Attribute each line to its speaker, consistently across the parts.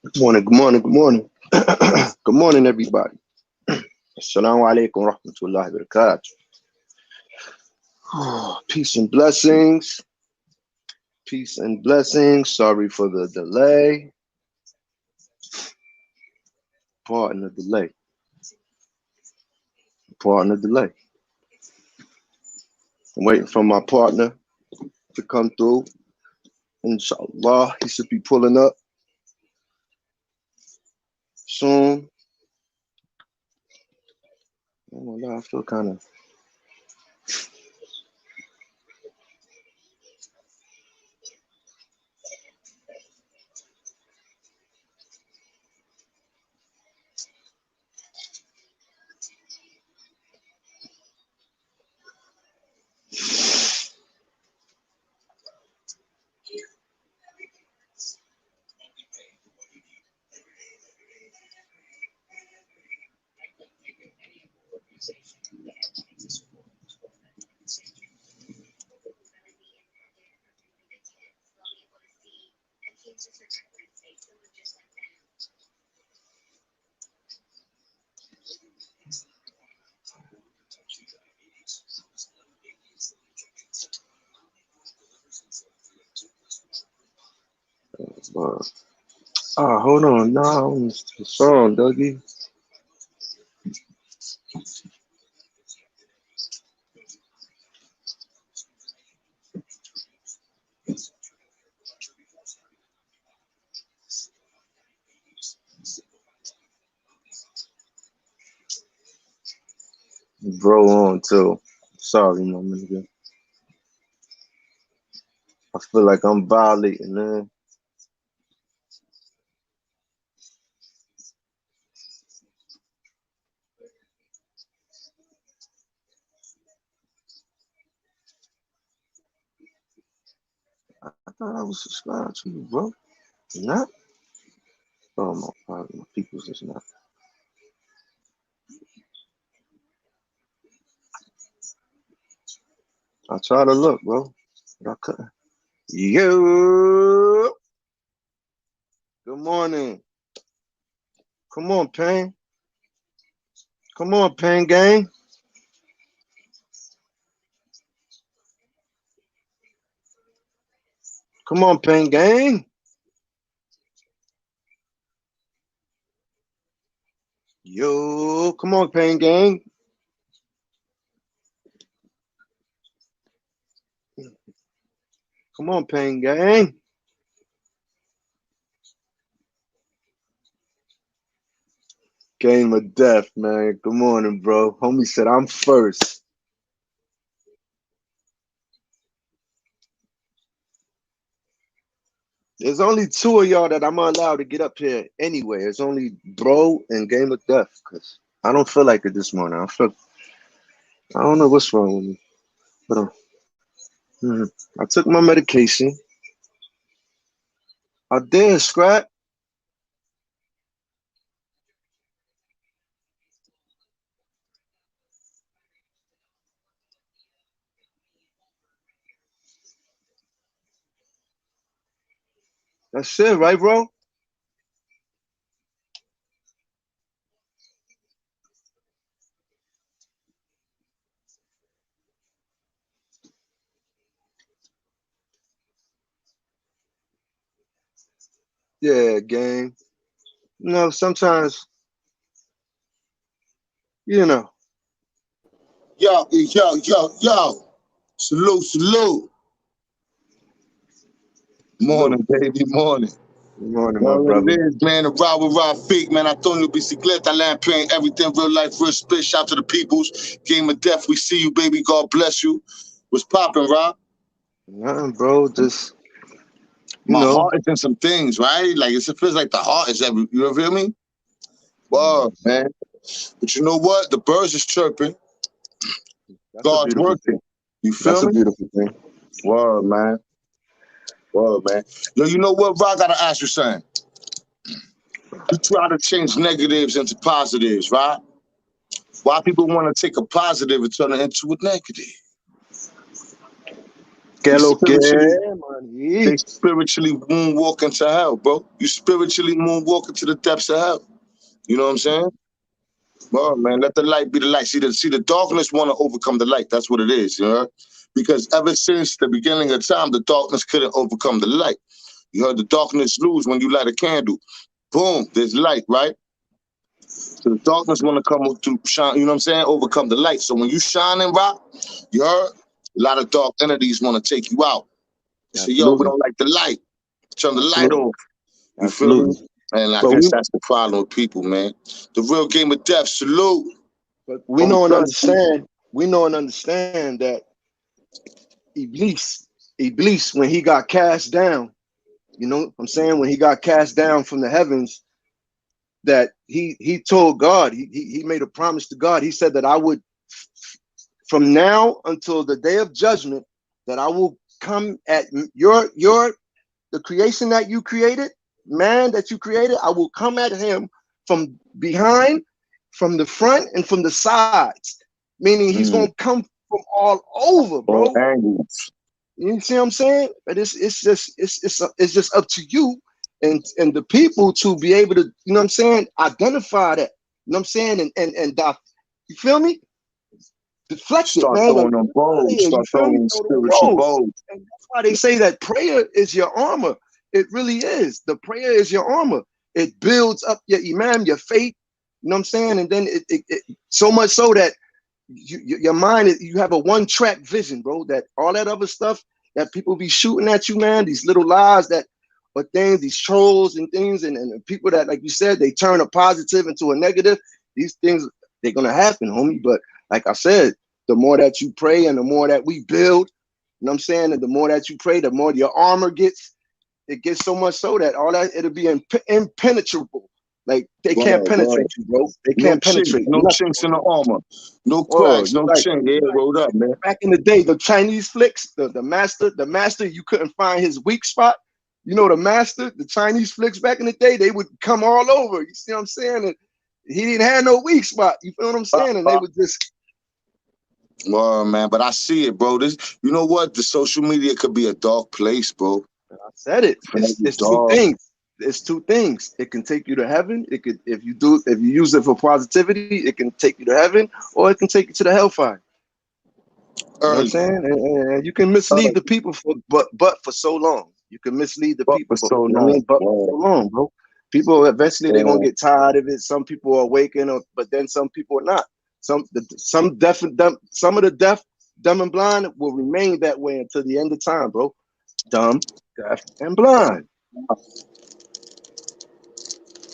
Speaker 1: Good morning, good morning, good morning. Good morning, everybody. Assalamu alaikum wa rahmatullahi wa barakatuh. Peace and blessings. Peace and blessings. Sorry for the delay. Pardon the delay. Pardon the delay. I'm waiting for my partner to come through. Inshallah, he should be pulling up soon. Oh my God, I feel kind of. Hold on. No, it's the song, Dougie. Bro on too. Sorry, my nigga. I feel like I'm violating, man. I thought I was subscribed to you, bro. You're not? Oh, my people's is not. I tried to look, bro, but I couldn't. Yo! Good morning. Come on, Pain. Come on, Pain Gang. Come on, Pain Gang. Yo, come on, Pain Gang. Come on, Pain Gang. Game of death, man. Good morning, bro. Homie said I'm first. There's only two of y'all that I'm allowed to get up here anyway. It's only Bro and Game of Death, because I don't feel like it this morning. I don't know what's wrong with me. But I took my medication. I did, Scrap. That's it, right, bro? Yeah, gang. You know, sometimes, you know.
Speaker 2: Yo. Salute. Morning, baby, morning.
Speaker 1: Good morning,
Speaker 2: You
Speaker 1: my
Speaker 2: know what
Speaker 1: brother.
Speaker 2: it is, man. The ride with Rafiq, man. Antonio Bicicleta, LatinPain, everything real life, real spit. Shout to the peoples. Game of death, we see you, baby. God bless you. What's popping, Rob?
Speaker 1: Nothing, bro. Just, you
Speaker 2: My
Speaker 1: know.
Speaker 2: heart is in some things, right? Like it feels like the heart is every. You feel me? Whoa, man. But you know what? The birds is chirping.
Speaker 1: That's
Speaker 2: God's working. You feel
Speaker 1: That's
Speaker 2: me?
Speaker 1: a beautiful thing.
Speaker 2: Whoa, man. Whoa, man. Yo, you know what, Rob? I gotta ask you something. You try to change negatives into positives, right? Why people want to take a positive and turn it into a negative?
Speaker 1: Que lo que,
Speaker 2: They
Speaker 1: man.
Speaker 2: spiritually moonwalk into hell, bro. You spiritually moonwalk into the depths of hell. You know what I'm saying? Well, man, let the light be the light. See the darkness want to overcome the light. That's what it is, you know? Because ever since the beginning of time, the darkness couldn't overcome the light. You heard the darkness lose when you light a candle. Boom, there's light, right? So the darkness want to come to shine, you know what I'm saying? Overcome the light. So when you shine and rock, you heard? A lot of dark entities want to take you out. They say, yo, we don't like the light. Turn the light off. You feel me? And I guess that's the problem with people, man. The real game of death, salute.
Speaker 1: But we know and understand, that Iblis, when he got cast down, you know what I'm saying? When he got cast down from the heavens, that he told God, he made a promise to God. He said that I would, from now until the day of judgment, that I will come at the creation that you created, man that you created, I will come at him from behind, from the front, and from the sides. Meaning he's gonna come from all over, bro.
Speaker 2: All angles.
Speaker 1: You see what I'm saying? But it's just up to you and the people to be able to, you know what I'm saying, identify that. You know what I'm saying? And you feel me? Deflect it, man.
Speaker 2: Throwing them bows. Start throwing spiritual bows.
Speaker 1: And that's why they say that prayer is your armor. It really is. The prayer is your armor. It builds up your iman, your faith. You know what I'm saying? And then it so much so that your mind, you have a one-track vision, bro. That all that other stuff that people be shooting at you, man, these little lies that or things, these trolls and things, and people that, like you said, they turn a positive into a negative. These things, they're gonna happen, homie. But like I said, the more that you pray and the more that we build, you know what I'm saying, and the more that you pray, the more your armor gets. It gets so much so that all that it'll be impenetrable. Like they can't penetrate you, bro. They can't penetrate.
Speaker 2: No chinks in the armor. No cracks, no chinks. Yeah, rolled up, man.
Speaker 1: Back in the day, the Chinese flicks, the master, you couldn't find his weak spot. You know, the Chinese flicks back in the day, they would come all over. You see what I'm saying? And he didn't have no weak spot. You feel what I'm saying? And they would just.
Speaker 2: Well, man, but I see it, bro. You know what? The social media could be a dark place, bro.
Speaker 1: I said it. It's two things. It's two things. It can take you to heaven. It could, if you use it for positivity, it can take you to heaven, or it can take you to the hellfire. You know what I'm saying? And you can mislead the people but for so long. You can mislead the people for so long, bro. People eventually they're gonna get tired of it. Some people are awakened, but then some people are not. Some of the deaf, dumb and blind will remain that way until the end of time, bro. Dumb, deaf, and blind.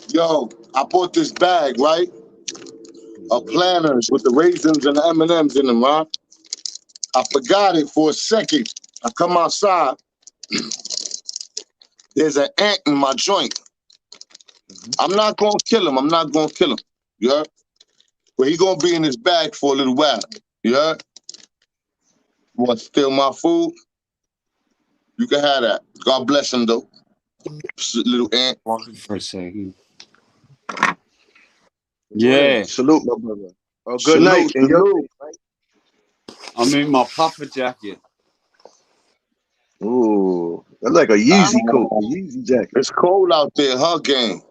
Speaker 2: Yo, I bought this bag, right? Of planners with the raisins and the M&Ms in them, right? I forgot it for a second. I come outside. There's an ant in my joint. I'm not gonna kill him. You heard? But he gonna be in his bag for a little while. You heard? You want to steal my food? You can have that. God bless him, though. Little ant.
Speaker 3: For a second. Yeah.
Speaker 1: Salute, my brother. Oh, good night.
Speaker 3: I'm in my puffer jacket.
Speaker 1: Ooh, that's like a Yeezy coat, a Yeezy jacket.
Speaker 2: It's cold out there, huh, gang?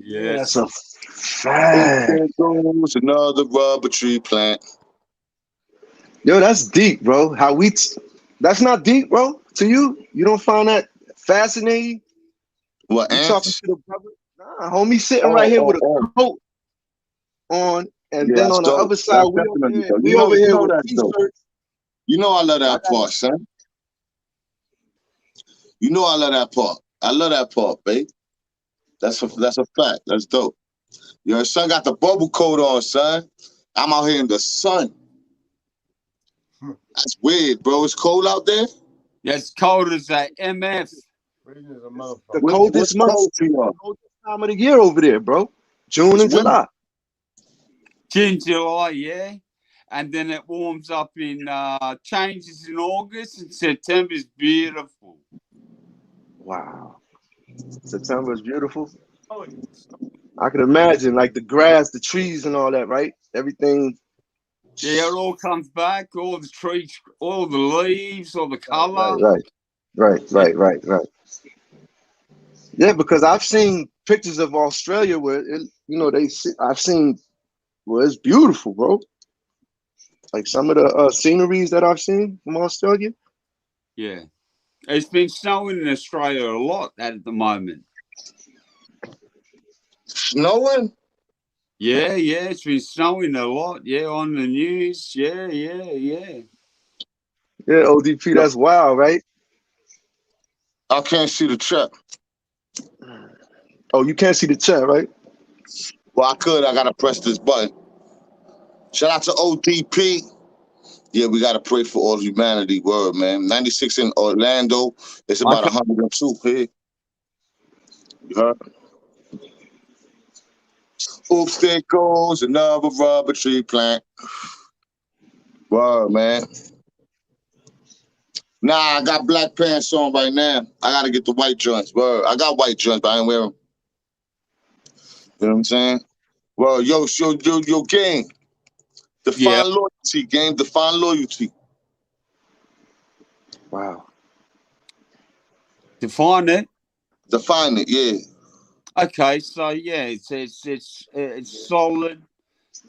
Speaker 1: Yeah, that's a fact.
Speaker 2: There goes another rubber tree plant.
Speaker 1: Yo, that's deep, bro. That's not deep, bro. To you, you don't find that fascinating?
Speaker 2: What, ants?
Speaker 1: Talking to the brother? Nah, homie sitting right here with a coat on, and then on the other side, we over here with t-shirts.
Speaker 2: You know I love that part, son. You know I love that part. I love that part, babe. That's a fact. That's dope. Your son got the bubble coat on, son. I'm out here in the sun. That's weird, bro. It's cold out there?
Speaker 3: Yeah, it's cold as that MF.
Speaker 1: The coldest time of the year over there, bro. June and July.
Speaker 3: June, July, yeah. And then it warms up changes in August, and September's beautiful.
Speaker 1: Wow. September is beautiful. I can imagine, like the grass, the trees and all that, right? Everything
Speaker 3: Yeah, it all comes back, all the trees, all the leaves, all the color.
Speaker 1: Right. Yeah, because I've seen pictures of Australia where I've seen where it's beautiful, bro. Like some of the sceneries that I've seen from Australia.
Speaker 3: Yeah. It's been snowing in Australia a lot at the moment.
Speaker 2: Snowing?
Speaker 3: Yeah, it's been snowing a lot. Yeah, on the news. Yeah.
Speaker 1: Yeah, ODP, that's wild, right?
Speaker 2: I can't see the chat.
Speaker 1: Oh, you can't see the chat, right?
Speaker 2: Well, I could. I gotta press this button. Shout out to ODP. Yeah, we gotta pray for all humanity. Word, man. 96 in Orlando. It's about 102 here. You heard? Oops, there goes another rubber tree plant. Word, man. Nah, I got black pants on right now. I gotta get the white joints. Word. I got white joints, but I ain't wear them. You know what I'm saying? Well, yo, gang. Define loyalty, gang. Define loyalty.
Speaker 1: Wow.
Speaker 3: Define it.
Speaker 2: Define it, yeah.
Speaker 3: Okay, so yeah, it's solid.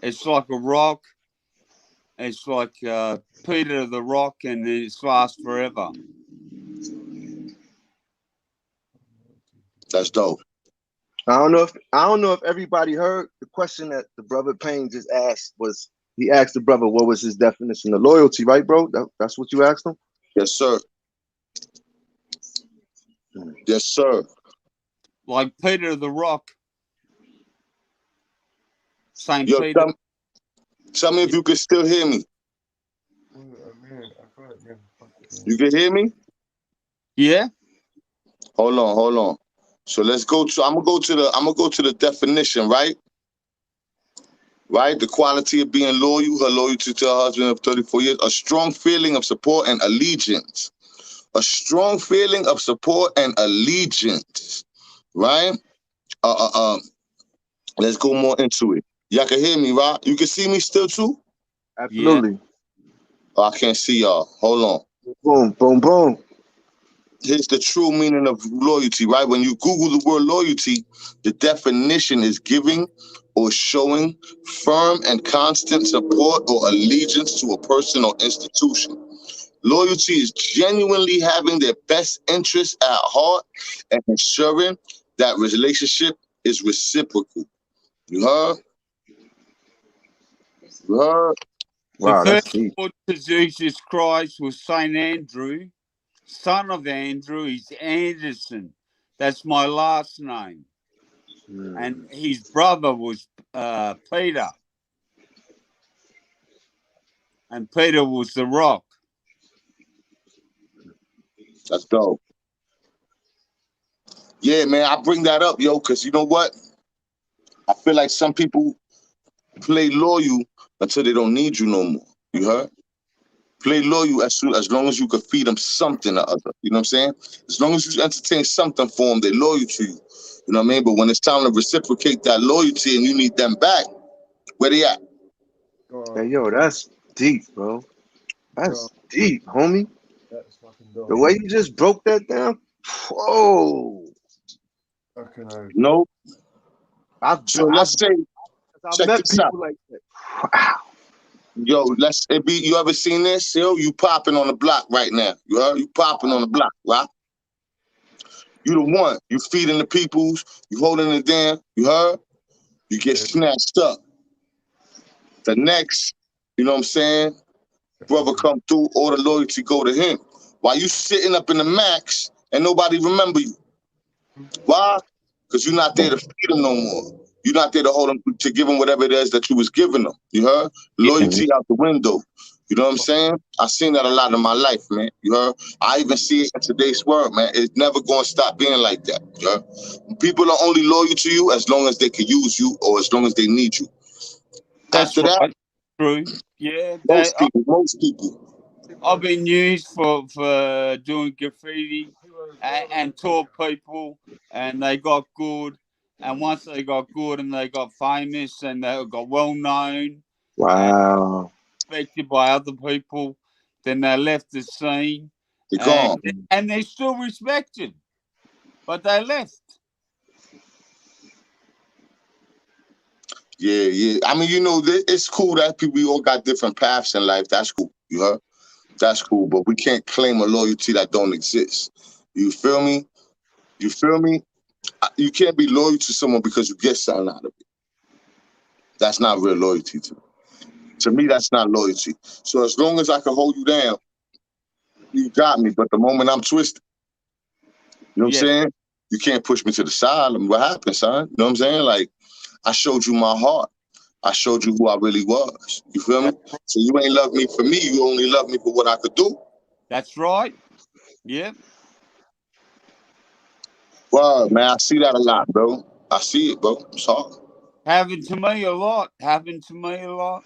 Speaker 3: It's like a rock. It's like Peter the Rock, and it lasts forever.
Speaker 2: That's dope.
Speaker 1: I don't know if everybody heard the question that the brother Payne just asked. Was he asked the brother what was his definition of loyalty, right, bro? That's what you asked him?
Speaker 2: Yes, sir. Yes, sir.
Speaker 3: Like Peter the Rock. Saint
Speaker 2: Yo,
Speaker 3: Peter.
Speaker 2: Tell me if you can still hear me. You can hear me?
Speaker 3: Yeah.
Speaker 2: Hold on. So let's go to. I'm gonna go to the definition, right? Right, the quality of being loyal, her loyalty to her husband of 34 years, a strong feeling of support and allegiance. A strong feeling of support and allegiance, right? Let's go more into it. Y'all can hear me, right? You can see me still too?
Speaker 1: Absolutely.
Speaker 2: Yeah. Oh, I can't see y'all. Hold
Speaker 1: on. Boom.
Speaker 2: Here's the true meaning of loyalty, right? When you Google the word loyalty, the definition is giving or showing firm and constant support or allegiance to a person or institution. Loyalty is genuinely having their best interests at heart and ensuring that relationship is reciprocal. You heard? You heard?
Speaker 1: Wow,
Speaker 3: the
Speaker 1: that's
Speaker 3: first
Speaker 1: deep.
Speaker 3: Lord to Jesus Christ was Saint Andrew, son of Andrew. He's Anderson. That's my last name. And his brother was Peter. And Peter was the rock.
Speaker 2: That's dope. Yeah, man, I bring that up, yo, because you know what? I feel like some people play loyal until they don't need you no more. You heard? Play loyal as long as you can feed them something or other. You know what I'm saying? As long as you entertain something for them, they're loyal to you. You know what I mean? But when it's time to reciprocate that loyalty and you need them back, where they at?
Speaker 1: Hey, yo, that's deep, bro. That's deep, homie.
Speaker 4: That's fucking dope.
Speaker 1: The way you just broke that down, whoa.
Speaker 2: No. So let's say,
Speaker 1: I've met people like that. Wow.
Speaker 2: Yo, you ever seen this? Yo, you popping on the block right now. You heard? You popping on the block, right? You the one. You feeding the peoples. You holding it down. You heard? You get snatched up. The next, you know what I'm saying? Brother come through, all the loyalty go to him. While you sitting up in the max and nobody remember you. Why? Because you're not there to feed them no more. You're not there to hold them, to give them whatever it is that you was giving them. You heard? Loyalty out the window. You know what I'm saying? I've seen that a lot in my life, man. You heard? I even see it in today's world, man. It's never going to stop being like that. You heard? People are only loyal to you as long as they can use you or as long as they need you.
Speaker 3: That's
Speaker 2: After
Speaker 3: right.
Speaker 2: that,
Speaker 3: True. Yeah.
Speaker 2: most people.
Speaker 3: I've been used for doing graffiti and taught people, and they got good. And once they got good and they got famous and they got well known.
Speaker 1: Wow.
Speaker 3: respected by other people. Then they left the scene,
Speaker 2: They're gone.
Speaker 3: and they're still respected, but they left.
Speaker 2: Yeah. I mean, you know, it's cool that we all got different paths in life. That's cool. You heard? That's cool. But we can't claim a loyalty that don't exist. You feel me? You feel me? You can't be loyal to someone because you get something out of it. That's not real loyalty to me. To me, that's not loyalty. So as long as I can hold you down, you got me. But the moment I'm twisted, you know what I'm saying? You can't push me to the side. I mean, what happened, son? You know what I'm saying? Like, I showed you my heart. I showed you who I really was. You feel me? So you ain't love me for me. You only love me for what I could do.
Speaker 3: That's right. Yeah.
Speaker 2: Wow, man, I see that a lot, bro. I see it, bro. It's hard.
Speaker 3: Happened to me a lot. Happened to me a lot.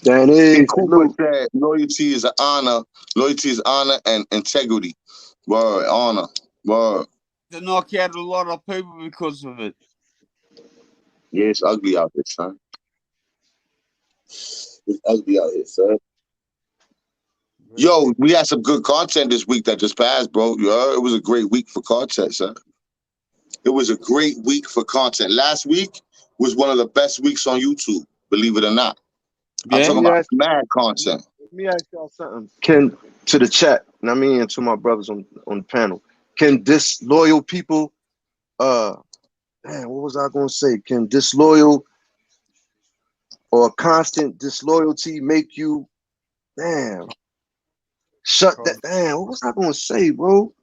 Speaker 1: That is
Speaker 2: Cooper said loyalty is an honor. Loyalty is honor and integrity. Word, honor. Word.
Speaker 3: To knock out a lot of people because of it.
Speaker 2: Yeah, it's ugly out here, son. It's ugly out here, son. Yo, we had some good content this week that just passed, bro. You heard? It was a great week for content, son. It was a great week for content. Last week was one of the best weeks on YouTube, believe it or not. I'm talking about mad content.
Speaker 1: Let me ask y'all something. To the chat, and I mean to my brothers on the panel, can disloyal people, what was I gonna say? Can disloyal or constant disloyalty make you, shut that? What was I gonna say, bro?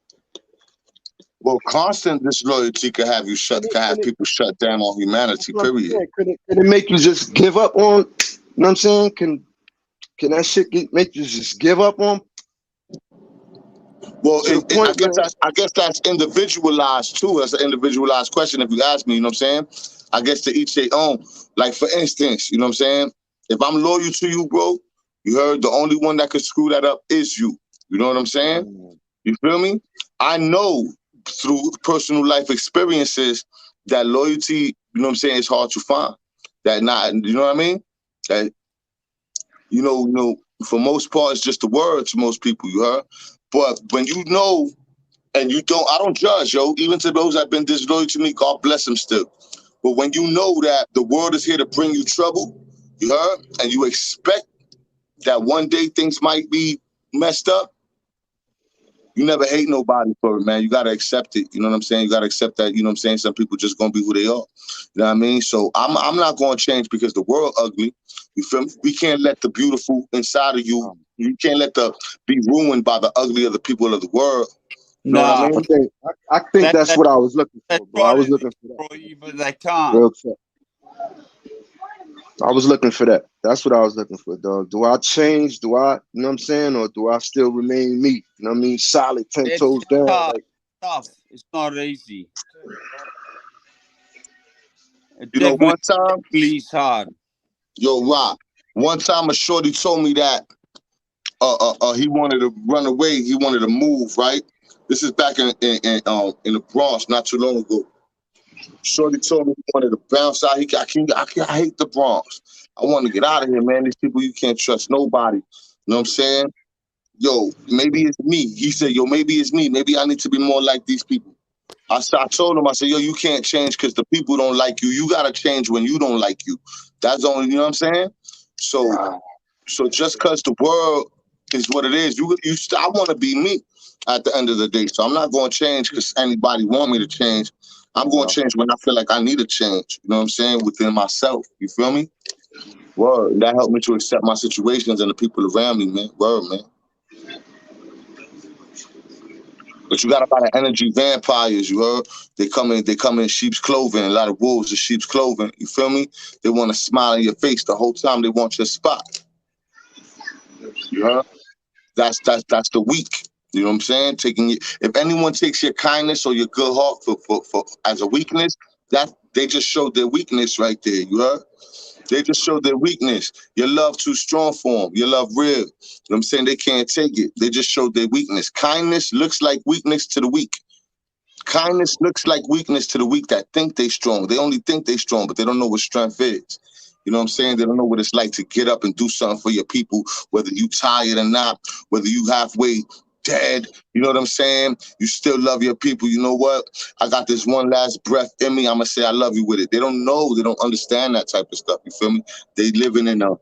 Speaker 2: Well, constant disloyalty can have people shut down on humanity, period.
Speaker 1: Can it make you just give up on, you know what I'm saying? Can that shit make you just give up on?
Speaker 2: Well, I guess that's individualized too. That's an individualized question if you ask me, you know what I'm saying? I guess to each their own. Like, for instance, you know what I'm saying? If I'm loyal to you, bro, you heard, the only one that could screw that up is you. You know what I'm saying? You feel me? I know through personal life experiences that loyalty, you know what I'm saying, is hard to find. That not, you know what I mean? That, you know, for most part, it's just a word to most people, you heard? But when you know, and you don't, I don't judge, yo. Even to those that have been disloyal to me, God bless them still. But when you know that the world is here to bring you trouble, you heard? And you expect that one day things might be messed up, you never hate nobody for it, man. You gotta accept it. You know what I'm saying? You gotta accept that, you know what I'm saying? Some people just gonna be who they are. You know what I mean? So I'm not gonna change because the world ugly. You feel me? We can't let the beautiful inside of you can't let be ruined by the ugly of the people of the world. You know what I mean?
Speaker 1: I think that's what I was looking for, bro. I was looking for that.
Speaker 3: You, but they can't.
Speaker 1: Real talk. I was looking for that. That's what I was looking for, dog. Do I change? Do I, you know what I'm saying? Or do I still remain me? You know what I mean? Solid, 10 toes down.
Speaker 3: Like, tough. It's not easy.
Speaker 2: You know, one time,
Speaker 3: it's hard.
Speaker 2: Yo, Rock, one time a shorty told me that he wanted to run away. He wanted to move, right? This is back in the Bronx not too long ago. Shorty told me he wanted to bounce out. I hate the Bronx. I want to get out of here, man. These people, you can't trust nobody. You know what I'm saying? Yo, maybe it's me. He said, yo, maybe it's me. Maybe I need to be more like these people. I told him, I said, yo, you can't change because the people don't like you. You got to change when you don't like you. That's only, you know what I'm saying? So just because the world is what it is, I want to be me at the end of the day. So I'm not going to change because anybody want me to change. I'm going to change when I feel like I need to change. You know what I'm saying? Within myself. You feel me? Word. That helped me to accept my situations and the people around me, man. Word, man. But you got a lot of energy vampires, you heard? They come in sheep's clothing, a lot of wolves in sheep's clothing. You feel me? They want to smile in your face the whole time they want your spot. You heard? That's the weak. You know what I'm saying? If anyone takes your kindness or your good heart for as a weakness, that they just showed their weakness right there. You heard? They just showed their weakness. Your love too strong for them. Your love real. You know what I'm saying? They can't take it. They just showed their weakness. Kindness looks like weakness to the weak. Kindness looks like weakness to the weak that think they strong. They only think they strong, but they don't know what strength is. You know what I'm saying? They don't know what it's like to get up and do something for your people, whether you tired or not, whether you halfway dead. You know what I'm saying? You still love your people. You know what? I got this one last breath in me. I'm gonna say I love you with it. They don't know. They don't understand that type of stuff. You feel me? They living in a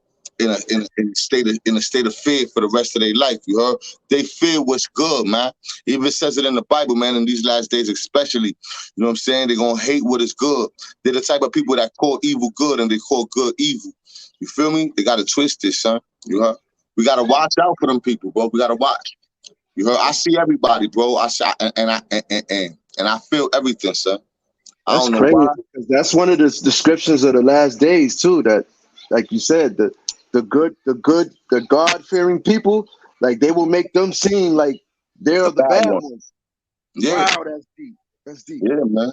Speaker 2: state of fear for the rest of their life. You heard? They fear what's good, man. Even says it in the Bible, man. In these last days, especially, you know what I'm saying? They're gonna hate what is good. They're the type of people that call evil good and they call good evil. You feel me? They gotta twist this, son. You heard? We gotta watch out for them people, bro. We gotta watch. You heard? I see everybody, bro. I feel everything, son. I
Speaker 1: That's
Speaker 2: don't know
Speaker 1: crazy,
Speaker 2: why.
Speaker 1: because that's one of the descriptions of the last days too. That, like you said, the God-fearing people, like they will make them seem like they're
Speaker 2: The
Speaker 1: the
Speaker 2: bad
Speaker 1: bad
Speaker 2: one.
Speaker 1: ones.
Speaker 2: Yeah.
Speaker 1: Wow, that's deep. That's deep.
Speaker 2: Yeah, man.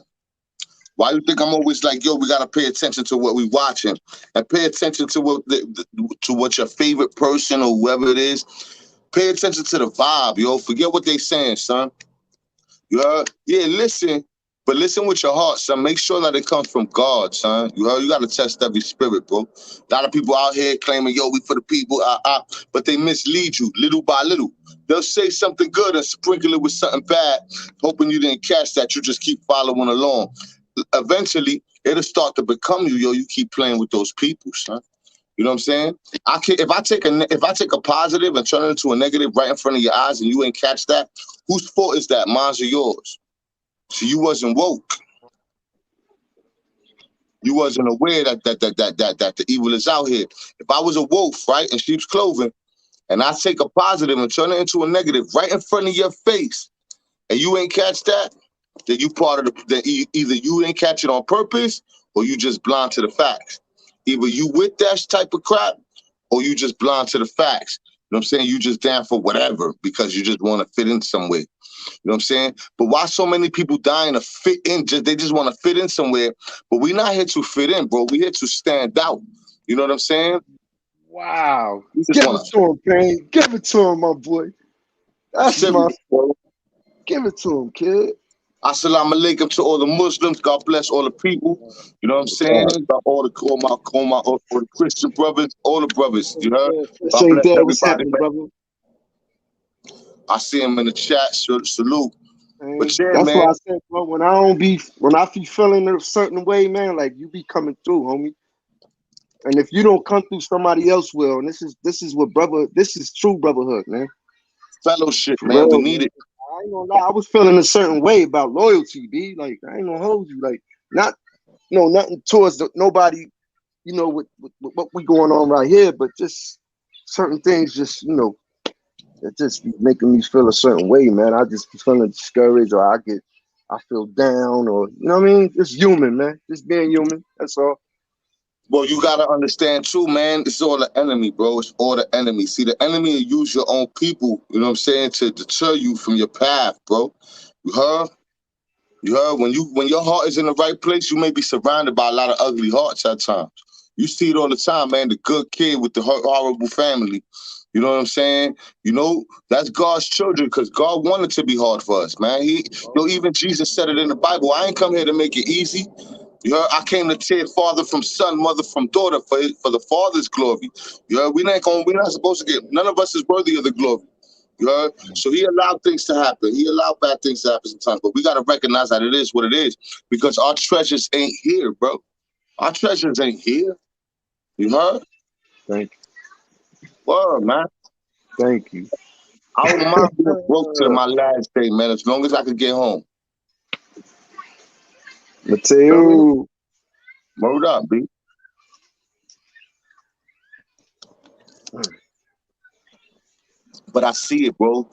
Speaker 2: Why you think I'm always like, yo, we gotta pay attention to what we watching and pay attention to what your favorite person or whoever it is. Pay attention to the vibe, yo. Forget what they saying, son. You heard? Yeah, listen, but listen with your heart, son. Make sure that it comes from God, son. You heard? You gotta test every spirit, bro. A lot of people out here claiming, yo, we for the people, but they mislead you little by little. They'll say something good and sprinkle it with something bad, hoping you didn't catch that. You just keep following along. Eventually, it'll start to become you, yo. You keep playing with those people, son. You know what I'm saying? If I take a positive and turn it into a negative right in front of your eyes and you ain't catch that, whose fault is that? Mine's or yours? So you wasn't woke. You wasn't aware that the evil is out here. If I was a wolf, right, in sheep's clothing, and I take a positive and turn it into a negative right in front of your face, and you ain't catch that, then you part of either you ain't catch it on purpose or you just blind to the facts. Either you with that type of crap or you just blind to the facts. You know what I'm saying? You just down for whatever because you just want to fit in somewhere. You know what I'm saying? But why so many people dying to fit in? They just want to fit in somewhere. But we're not here to fit in, bro. We're here to stand out. You know what I'm saying?
Speaker 1: Wow.
Speaker 2: You just
Speaker 1: Give
Speaker 2: want
Speaker 1: it to him, Kane. Give it to him, my boy. That's
Speaker 2: to,
Speaker 1: my.
Speaker 2: bro.
Speaker 1: Give it to him, kid.
Speaker 2: Assalamu alaikum to all the Muslims. God bless all the people. You know what I'm saying? All the Christian brothers, all the brothers. You heard? God
Speaker 1: Same
Speaker 2: bless
Speaker 1: day. What's
Speaker 2: everybody,
Speaker 1: happening,
Speaker 2: man.
Speaker 1: brother?
Speaker 2: I see him in the chat. Salute. But yeah,
Speaker 1: That's
Speaker 2: man.
Speaker 1: why I said, bro, when I be feeling a certain way, man, like you be coming through, homie. And if you don't come through, somebody else will. And this is what this is true brotherhood, man.
Speaker 2: Fellowship,
Speaker 1: For
Speaker 2: man.
Speaker 1: real,
Speaker 2: We
Speaker 1: man.
Speaker 2: need it.
Speaker 1: I ain't gonna lie, I was feeling a certain way about loyalty, B. Like I ain't gonna hold you, like not, nothing towards nobody, with what we going on right here, but just certain things, just it just be making me feel a certain way, man. I just be feeling discouraged, or I feel down, or you know what I mean. Just human, man. Just being human. That's all.
Speaker 2: Well, you gotta understand too, man. It's all the enemy, bro. It's all the enemy. See, the enemy will use your own people, you know what I'm saying, to deter you from your path, bro. You heard? You heard? When your heart is in the right place, you may be surrounded by a lot of ugly hearts at times. You see it all the time, man. The good kid with the horrible family. You know what I'm saying? That's God's children because God wanted to be hard for us, man. Even Jesus said it in the Bible. I ain't come here to make it easy. You heard? I came to tear father from son, mother from daughter for the Father's glory. You heard? We're not supposed to get. None of us is worthy of the glory. You heard? So he allowed things to happen. He allowed bad things to happen sometimes. But we got to recognize that it is what it is because our treasures ain't here, bro. Our treasures ain't here. You heard?
Speaker 1: Thank you.
Speaker 2: Word, man.
Speaker 1: Thank you.
Speaker 2: I don't mind being broke to my last day, man, as long as I can get home.
Speaker 1: Mateo.
Speaker 2: Word up, B. But I see it, bro.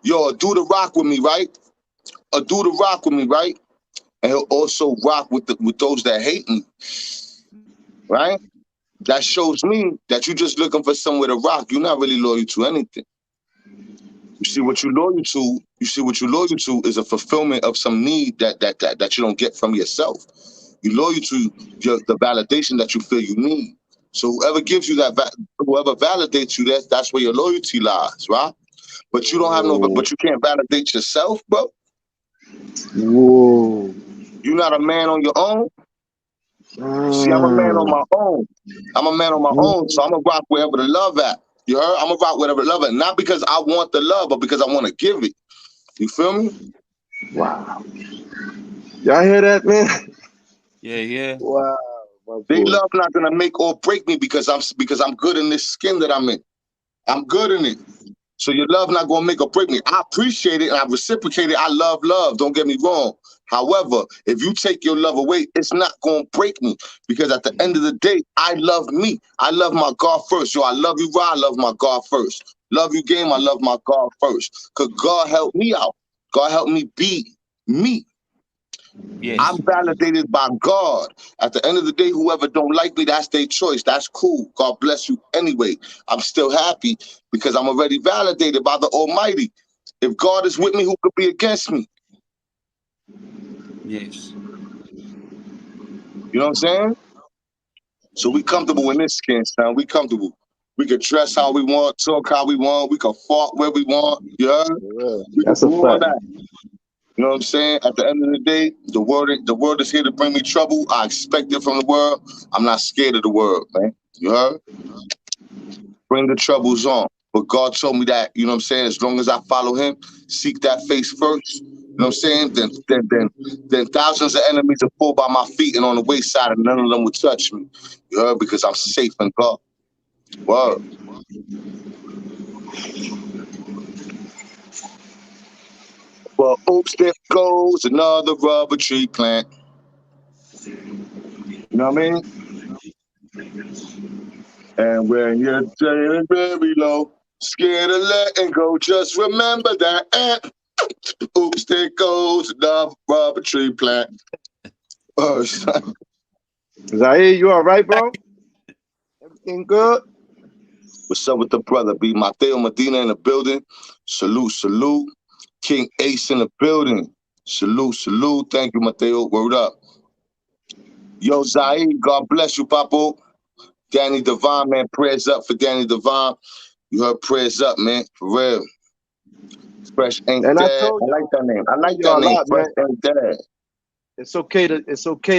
Speaker 2: Yo, a dude to rock with me, right? A dude to rock with me, right? And he'll also rock with those that hate me, right? That shows me that you're just looking for somewhere to rock. You're not really loyal to anything. You see what you're loyal to is a fulfillment of some need that you don't get from yourself. You're loyal to the validation that you feel you need. So whoever gives you whoever validates you, that's where your loyalty lies, right? But you don't have but you can't validate yourself, bro.
Speaker 1: Whoa.
Speaker 2: You're not a man on your own. See, I'm a man on
Speaker 1: Mm.
Speaker 2: my own. I'm a man on my own, so I'm gonna rock wherever the love at. You heard? I'm gonna rock wherever the love at. Not because I want the love, but because I want to give it. You feel me?
Speaker 1: Wow. Y'all hear that, man?
Speaker 3: Yeah, yeah.
Speaker 1: Wow, my
Speaker 2: They
Speaker 1: boy.
Speaker 2: love not gonna make or break me because I'm good in this skin that I'm in. I'm good in it. So your love not gonna make or break me. I appreciate it and I reciprocate it. I love love. Don't get me wrong. However, if you take your love away, it's not gonna break me because at the end of the day, I love me. I love my God first. Yo, I love you, Ra. I love my God first. Love you, game. I love my God first. Cause God helped me out. God helped me be me. I'm
Speaker 3: Yes.
Speaker 2: validated by God. At the end of the day, whoever don't like me, that's their choice. That's cool. God bless you anyway. I'm still happy because I'm already validated by the Almighty. If God is with me, who could be against me?
Speaker 3: Yes.
Speaker 2: You know what I'm saying? So we comfortable in this skin, son. We comfortable. We can dress how we want, talk how we want. We can fart where we want. You heard?
Speaker 1: Yeah,
Speaker 2: We can
Speaker 1: that's a
Speaker 2: do all
Speaker 1: fact.
Speaker 2: that. You know what I'm saying? At the end of the day, the world is here to bring me trouble. I expect it from the world. I'm not scared of the world, man. You heard? Bring the troubles on. But God told me that, you know what I'm saying, as long as I follow him, seek that face first, you know what I'm saying, then thousands of enemies will fall by my feet and on the wayside and none of them will touch me. You heard? Because I'm safe in God. Word. Well, oops, there goes another rubber tree plant. You know what I mean? And when you're feeling very low, scared of letting go, just remember that. Oops, there goes another rubber tree plant. Oh, son.
Speaker 1: Zaire, you all right, bro? Everything good?
Speaker 2: What's up with the brother? B. Mateo Medina in the building. Salute, salute. King Ace in the building. Salute, salute. Thank you, Mateo. Word up. Yo, Zaire, God bless you, Papo. Danny Devine, man. Prayers up for Danny Devine. You heard prayers up, man. For real. Fresh ain't
Speaker 1: And I
Speaker 2: dead.
Speaker 1: told
Speaker 2: I like that name. I like that
Speaker 1: y'all a
Speaker 2: name.
Speaker 1: lot,
Speaker 2: Fresh
Speaker 1: man.
Speaker 2: ain't dead.
Speaker 1: It's okay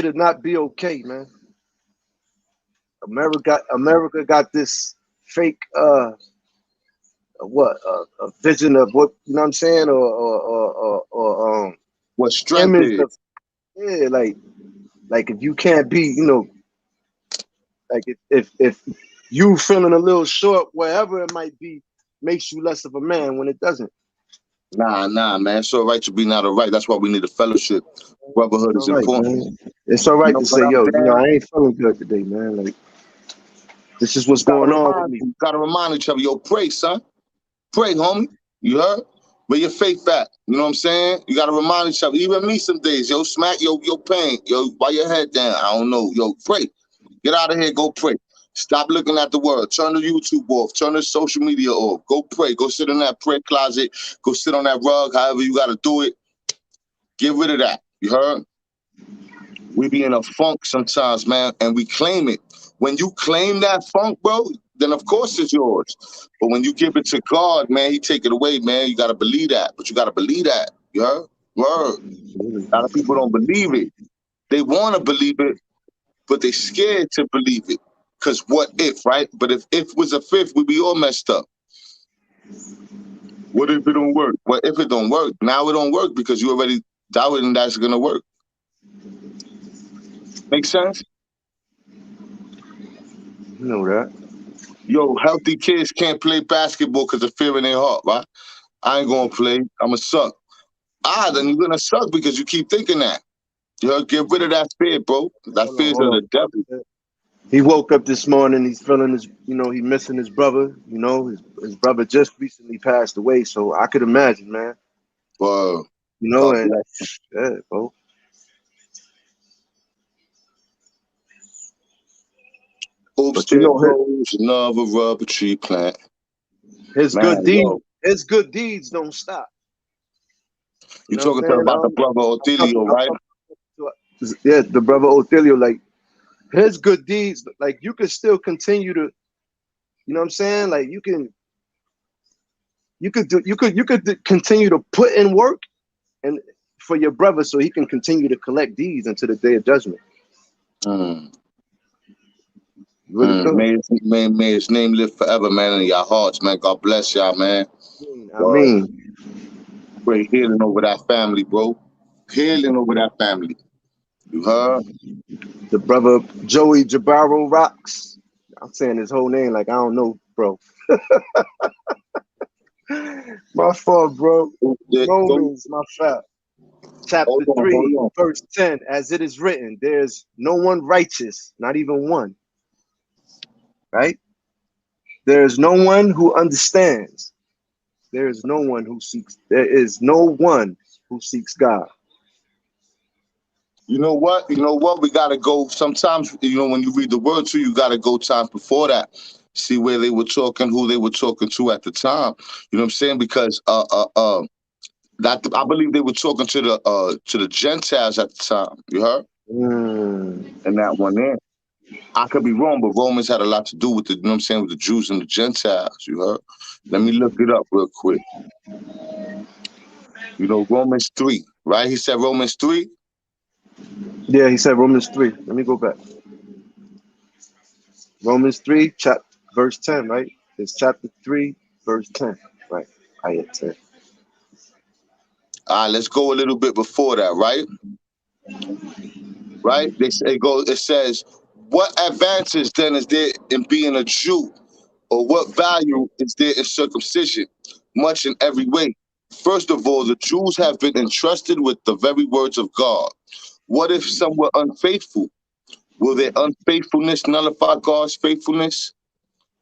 Speaker 1: to not be okay, man. America got this fake a vision of what, you know what I'm saying, or
Speaker 2: What strength
Speaker 1: image
Speaker 2: is.
Speaker 1: of, yeah, like if you can't be, you know, like if you feeling a little short, wherever it might be, makes you less of a man when it doesn't.
Speaker 2: Nah, man. It's all right to be not all right. That's why we need a fellowship.
Speaker 1: It's
Speaker 2: Brotherhood
Speaker 1: all
Speaker 2: is
Speaker 1: right,
Speaker 2: important.
Speaker 1: man. It's all
Speaker 2: You
Speaker 1: right
Speaker 2: know,
Speaker 1: to
Speaker 2: but
Speaker 1: say,
Speaker 2: I'm
Speaker 1: yo, you know,
Speaker 2: down.
Speaker 1: I ain't feeling good today, man. Like, this is what's going on with me.
Speaker 2: You gotta remind each other, yo, pray, son. Pray, homie. You heard? Where your faith at? You know what I'm saying? You gotta remind each other. Even me some days, yo, smack, yo, pain. Yo, while your head down. I don't know. Yo, pray. Get out of here, go pray. Stop looking at the world. Turn the YouTube off. Turn the social media off. Go pray. Go sit in that prayer closet. Go sit on that rug, however you gotta do it. Get rid of that. You heard? We be in a funk sometimes, man, and we claim it. When you claim that funk, bro, then of course it's yours. But when you give it to God, man, he take it away, man. You gotta believe that. But you gotta believe that. You heard? Word. A lot of people don't believe it. They wanna believe it, but they scared to believe it. Cause what if, right? But if was a fifth, we'd be all messed up. What if it don't work? What if it don't work? Now it don't work because you already doubted and that's gonna work. Make sense?
Speaker 1: You know that.
Speaker 2: Yo, healthy kids can't play basketball because of fear in their heart, right? I ain't gonna play. I'ma suck. Then you're gonna suck because you keep thinking that. You know, get rid of that fear, bro. That
Speaker 1: Hold on,
Speaker 2: fear's
Speaker 1: hold
Speaker 2: of
Speaker 1: on.
Speaker 2: the devil.
Speaker 1: He woke up this morning. He's feeling his, you know, he missing his brother. You know, his brother just recently passed away. So I could imagine, man.
Speaker 2: But
Speaker 1: You know,
Speaker 2: God
Speaker 1: and
Speaker 2: bless.
Speaker 1: yeah, bro.
Speaker 2: Oops,
Speaker 1: But you
Speaker 2: there
Speaker 1: know,
Speaker 2: goes another rubber tree plant. Man, yo.
Speaker 1: his good deeds don't stop. You
Speaker 2: You
Speaker 1: know what I'm
Speaker 2: talking to
Speaker 1: saying?
Speaker 2: about the brother Otilio,
Speaker 1: I'm
Speaker 2: right?
Speaker 1: talking yeah, the brother Otilio, like his good deeds, like you can still continue to, you know what I'm saying? Like you could continue to put in work and for your brother so he can continue to collect deeds until the day of judgment.
Speaker 2: Mm.
Speaker 1: Really good.
Speaker 2: May his name live forever, man, in your hearts, man. God bless y'all, man.
Speaker 1: I mean,
Speaker 2: Pray healing over that family, bro. Healing over that family. You heard?
Speaker 1: the brother Joey Jabaro Rocks. I'm saying his whole name like I don't know, bro. My fault, bro. Romans, my fault. Chapter 3, verse 10. As it is written, there's no one righteous, not even one. Right? There is no one who understands. There is no one who seeks. There is no one who seeks God.
Speaker 2: You know what? You know what? We gotta go. Sometimes, you know, when you read the word too, you gotta go time before that. See where they were talking, who they were talking to at the time. You know what I'm saying? Because that I believe they were talking to the Gentiles at the time. You heard? And that one there. I could be wrong, but Romans had a lot to do with the, you know what I'm saying, with the Jews and the Gentiles. You heard? Let me look it up real quick. You know, Romans 3, right? He said Romans 3.
Speaker 1: Yeah, he said Romans 3. Let me go back. Romans 3, verse 10, right? It's chapter 3, verse 10. Right. Ayat 10.
Speaker 2: All right, let's go a little bit before that, right? Right? It says, what advantage then is there in being a Jew? Or what value is there in circumcision? Much in every way. First of all, the Jews have been entrusted with the very words of God. What if some were unfaithful? Will their unfaithfulness nullify God's faithfulness?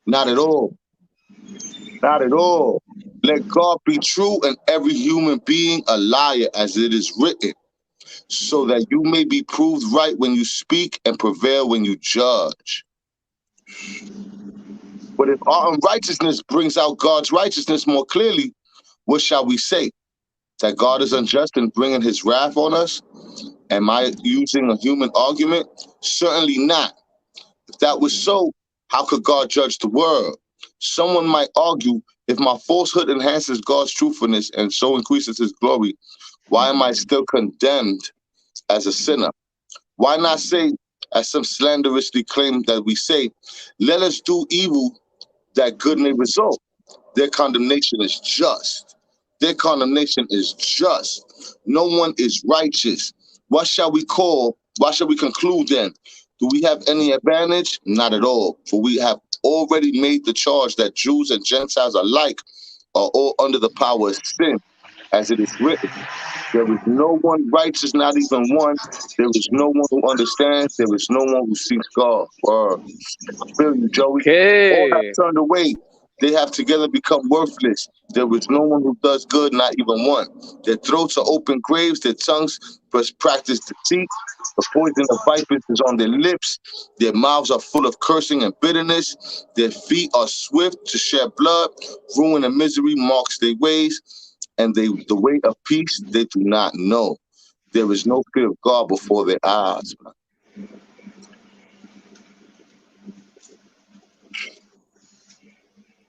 Speaker 2: Not at all. Not at all. Let God be true and every human being a liar, as it is written, so that you may be proved right when you speak and prevail when you judge. But if our unrighteousness brings out God's righteousness more clearly, what shall we say? That God is unjust in bringing his wrath on us? Am I using a human argument? Certainly not. If that was so, how could God judge the world? Someone might argue, if my falsehood enhances God's truthfulness and so increases his glory, why am I still condemned as a sinner? Why not say, as some slanderously claim that we say, let us do evil that good may result? Their condemnation is just. Their condemnation is just. No one is righteous. What shall we call? Why shall we conclude then? Do we have any advantage? Not at all. For we have already made the charge that Jews and Gentiles alike are all under the power of sin, as it is written. There is no one righteous, not even one. There is no one who understands. There is no one who seeks God. Word. I feel you, Joey. All have
Speaker 4: Okay.
Speaker 2: turned away. They have together become worthless. There is no one who does good, not even one. Their throats are open graves. Their tongues practice deceit. The poison of vipers is on their lips. Their mouths are full of cursing and bitterness. Their feet are swift to shed blood. Ruin and misery marks their ways. And the way of peace they do not know. There is no fear of God before their eyes, man.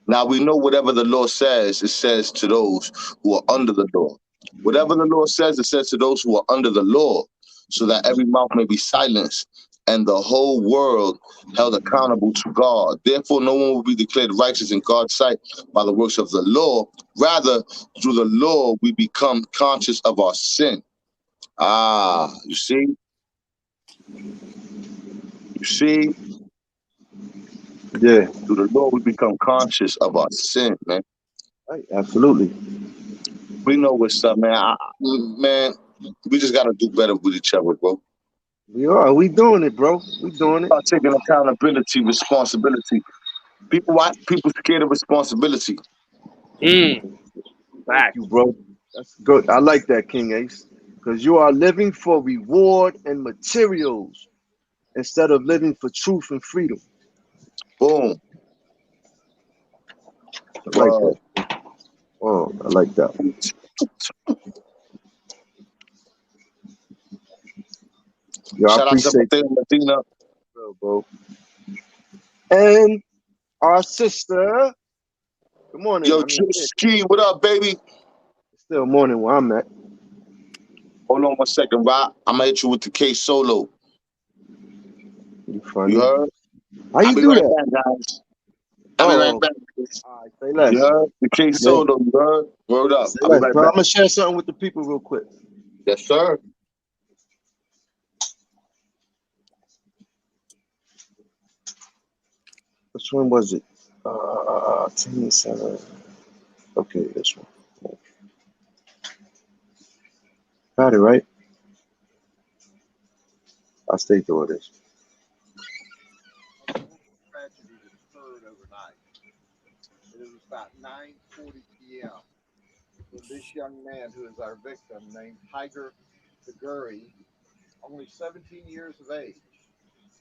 Speaker 2: Now we know whatever the law says, it says to those who are under the law. Whatever the law says, it says to those who are under the law, so that every mouth may be silenced and the whole world held accountable to God. Therefore, no one will be declared righteous in God's sight by the works of the law. Rather, through the law, we become conscious of our sin. Ah, you see? You see?
Speaker 1: Yeah.
Speaker 2: Through the law, we become conscious of our sin, man.
Speaker 1: Right. Absolutely.
Speaker 2: We know what's up, man. Man, we just got to do better with each other, bro.
Speaker 1: We are. We doing it, bro. We doing it.
Speaker 2: Start taking accountability, responsibility. Why people scared of responsibility?
Speaker 1: Thank you, bro. That's good. I like that, King Ace. Because you are living for reward and materials instead of living for truth and freedom.
Speaker 2: Boom.
Speaker 1: I like that. Oh, I like that. Yo, I
Speaker 2: Shout out to
Speaker 1: appreciate
Speaker 2: Mateo Medina.
Speaker 1: that, bro. And our sister. Good morning.
Speaker 2: Yo, Ski, what up, baby?
Speaker 1: It's still morning where I'm at.
Speaker 2: Hold on 1 second, Rob. I'm gonna hit you with the K solo.
Speaker 1: funny.
Speaker 2: You heard?
Speaker 1: How you
Speaker 2: I'll be
Speaker 1: do
Speaker 2: right
Speaker 1: that?
Speaker 2: back, guys. I'll be right back.
Speaker 1: All right, say less.
Speaker 2: You heard? The King Soto, you heard? Word up.
Speaker 1: Say
Speaker 2: I'll be
Speaker 1: less,
Speaker 2: right
Speaker 1: bro.
Speaker 2: back.
Speaker 1: I'm gonna share something with the people real quick.
Speaker 2: Yes, sir.
Speaker 1: Which one was it? 10-7. Okay, this one. Got it right. I stay doing this. Tragedy that occurred overnight. It was about 9:40 p.m. when this young man, who is our victim, named Tiger Tagari, only 17 years of age,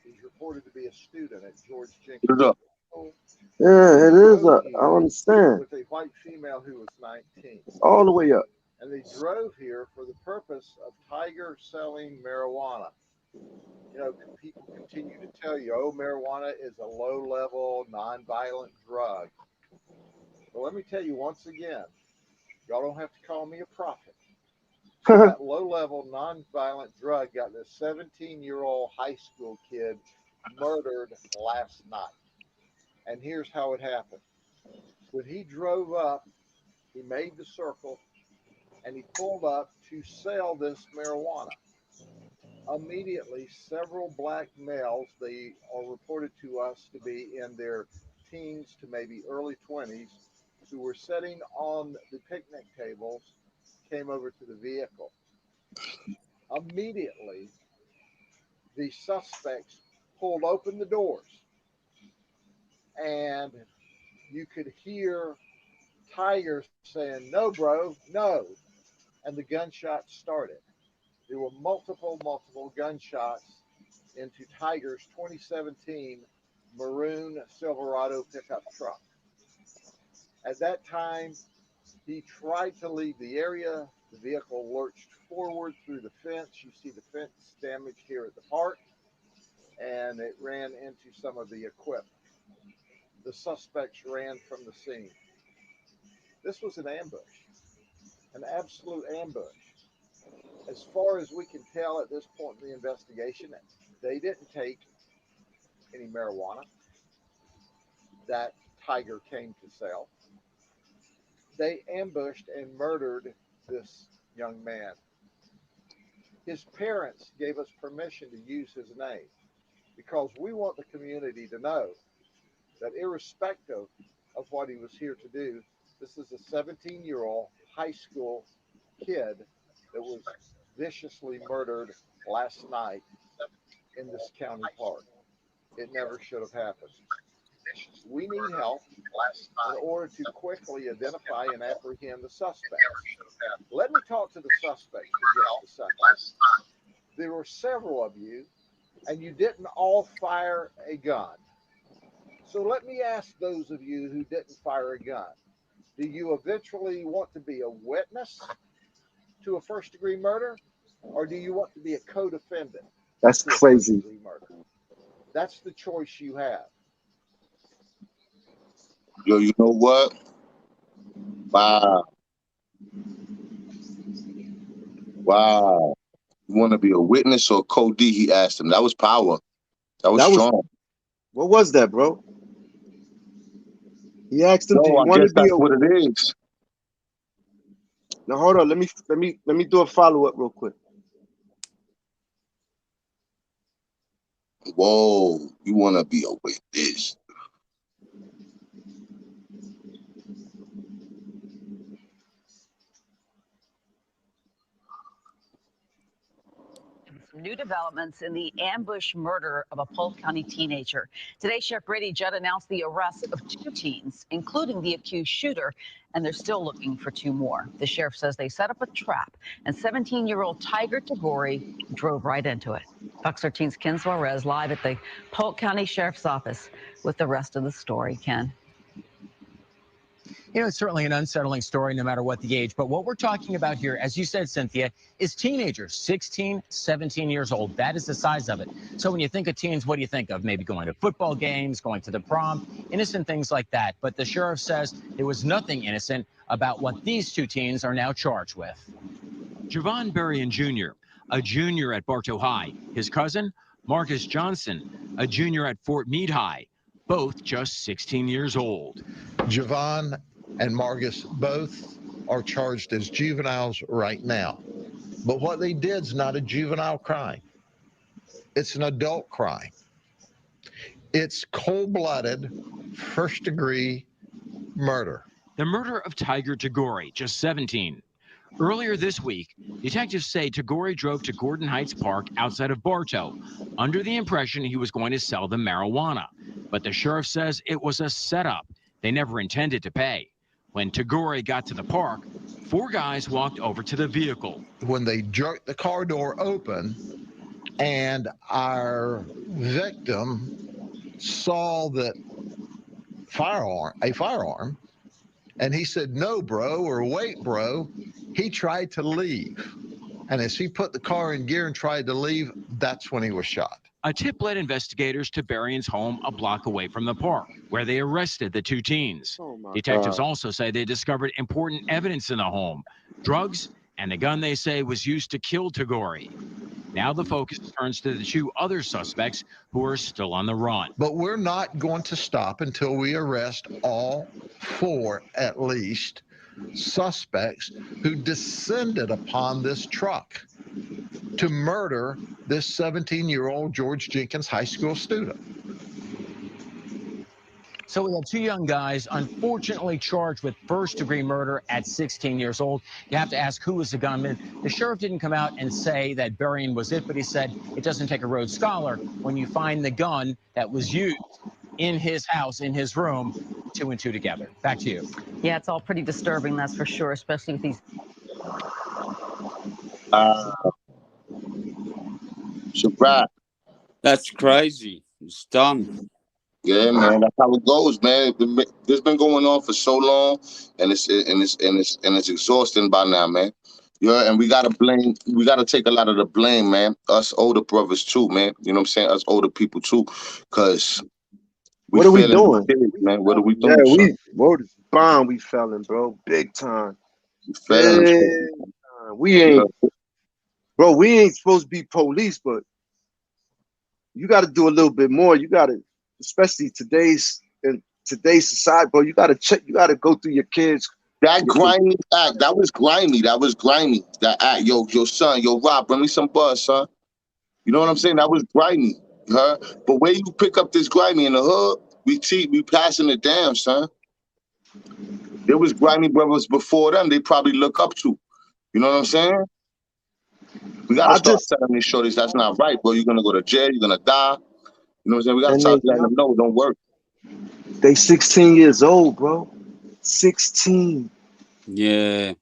Speaker 1: he's reported to be a student at George Jenkins
Speaker 2: What's up?
Speaker 1: School. Yeah, it is. I understand. With a white female who was 19. All the way up. And they drove here for the purpose of Tiger selling marijuana. You know, people continue to tell you, oh, marijuana is a low-level, non-violent drug. Well, let me tell you once again, y'all don't have to call me a prophet. That low-level, non-violent drug got this 17-year-old high school kid murdered last night. And here's how it happened. When he drove up, he made the circle, and he pulled up to sell this marijuana. Immediately, several black males, they are reported to us to be in their teens to maybe early 20s, who were sitting on the picnic tables, came over to the vehicle. Immediately, the suspects pulled open the doors, and you could hear Tiger saying, "No, bro, no." And the gunshots started. There were multiple gunshots into Tiger's 2017 maroon Silverado pickup truck. At that time, he tried to leave the area. The vehicle lurched forward through the fence. You see the fence damage here at the park, and it ran into some of the equipment. The suspects ran from the scene. This was an ambush, an absolute ambush. As far as we can tell at this point in the investigation, they didn't take any marijuana that Tiger came to sell. They ambushed and murdered this young man. His parents gave us permission to use his name because we want the community to know that irrespective of what he was here to do, this is a 17-year-old high school kid that was viciously murdered last night in this county park. It never should have happened. We need help in order to quickly identify and apprehend the suspects. Let me talk to the suspects for just a second. There were several of you, and you didn't all fire a gun. So let me ask those of you who didn't fire a gun, do you eventually want to be a witness to a first-degree murder, or do you want to be a co-defendant? That's crazy. Murder? That's the choice you have.
Speaker 2: Yo, you know what? Wow. Wow. You want to be a witness or co-D? He asked him. That was power. That was strong.
Speaker 1: What was that, bro? He asked him,
Speaker 2: No,
Speaker 1: "Do you
Speaker 2: I
Speaker 1: want
Speaker 2: guess
Speaker 1: to be
Speaker 2: that's what it is.
Speaker 1: Now hold on. Let me do a follow-up real quick.
Speaker 2: Whoa, you want to be a witness?
Speaker 4: New developments in the ambush murder of a Polk County teenager. Today, Sheriff Brady Judd announced the arrest of 2 teens, including the accused shooter, and they're still looking for 2 more. The sheriff says they set up a trap, and 17-year-old Tiger Tagari drove right into it. Fox 13's Ken Suarez live at the Polk County Sheriff's Office with the rest of the story. Ken.
Speaker 5: You know, it's certainly an unsettling story no matter what the age. But what we're talking about here, as you said, Cynthia, is teenagers, 16, 17 years old. That is the size of it. So when you think of teens, what do you think of? Maybe going to football games, going to the prom, innocent things like that. But the sheriff says there was nothing innocent about what these 2 teens are now charged with.
Speaker 6: Javon Berrien Jr., a junior at Bartow High. His cousin,
Speaker 5: Marcus Johnson, a junior at Fort Meade High, both just 16 years old.
Speaker 6: Javon and Marcus both are charged as juveniles right now. But what they did is not a juvenile crime. It's an adult crime. It's cold-blooded, first-degree murder.
Speaker 5: The murder of Tiger Tagore, just 17. Earlier this week, detectives say Tagore drove to Gordon Heights Park outside of Bartow under the impression he was going to sell them marijuana. But the sheriff says it was a setup. They never intended to pay. When Tagore got to the park, 4 guys walked over to the vehicle.
Speaker 6: When they jerked the car door open and our victim saw that a firearm, and he said, "No, bro," or "Wait, bro," he tried to leave. And as he put the car in gear and tried to leave, that's when he was shot.
Speaker 5: A tip led investigators to Berrien's home a block away from the park, where they arrested the 2 teens. Detectives also say they discovered important evidence in the home, drugs, and the gun they say was used to kill Tagore. Now the focus turns to the 2 other suspects who are still on the run.
Speaker 6: But we're not going to stop until we arrest all 4, at least, suspects who descended upon this truck to murder this 17-year-old George Jenkins High School student.
Speaker 5: So we have 2 young guys, unfortunately charged with first-degree murder at 16 years old. You have to ask, who was the gunman? The sheriff didn't come out and say that Berrien was it, but he said it doesn't take a Rhodes Scholar when you find the gun that was used in his house, in his room, 2 and 2 together. Back to you.
Speaker 4: Yeah, it's all pretty disturbing, that's for sure, especially with these.
Speaker 2: Shabbat.
Speaker 3: That's crazy. It's done.
Speaker 2: Yeah, man, that's how it goes, man. This been going on for so long, and it's exhausting by now, man. Yeah, and we gotta take a lot of the blame, man. Us older brothers too, man. You know what I'm saying? Us older people too, because
Speaker 1: what are we doing,
Speaker 2: man? What are we doing?
Speaker 1: Yeah, we failing, bro, big time. We ain't, bro. We ain't supposed to be police, but you got to do a little bit more. You got to. Especially today's society, bro. You gotta check. You gotta go through your kids.
Speaker 2: That grimy act. That was grimy. That act. Yo, son. Yo, Rob, bring me some buzz, son. You know what I'm saying? That was grimy. Huh? But where you pick up this grimy in the hood, we passing it down, son. There was grimy brothers before them. They probably look up to. You know what I'm saying? We gotta start telling these shorties that's not right, bro. You're gonna go to jail. You're gonna die. You know what I'm saying? We gotta start letting them know it don't work.
Speaker 1: They 16 years old, bro. 16.
Speaker 3: Yeah.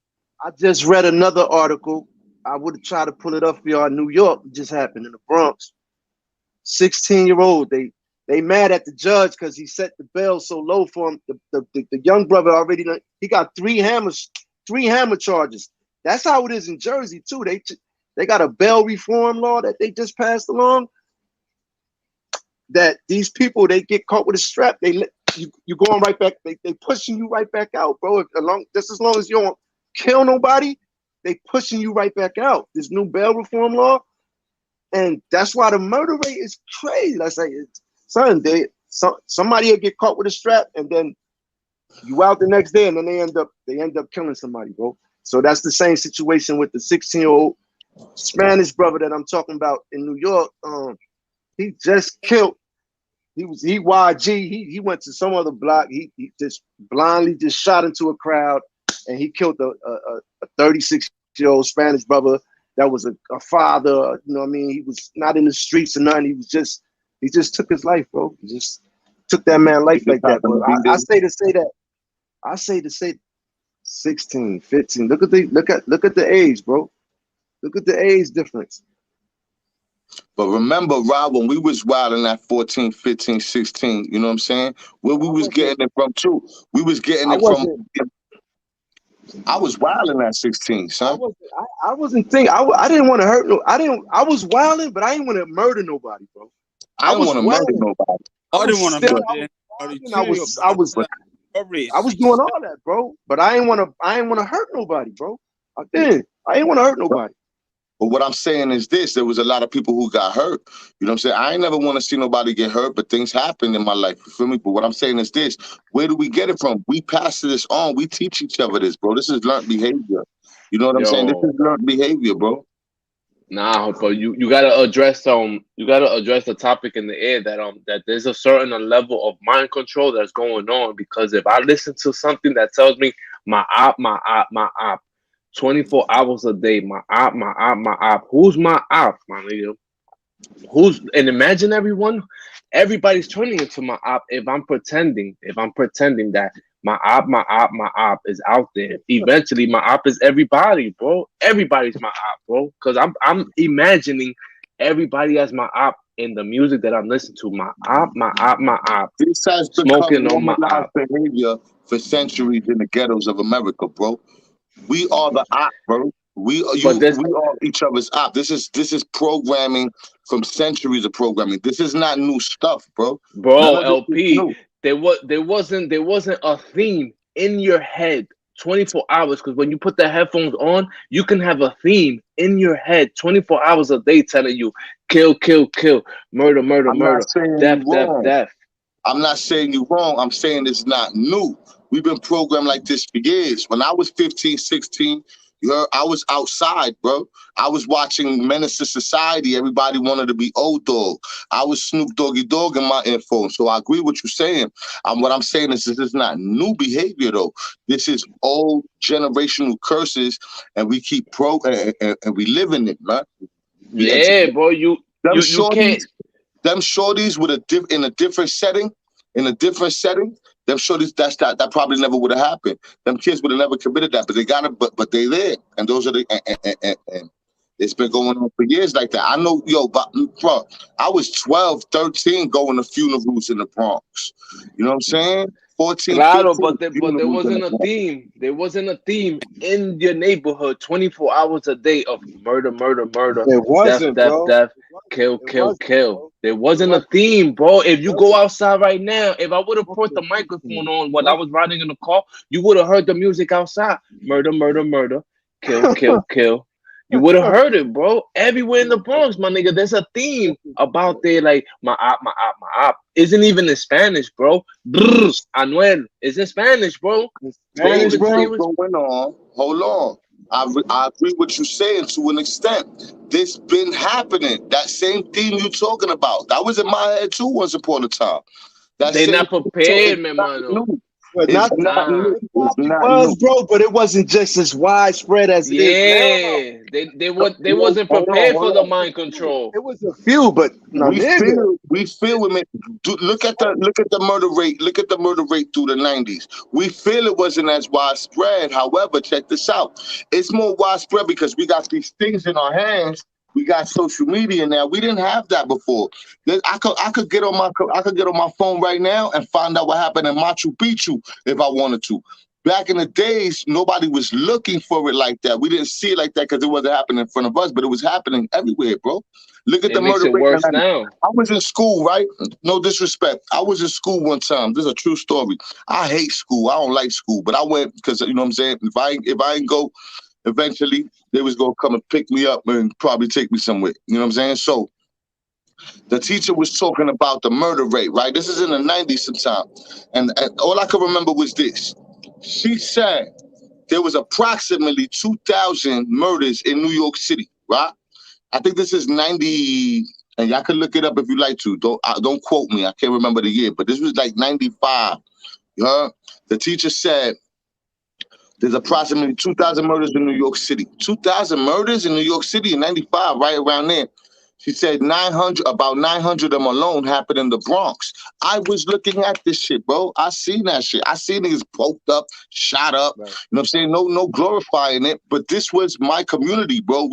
Speaker 1: I just read another article. I would have tried to pull it up for y'all. New York, it just happened in the Bronx. 16-year-old. They mad at the judge because he set the bail so low for him. The young brother already, he got 3 hammer charges. That's how it is in Jersey too. They got a bail reform law that they just passed along. That these people, they get caught with a strap, you going right back, they pushing you right back out, bro. Just as long as you don't kill nobody, they pushing you right back out. This new bail reform law, and that's why the murder rate is crazy. I say, son, somebody will get caught with a strap, and then you out the next day, and then they end up killing somebody, bro. So that's the same situation with the 16-year-old Spanish brother that I'm talking about in New York. He just killed. He YG. He went to some other block. He just blindly just shot into a crowd, and he killed a 36-year-old Spanish brother that was a father. You know what I mean? He was not in the streets or nothing. He just took his life, bro. He just took that man's life like that. Bro. I say to say 16, 15. Look at the age, bro. Look at the age difference.
Speaker 2: But remember, Rob, when we was wilding at 14, 15, 16, you know what I'm saying? Where we was getting it from too. We was getting it from. I was wilding at 16, son.
Speaker 1: I wasn't thinking. I didn't want to hurt no. I was wilding, but I didn't want to murder nobody, bro.
Speaker 2: I didn't want to murder nobody.
Speaker 3: I didn't want to murder anybody.
Speaker 1: I was doing all that, bro. But I didn't want to hurt nobody, bro. I didn't want to hurt nobody.
Speaker 2: But what I'm saying is this: there was a lot of people who got hurt. You know what I'm saying? I ain't never want to see nobody get hurt, but things happen in my life. You feel me? But what I'm saying is this: where do we get it from? We pass this on. We teach each other this, bro. This is learned behavior. You know what I'm saying? This is learned behavior, bro.
Speaker 7: Nah, but you gotta address the topic in the air that there's a certain level of mind control that's going on, because if I listen to something that tells me my op 24 hours a day, my op, who's my op, my nigga? And imagine everybody's turning into my op if I'm pretending that my op is out there. Eventually my op is everybody, bro. Everybody's my op, bro. Because I'm imagining everybody as my op in the music that I'm listening to. My op.
Speaker 2: This has
Speaker 7: Smoking
Speaker 2: become
Speaker 7: on my
Speaker 2: normalized
Speaker 7: op.
Speaker 2: behavior for centuries in the ghettos of America, bro. We are the op, bro. We are each other's op. This is programming from centuries of programming. This is not new stuff, bro.
Speaker 7: Bro,
Speaker 2: None of this is
Speaker 7: LP,
Speaker 2: new.
Speaker 7: there wasn't a theme in your head 24 hours, because when you put the headphones on, you can have a theme in your head 24 hours a day telling you kill, kill, kill, murder, murder,
Speaker 2: I'm not
Speaker 7: murder,
Speaker 2: saying
Speaker 7: death,
Speaker 2: you
Speaker 7: death,
Speaker 2: wrong.
Speaker 7: death.
Speaker 2: I'm not saying you wrong. I'm saying it's not new. We've been programmed like this for years. When I was 15, 16, you heard, I was outside, bro. I was watching Menace to Society. Everybody wanted to be Old Dog. I was Snoop Doggy Dogg in my info. So I agree with you saying. What I'm saying is this is not new behavior, though. This is old generational curses, and we keep and we live in it, man.
Speaker 7: Yeah, bro, you can't.
Speaker 2: Them shorties in a different setting, them shorties that probably never would have happened. Them kids would have never committed that, but they got it. But they there, and those are the and it's been going on for years like that. I know, but bro, I was 12, 13 going to funerals in the Bronx. You know what I'm saying? 14,
Speaker 7: Claro,
Speaker 2: 15
Speaker 7: but there
Speaker 2: funerals in
Speaker 7: wasn't
Speaker 2: the
Speaker 7: a
Speaker 2: Bronx.
Speaker 7: theme. There wasn't a theme in your neighborhood 24 hours a day of murder, murder, murder,
Speaker 1: It
Speaker 7: death,
Speaker 1: wasn't,
Speaker 7: death,
Speaker 1: bro.
Speaker 7: death, kill,
Speaker 1: It
Speaker 7: kill,
Speaker 1: wasn't,
Speaker 7: kill.
Speaker 1: bro.
Speaker 7: There
Speaker 1: It
Speaker 7: wasn't a
Speaker 1: wasn't.
Speaker 7: theme, bro. If
Speaker 1: It
Speaker 7: you go
Speaker 1: wasn't.
Speaker 7: outside right now, if I would have put the microphone on when I was riding in the car, you would have heard the music outside. Murder, murder, murder, kill, kill, kill. You would have heard it, bro. Everywhere in the Bronx, my nigga. There's a theme about there, like my op, my op, my op. Isn't even in Spanish, bro. Brr, Anuel is in Spanish, bro. They
Speaker 1: Spanish,
Speaker 7: even say
Speaker 1: bro.
Speaker 7: it was.
Speaker 2: Going on. Hold on. I agree with you saying to an extent. This been happening. That same theme you talking about. That was in my head too once upon a time. That
Speaker 7: They
Speaker 2: same
Speaker 7: not
Speaker 2: thing, so
Speaker 7: prepared,
Speaker 2: it's
Speaker 7: man,
Speaker 2: not
Speaker 7: mano.
Speaker 2: new.
Speaker 1: But
Speaker 2: It's
Speaker 1: not
Speaker 2: not
Speaker 7: Nah.
Speaker 2: new.
Speaker 1: it
Speaker 2: It's
Speaker 1: probably
Speaker 2: not
Speaker 1: was,
Speaker 2: new.
Speaker 1: bro, but it wasn't just as widespread as it is now.
Speaker 7: Yeah, they wasn't
Speaker 2: Hold
Speaker 7: prepared
Speaker 2: on,
Speaker 7: for
Speaker 2: hold
Speaker 7: the
Speaker 2: on.
Speaker 7: mind control.
Speaker 1: It was a few, but no, nigga.
Speaker 2: We feel women. Look at the murder rate. Look at the murder rate through the 90s. We feel it wasn't as widespread. However, check this out. It's more widespread because we got these things in our hands. We got social media now. We didn't have that before. I could get on my phone right now and find out what happened in Machu Picchu if I wanted to. Back in the days, nobody was looking for it like that. We didn't see it like that because it wasn't happening in front of us, but it was happening everywhere, bro. Look at
Speaker 7: It
Speaker 2: the
Speaker 7: makes
Speaker 2: murder
Speaker 7: it
Speaker 2: rate.
Speaker 7: worse now.
Speaker 2: I was in school, right? No disrespect. I was in school one time. This is a true story. I hate school. I don't like school, but I went because, you know what I'm saying? If I ain't go, eventually they was going to come and pick me up and probably take me somewhere. You know what I'm saying? So the teacher was talking about the murder rate, right? This is in the 90s sometime. And all I could remember was this. She said there was approximately 2,000 murders in New York City, right? I think this is 90, and y'all can look it up if you like to. Don't quote me. I can't remember the year, but this was like 95. You heard? The teacher said there's approximately 2,000 murders in New York City. 2,000 murders in New York City in 95, right around there. She said about 900 of them alone happened in the Bronx. I was looking at this shit, bro. I seen that shit. I seen niggas poked up, shot up.
Speaker 1: Right.
Speaker 2: You know what I'm saying? No glorifying it, but this was my community, bro.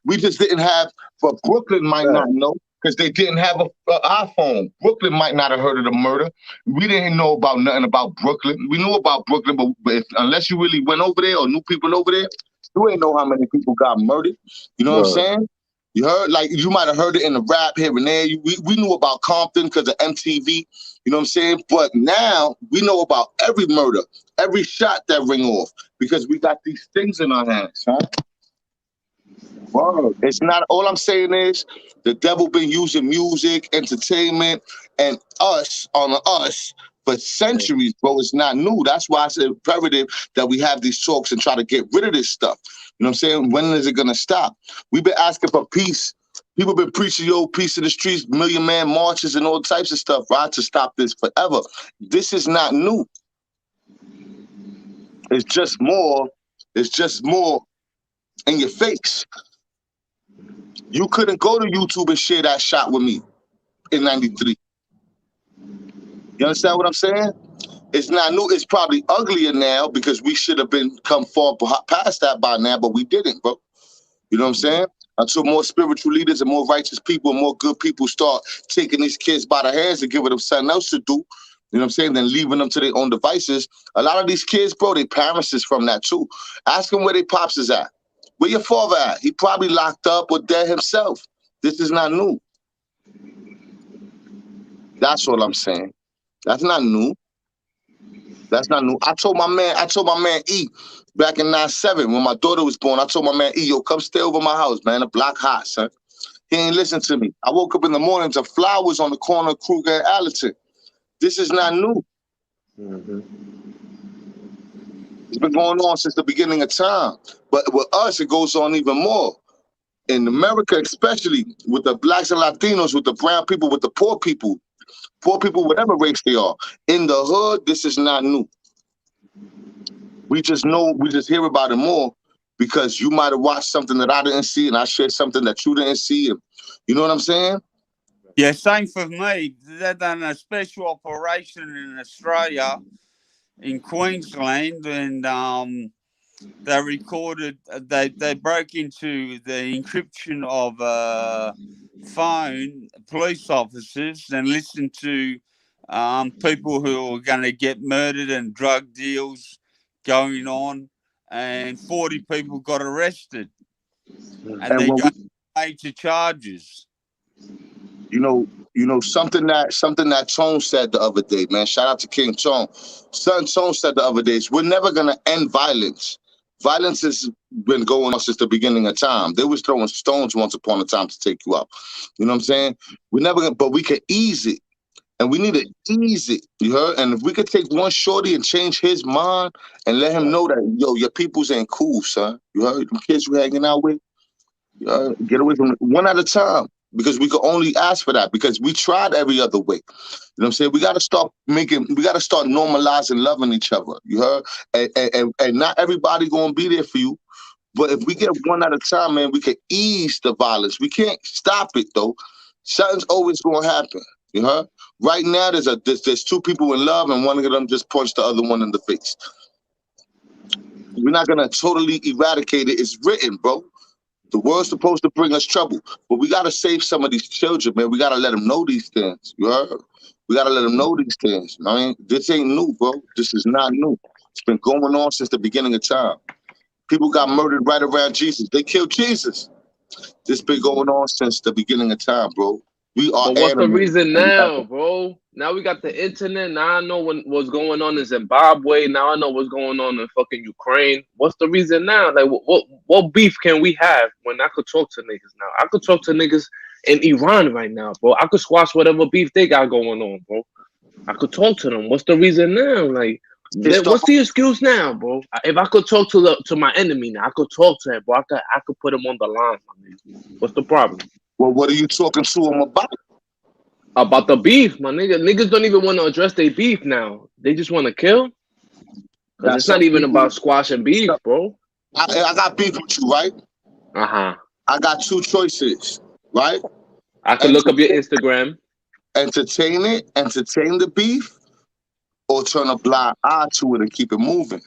Speaker 2: We just didn't have, but Brooklyn might not know because they didn't have an iPhone. Brooklyn might not have heard of the murder. We didn't know about nothing about Brooklyn. We knew about Brooklyn, but unless you really went over there or knew people over there, you ain't know how many people got murdered. You know what I'm saying? You heard, like, you might have heard it in the rap here and there. We knew about Compton because of MTV. You know what I'm saying? But now we know about every murder, every shot that ring off because we got these things in our hands, huh? Word. It's not. All I'm saying is the devil been using music, entertainment, and us on us for centuries, bro. It's not new. That's why it's imperative that we have these talks and try to get rid of this stuff. You know what I'm saying? When is it gonna stop? We've been asking for peace. People been preaching, yo, peace in the streets, Million Man marches and all types of stuff, right? To stop this forever. This is not new. It's just more. It's just more in your face. You couldn't go to YouTube and share that shot with me in '93. You understand what I'm saying? It's not new. It's probably uglier now because we should have been come far past that by now, but we didn't, bro. You know what I'm saying? Until more spiritual leaders and more righteous people and more good people start taking these kids by the hands and giving them something else to do, you know what I'm saying, then leaving them to their own devices. A lot of these kids, bro, their parents is from that too. Ask them where their pops is at. Where your father at? He probably locked up or dead himself. This is not new. That's what I'm saying. That's not new. That's not new. I told my man E back in '97 when my daughter was born. I told my man E, yo, come stay over my house, man. The block hot, son. He ain't listen to me. I woke up in the morning to flowers on the corner of Kruger and Allerton. This is not new.
Speaker 7: Mm-hmm.
Speaker 2: It's been going on since the beginning of time. But with us, it goes on even more. In America, especially with the blacks and Latinos, with the brown people, with the poor people, whatever race they are. In the hood, this is not new. We just hear about it more because you might have watched something that I didn't see and I shared something that you didn't see. And you know what I'm saying?
Speaker 3: Yeah, same for me. They done a special operation in Australia, in Queensland, and they recorded. They broke into the encryption of phone police officers and listened to people who were going to get murdered and drug deals going on, and 40 people got arrested, and they got major charges.
Speaker 2: You know something that Tone said the other day, man. Shout out to King Tone. Son Tone said the other day, we're never gonna end violence. Violence has been going on since the beginning of time. They was throwing stones once upon a time to take you out. You know what I'm saying? We're never gonna, but we can ease it. And we need to ease it, you heard? And if we could take one shorty and change his mind and let him know that, yo, your peoples ain't cool, son. You heard? Them kids you hanging out with, get away from it one at a time. Because we could only ask for that because we tried every other way. You know what I'm saying? We got to start normalizing loving each other. You heard? And not everybody going to be there for you. But if we get one at a time, man, we can ease the violence. We can't stop it, though. Something's always going to happen. You heard? Right now, there's two people in love and one of them just punched the other one in the face. We're not going to totally eradicate it. It's written, bro. The world's supposed to bring us trouble, but we got to save some of these children, man. We got to let them know these things. You heard? We got to let them know these things. I mean, this ain't new, bro. This is not new. It's been going on since the beginning of time. People got murdered right around Jesus. They killed Jesus. This been going on since the beginning of time, bro. We are
Speaker 7: But what's the
Speaker 2: animals.
Speaker 7: reason now, bro? Now we got the internet. Now I know what's going on in Zimbabwe. Now I know what's going on in fucking Ukraine. What's the reason now? Like, what beef can we have when I could talk to niggas now? I could talk to niggas in Iran right now, bro. I could squash whatever beef they got going on, bro. I could talk to them. What's the reason now? Like, what's the excuse now, bro? If I could talk to my enemy now, I could talk to him, bro. I could put him on the line, my nigga. What's the problem?
Speaker 2: Well, what are you talking to him about?
Speaker 7: About the beef, my nigga. Niggas don't even want to address their beef now. They just want to kill. Because it's not even about squashing beef, bro.
Speaker 2: I got beef with you, right?
Speaker 7: Uh-huh.
Speaker 2: I got two choices, right?
Speaker 7: I could look up your Instagram.
Speaker 2: Entertain the beef, or turn a blind eye to it and keep it moving.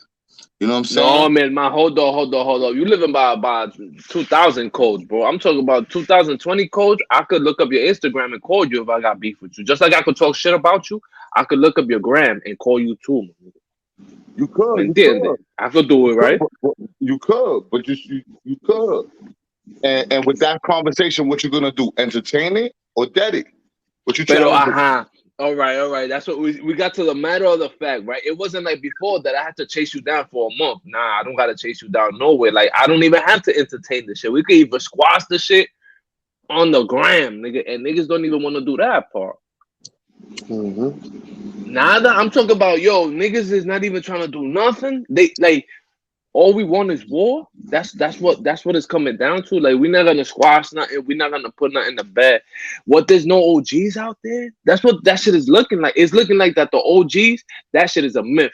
Speaker 2: You know what I'm saying?
Speaker 7: No, man, hold on. You living by 2000 codes, bro. I'm talking about 2020 codes. I could look up your Instagram and call you if I got beef with you. Just like I could talk shit about you, I could look up your gram and call you too.
Speaker 2: You could.
Speaker 7: I could do it, right?
Speaker 2: You could, but you could. And with that conversation, what you gonna do? Entertain it or dead it? What you trying to do?
Speaker 7: All right. That's what we got to the matter of the fact, right? It wasn't like before that I had to chase you down for a month. Nah, I don't gotta chase you down nowhere. Like I don't even have to entertain the shit. We could even squash the shit on the gram, nigga, and niggas don't even want to do that part. Nada, I'm talking about niggas is not even trying to do nothing. They like all we want is war. That's what it's coming down to. Like we're not gonna squash nothing. We're not gonna put nothing in the bed. What there's no OGs out there. That's what that shit is looking like. It's looking like that the OGs. That shit is a myth.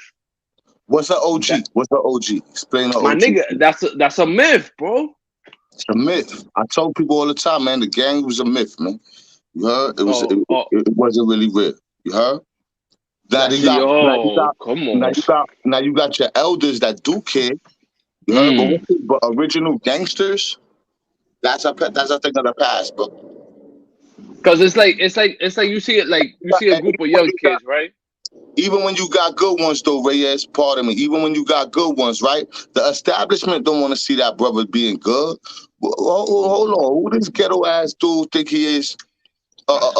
Speaker 2: What's an OG? What's an OG? Explain the
Speaker 7: My
Speaker 2: OG.
Speaker 7: nigga, that's a myth, bro.
Speaker 2: It's a myth. I tell people all the time, man. The gang was a myth, man. You heard? It wasn't really real. You heard? Now
Speaker 7: Come on.
Speaker 2: you got your elders that do care. You heard? But original gangsters, that's a thing of the past, bro.
Speaker 7: Cause it's like you see a group of young kids, right?
Speaker 2: Even when you got good ones, though, Reyes, pardon me. Even when you got good ones, right? The establishment don't want to see that brother being good. Hold on, who this ghetto ass dude think he is?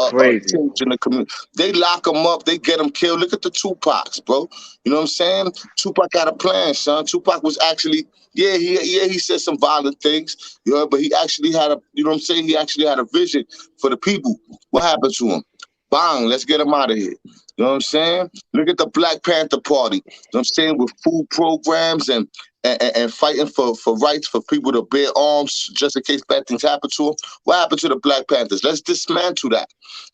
Speaker 7: Crazy.
Speaker 2: In the community. They lock him up, they get him killed. Look at the Tupacs, bro. You know what I'm saying? Tupac had a plan, son. Tupac was actually, he said some violent things, but he actually had he actually had a vision for the people. What happened to him? Bang, let's get him out of here. You know what I'm saying? Look at the Black Panther Party. You know what I'm saying? With food programs and fighting for rights for people to bear arms just in case bad things happen to them. What happened to the Black Panthers? Let's dismantle that.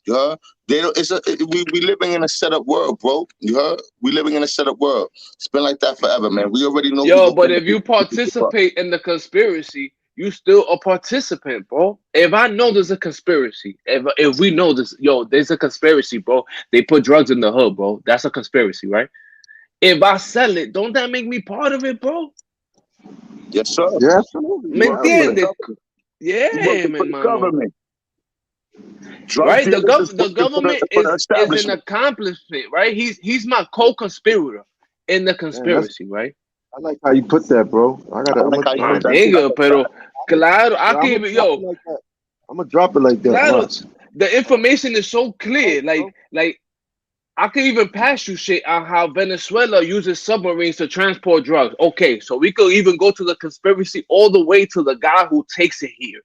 Speaker 2: You heard? We living in a set up world, bro. You heard? We living in a set up world. It's been like that forever, man. We already know.
Speaker 7: But if you participate in the conspiracy, you still a participant, bro. If I know there's a conspiracy, if we know this, there's a conspiracy, bro. They put drugs in the hood, bro. That's a conspiracy, right? If I sell it, don't that make me part of it, bro?
Speaker 2: Yes, sir.
Speaker 1: Yeah, absolutely.
Speaker 7: ¿Me entiendes? Yeah, man,
Speaker 2: government.
Speaker 7: Right? The government is an accomplishment, right? He's my co-conspirator in the conspiracy, right?
Speaker 1: I like how you put that, bro.
Speaker 7: My nigga, pero claro, I can even,
Speaker 1: I'm gonna drop it like that.
Speaker 7: Claro, the information is so clear, like I can even pass you shit on how Venezuela uses submarines to transport drugs. Okay, so we could even go to the conspiracy all the way to the guy who takes it here.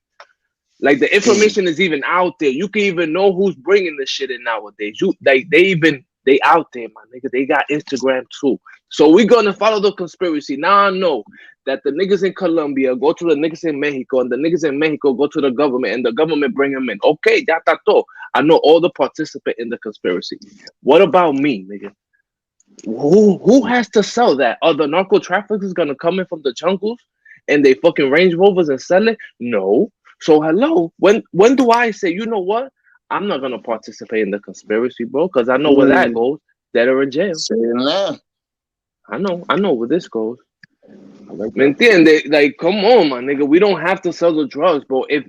Speaker 7: Like the information is even out there. You can even know who's bringing the shit in nowadays. They out there, my nigga. They got Instagram too. So we're gonna follow the conspiracy. Now I know that the niggas in Colombia go to the niggas in Mexico, and the niggas in Mexico go to the government, and the government bring them in. Okay, that's all. I know all the participants in the conspiracy. What about me, nigga? Who has to sell that? Are the narco traffickers gonna come in from the jungles and they fucking Range Rovers and sell it? No. So hello, when do I say, you know what? I'm not gonna participate in the conspiracy, bro, because I know where that goes. Dead or in jail. I know where this goes. ¿Me entiendes? Like, come on, my nigga. We don't have to sell the drugs, bro. If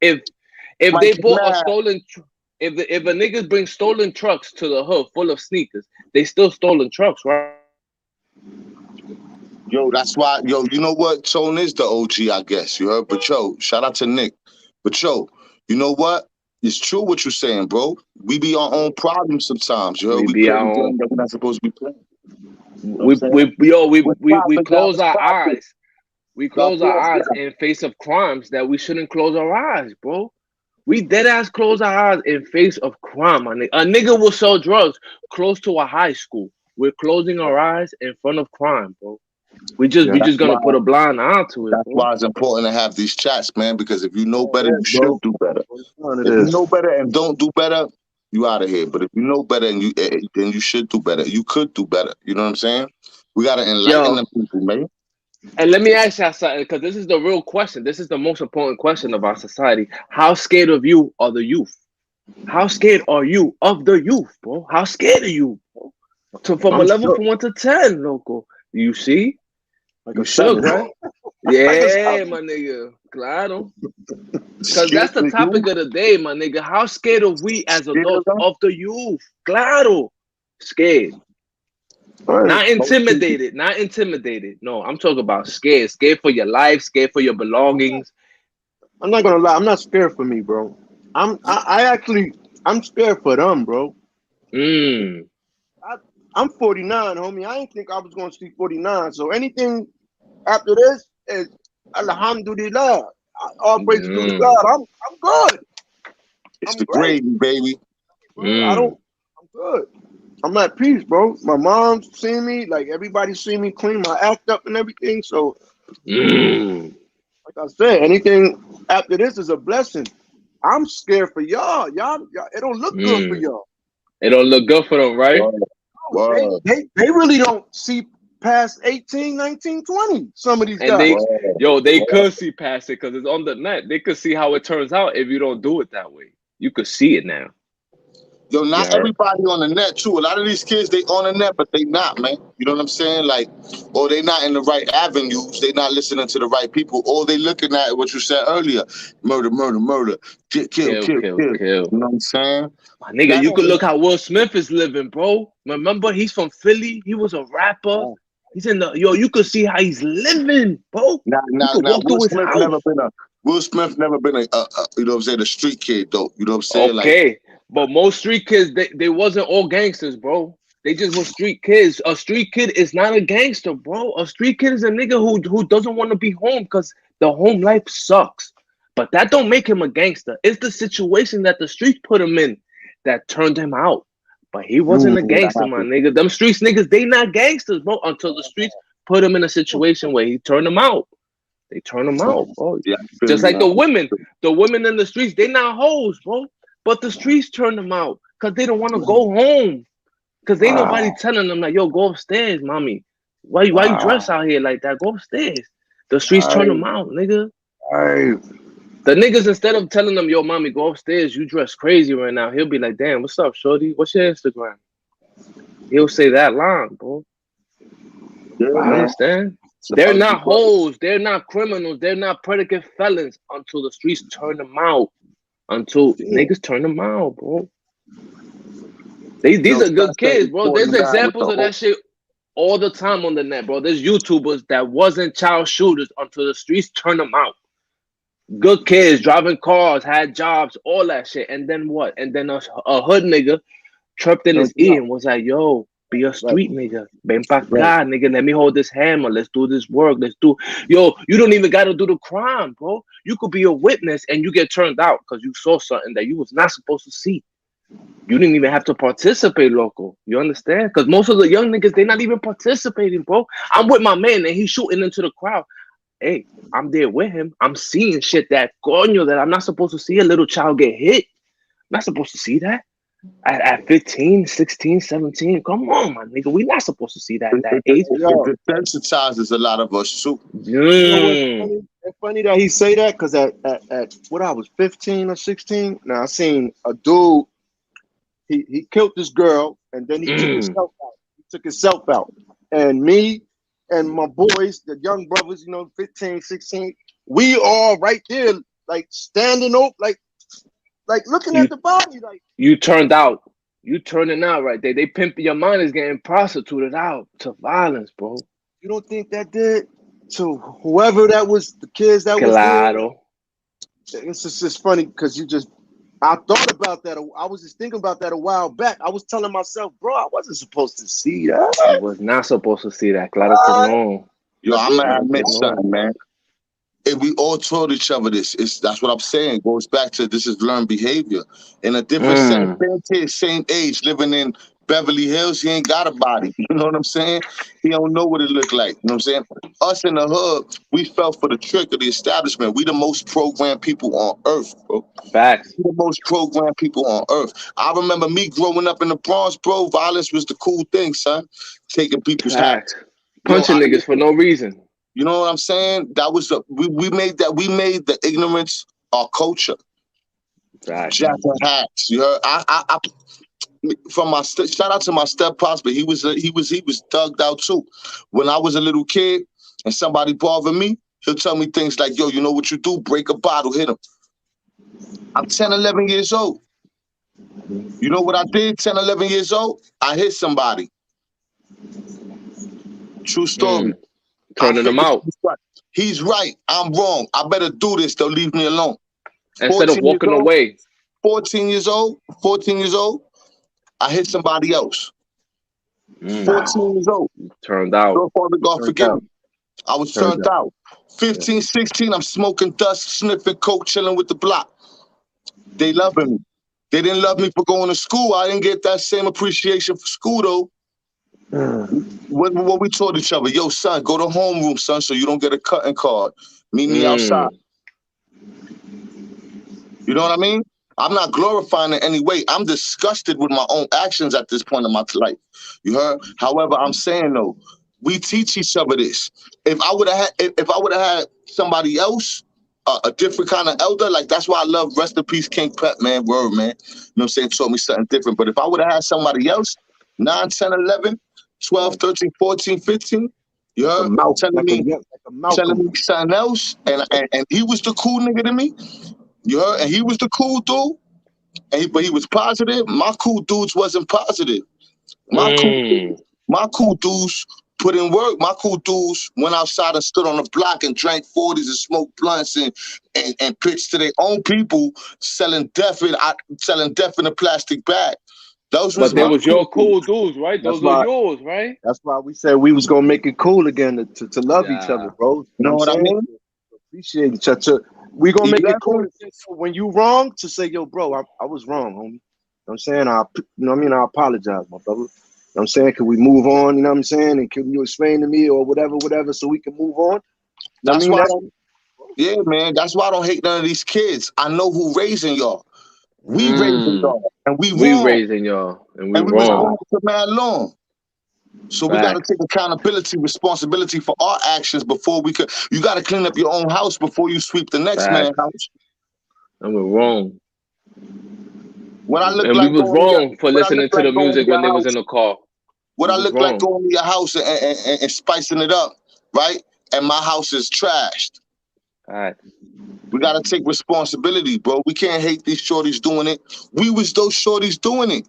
Speaker 7: they bought a stolen, if a niggas bring stolen trucks to the hood full of sneakers, they still stolen trucks, right?
Speaker 2: Yo, that's why, you know what? Tone is the OG, I guess. You heard? But shout out to Nick. But you know what? It's true what you're saying, bro. We be our own problems sometimes. You heard? We play the game that we're not supposed to be playing.
Speaker 7: We close our eyes. We close our eyes in face of crimes that we shouldn't close our eyes, bro. We dead ass close our eyes in face of crime, my nigga. A nigga will sell drugs close to a high school. We're closing our eyes in front of crime, bro. We just gonna put a blind eye to it.
Speaker 2: That's why it's important to have these chats, man. Because if you know better, you should do better. If you know better and don't do better, you out of here. But if you know better and then you should do better. You could do better. You know what I'm saying? We gotta enlighten the people, man.
Speaker 7: And let me ask y'all something, because this is the real question. This is the most important question of our society. How scared of you are the youth? How scared are you of the youth, bro? How scared are you, bro? From a level from 1 to 10, loco. You see?
Speaker 1: Like
Speaker 7: you shook, right? Yeah, my nigga. Claro. Because that's the topic of the day, my nigga. How scared are we as adults of the youth? Claro. Scared. Not intimidated. Not intimidated. No, I'm talking about scared. Scared for your life. Scared for your belongings.
Speaker 1: I'm not gonna lie. I'm not scared for me, bro. I'm scared for them, bro. I'm 49, homie. I didn't think I was gonna see 49. So anything after this is alhamdulillah. All praise to God. I'm good.
Speaker 2: It's
Speaker 1: I'm
Speaker 2: the
Speaker 1: great.
Speaker 2: gravy, baby.
Speaker 1: I'm good. I'm at peace, bro. My mom's seen me, like everybody seen me clean my act up and everything. So like I said, anything after this is a blessing. I'm scared for y'all. Y'all, it don't look good for y'all.
Speaker 7: It don't look good for them, right?
Speaker 1: They really don't see past 18, 19, 20. Some of these
Speaker 7: And
Speaker 1: guys.
Speaker 7: they could see past it because it's on the net. They could see how it turns out if you don't do it that way. You could see it now.
Speaker 2: Yo, not everybody on the net too. A lot of these kids, they on the net, but they not, man. You know what I'm saying? Like, or they not in the right avenues. They not listening to the right people. Or they looking at what you said earlier: murder, murder, murder, kill, kill, kill, kill. You know what I'm saying?
Speaker 7: My nigga, you could look how Will Smith is living, bro. Remember, he's from Philly. He was a rapper. He's in the you could see how he's living, bro.
Speaker 2: Now,
Speaker 7: Will Smith
Speaker 2: never been a you know what I'm saying, a street kid though. You know what I'm saying?
Speaker 7: Okay.
Speaker 2: Like,
Speaker 7: but most street kids, they wasn't all gangsters, bro. They just were street kids. A street kid is not a gangster, bro. A street kid is a nigga who doesn't want to be home because the home life sucks. But that don't make him a gangster. It's the situation that the streets put him in that turned him out. But he wasn't a gangster, my nigga. Them streets niggas, they not gangsters, bro, until the streets put him in a situation where he turned them out. They turn them out, bro.
Speaker 2: Yeah,
Speaker 7: just like the women in the streets, they not hoes, bro. But the streets turn them out because they don't want to go home. Because ain't nobody telling them like, yo, go upstairs, mommy. Why you dress out here like that? Go upstairs. The streets turn them out, nigga. The niggas, instead of telling them, yo, mommy, go upstairs, you dress crazy right now, he'll be like, damn, what's up, shorty? What's your Instagram? He'll say that line, bro. You understand? They're not hoes. They're not criminals. They're not predicate felons until the streets turn them out. Until niggas turn them out, bro. These are good kids, bro. There's examples of that shit all the time on the net, bro. There's YouTubers that wasn't child shooters until the streets turn them out. Good kids, driving cars, had jobs, all that shit. And then what? And then a hood nigga tripped in his ear and was like, yo, be a street nigga. Ven pa acá, nigga. Let me hold this hammer. Let's do this work. Yo, you don't even got to do the crime, bro. You could be a witness and you get turned out because you saw something that you was not supposed to see. You didn't even have to participate, local. You understand? Because most of the young niggas, they not even participating, bro. I'm with my man and he's shooting into the crowd. Hey, I'm there with him. I'm seeing shit that I'm not supposed to see. A little child get hit. I'm not supposed to see that. At 15, 16, 17, come on, my nigga. We not supposed to see that at that age.
Speaker 2: It desensitizes a lot of us too.
Speaker 1: You know what's funny? It's funny that he say that because at what I was 15 or 16. Now I seen a dude. He killed this girl and then he took himself out. He took himself out. And me and my boys, the young brothers, 15, 16, we all right there, like standing up, like looking at the body, like
Speaker 7: you turned out. You turning out right there. They pimping your mind is getting prostituted out to violence, bro.
Speaker 1: You don't think that did to whoever that was, the kids that was there? It's just funny because I thought about that. I was just thinking about that a while back. I was telling myself, bro, I wasn't supposed to see that.
Speaker 7: I was not supposed to see that. Claro que no.
Speaker 2: Yo, I'm gonna admit something, man. If we all told each other this, that's what I'm saying. It goes back to this is learned behavior. In a different same age, living in Beverly Hills, he ain't got a body. You know what I'm saying? He don't know what it look like. You know what I'm saying? Us in the hood, we fell for the trick of the establishment. We the most programmed people on earth, bro.
Speaker 7: Facts.
Speaker 2: We the most programmed people on earth. I remember me growing up in the Bronx, bro. Violence was the cool thing, son. Taking people's hats.
Speaker 7: Punching niggas for no reason.
Speaker 2: You know what I'm saying? That was we made the ignorance our culture.
Speaker 7: Right.
Speaker 2: Jacking hats. You heard? I from my shout out to my step pops, but he was thugged out too. When I was a little kid and somebody bothered me, he'll tell me things like, yo, you know what you do? Break a bottle, hit him. I'm 10, 11 years old. You know what I did 10, 11 years old? I hit somebody. True story.
Speaker 7: Turning them out.
Speaker 2: He's right. I'm wrong. I better do this. They'll leave me alone.
Speaker 7: Instead of walking away.
Speaker 2: 14 years old. I hit somebody else. 14 years old.
Speaker 7: Turned out.
Speaker 2: So Father God
Speaker 1: Turned
Speaker 2: forgive
Speaker 1: out.
Speaker 2: me. I was
Speaker 1: Turned
Speaker 2: turned out. 15, 16, I'm smoking dust, sniffing coke, chilling with the block. They loving me. They didn't love me for going to school. I didn't get that same appreciation for school, though. What we taught each other, yo, son, go to homeroom, son, so you don't get a cutting card. Meet me outside. You know what I mean? I'm not glorifying in any way. I'm disgusted with my own actions at this point in my life. You heard? However, I'm saying though, we teach each other this. If I would have had somebody else, a different kind of elder, like that's why I love rest in peace King Pep, man. Word, man. You know what I'm saying? Taught me something different. But if I would have had somebody else, 9, 10, 11, 12, 13, 14, 15, you heard? Telling me something else, and he was the cool nigga to me. You heard? And he was the cool dude. But he was positive. My cool dudes wasn't positive. My cool dudes put in work. My cool dudes went outside and stood on the block and drank 40s and smoked blunts and pitched to their own people selling death in a plastic bag.
Speaker 7: But they was your cool dudes, right? Those were yours, right?
Speaker 1: That's why we said we was gonna make it cool again to love each other, bro.
Speaker 2: You know what I mean?
Speaker 1: Appreciate each other. We gonna make it cool when you wrong to say, yo, bro, I was wrong, homie. You know what I'm saying? I apologize, my brother. You know what I'm saying? Can we move on? You know what I'm saying? And can you explain to me or whatever, so we can move on?
Speaker 2: That's why yeah, man. That's why I don't hate none of these kids. I know who raising y'all. We raising y'all. And we
Speaker 7: raising y'all. And we
Speaker 2: was
Speaker 7: wrong.
Speaker 2: wrong for mad long. So we got to take accountability, responsibility for our actions before we could. You got to clean up your own house before you sweep the next man's house.
Speaker 7: And we're wrong.
Speaker 2: What I look
Speaker 7: and
Speaker 2: like
Speaker 7: we was wrong for listening to the music when they was in the car.
Speaker 2: What I look like going to your house and spicing it up, right? And my house is trashed.
Speaker 7: All right.
Speaker 2: We got to take responsibility, bro. We can't hate these shorties doing it. We was those shorties doing it.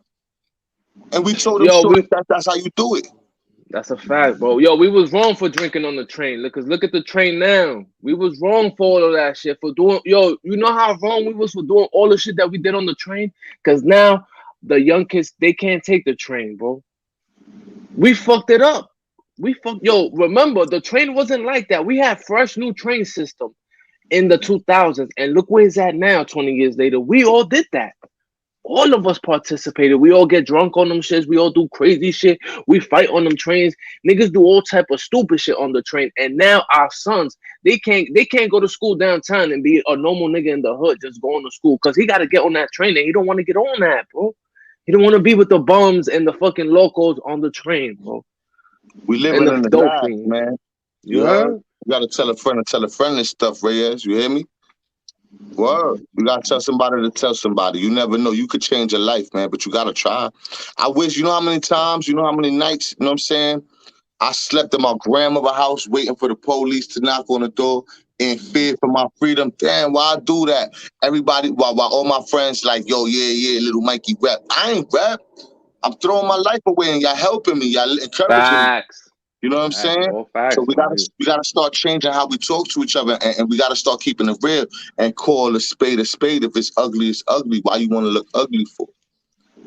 Speaker 2: And we told them shorties that's how you do it.
Speaker 7: That's a fact, bro. Yo, we was wrong for drinking on the train. Look at the train now. We was wrong for all of that shit. For doing, yo, you know how wrong we was for doing all the shit that we did on the train? Because now the young kids, they can't take the train, bro. We fucked it up. Yo, remember, the train wasn't like that. We had fresh new train system in the 2000s. And look where it's at now, 20 years later. We all did that. All of us participated. We all get drunk on them shits. We all do crazy shit. We fight on them trains. Niggas do all type of stupid shit on the train. And now our sons, they can't go to school downtown and be a normal nigga in the hood just going to school because he got to get on that train and he don't want to get on that, bro. He don't want to be with the bums and the fucking locals on the train, bro.
Speaker 2: We living in the life, man. You heard? You got to tell a friend this stuff, Reyes. You hear me? Word. You gotta tell somebody to tell somebody. You never know. You could change your life, man, but you gotta try. I wish, you know how many times, you know how many nights, you know what I'm saying? I slept in my grandmother's house waiting for the police to knock on the door in fear for my freedom. Damn, why I do that? Everybody, while all my friends like, yo, yeah, little Mikey rap. I ain't rap. I'm throwing my life away and y'all helping me. Y'all encouraging me. You know what I'm saying? So we gotta start changing how we talk to each other, and we gotta start keeping it real and call a spade a spade. If it's ugly, it's ugly. Why you want to look ugly for?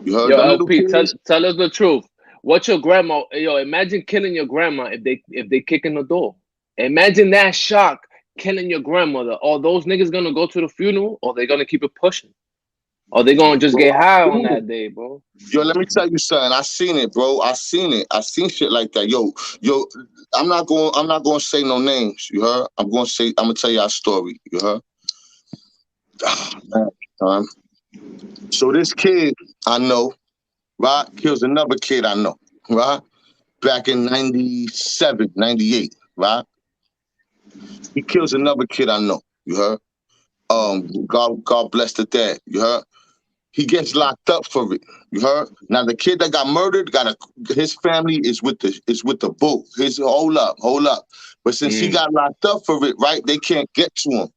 Speaker 2: You heard?
Speaker 7: Yo, LP, tell us the truth. What's your grandma? Yo, imagine killing your grandma if they kick in the door. Imagine that shock, killing your grandmother. Are those niggas gonna go to the funeral, or they gonna keep it pushing? Or they gonna just get high on that day, bro?
Speaker 2: Yo, let me tell you something. I seen it, bro. I seen it. I seen shit like that. Yo, I'm not going to say no names. You heard? I'm gonna tell you our story. You heard? Man, so this kid I know, right, kills another kid I know, right? Back in 97, 98, right? He kills another kid I know. You heard? God bless the dad. You heard? He gets locked up for it. You heard? Now the kid that got murdered his family is with the boat. Hold up. But since he got locked up for it, right? They can't get to him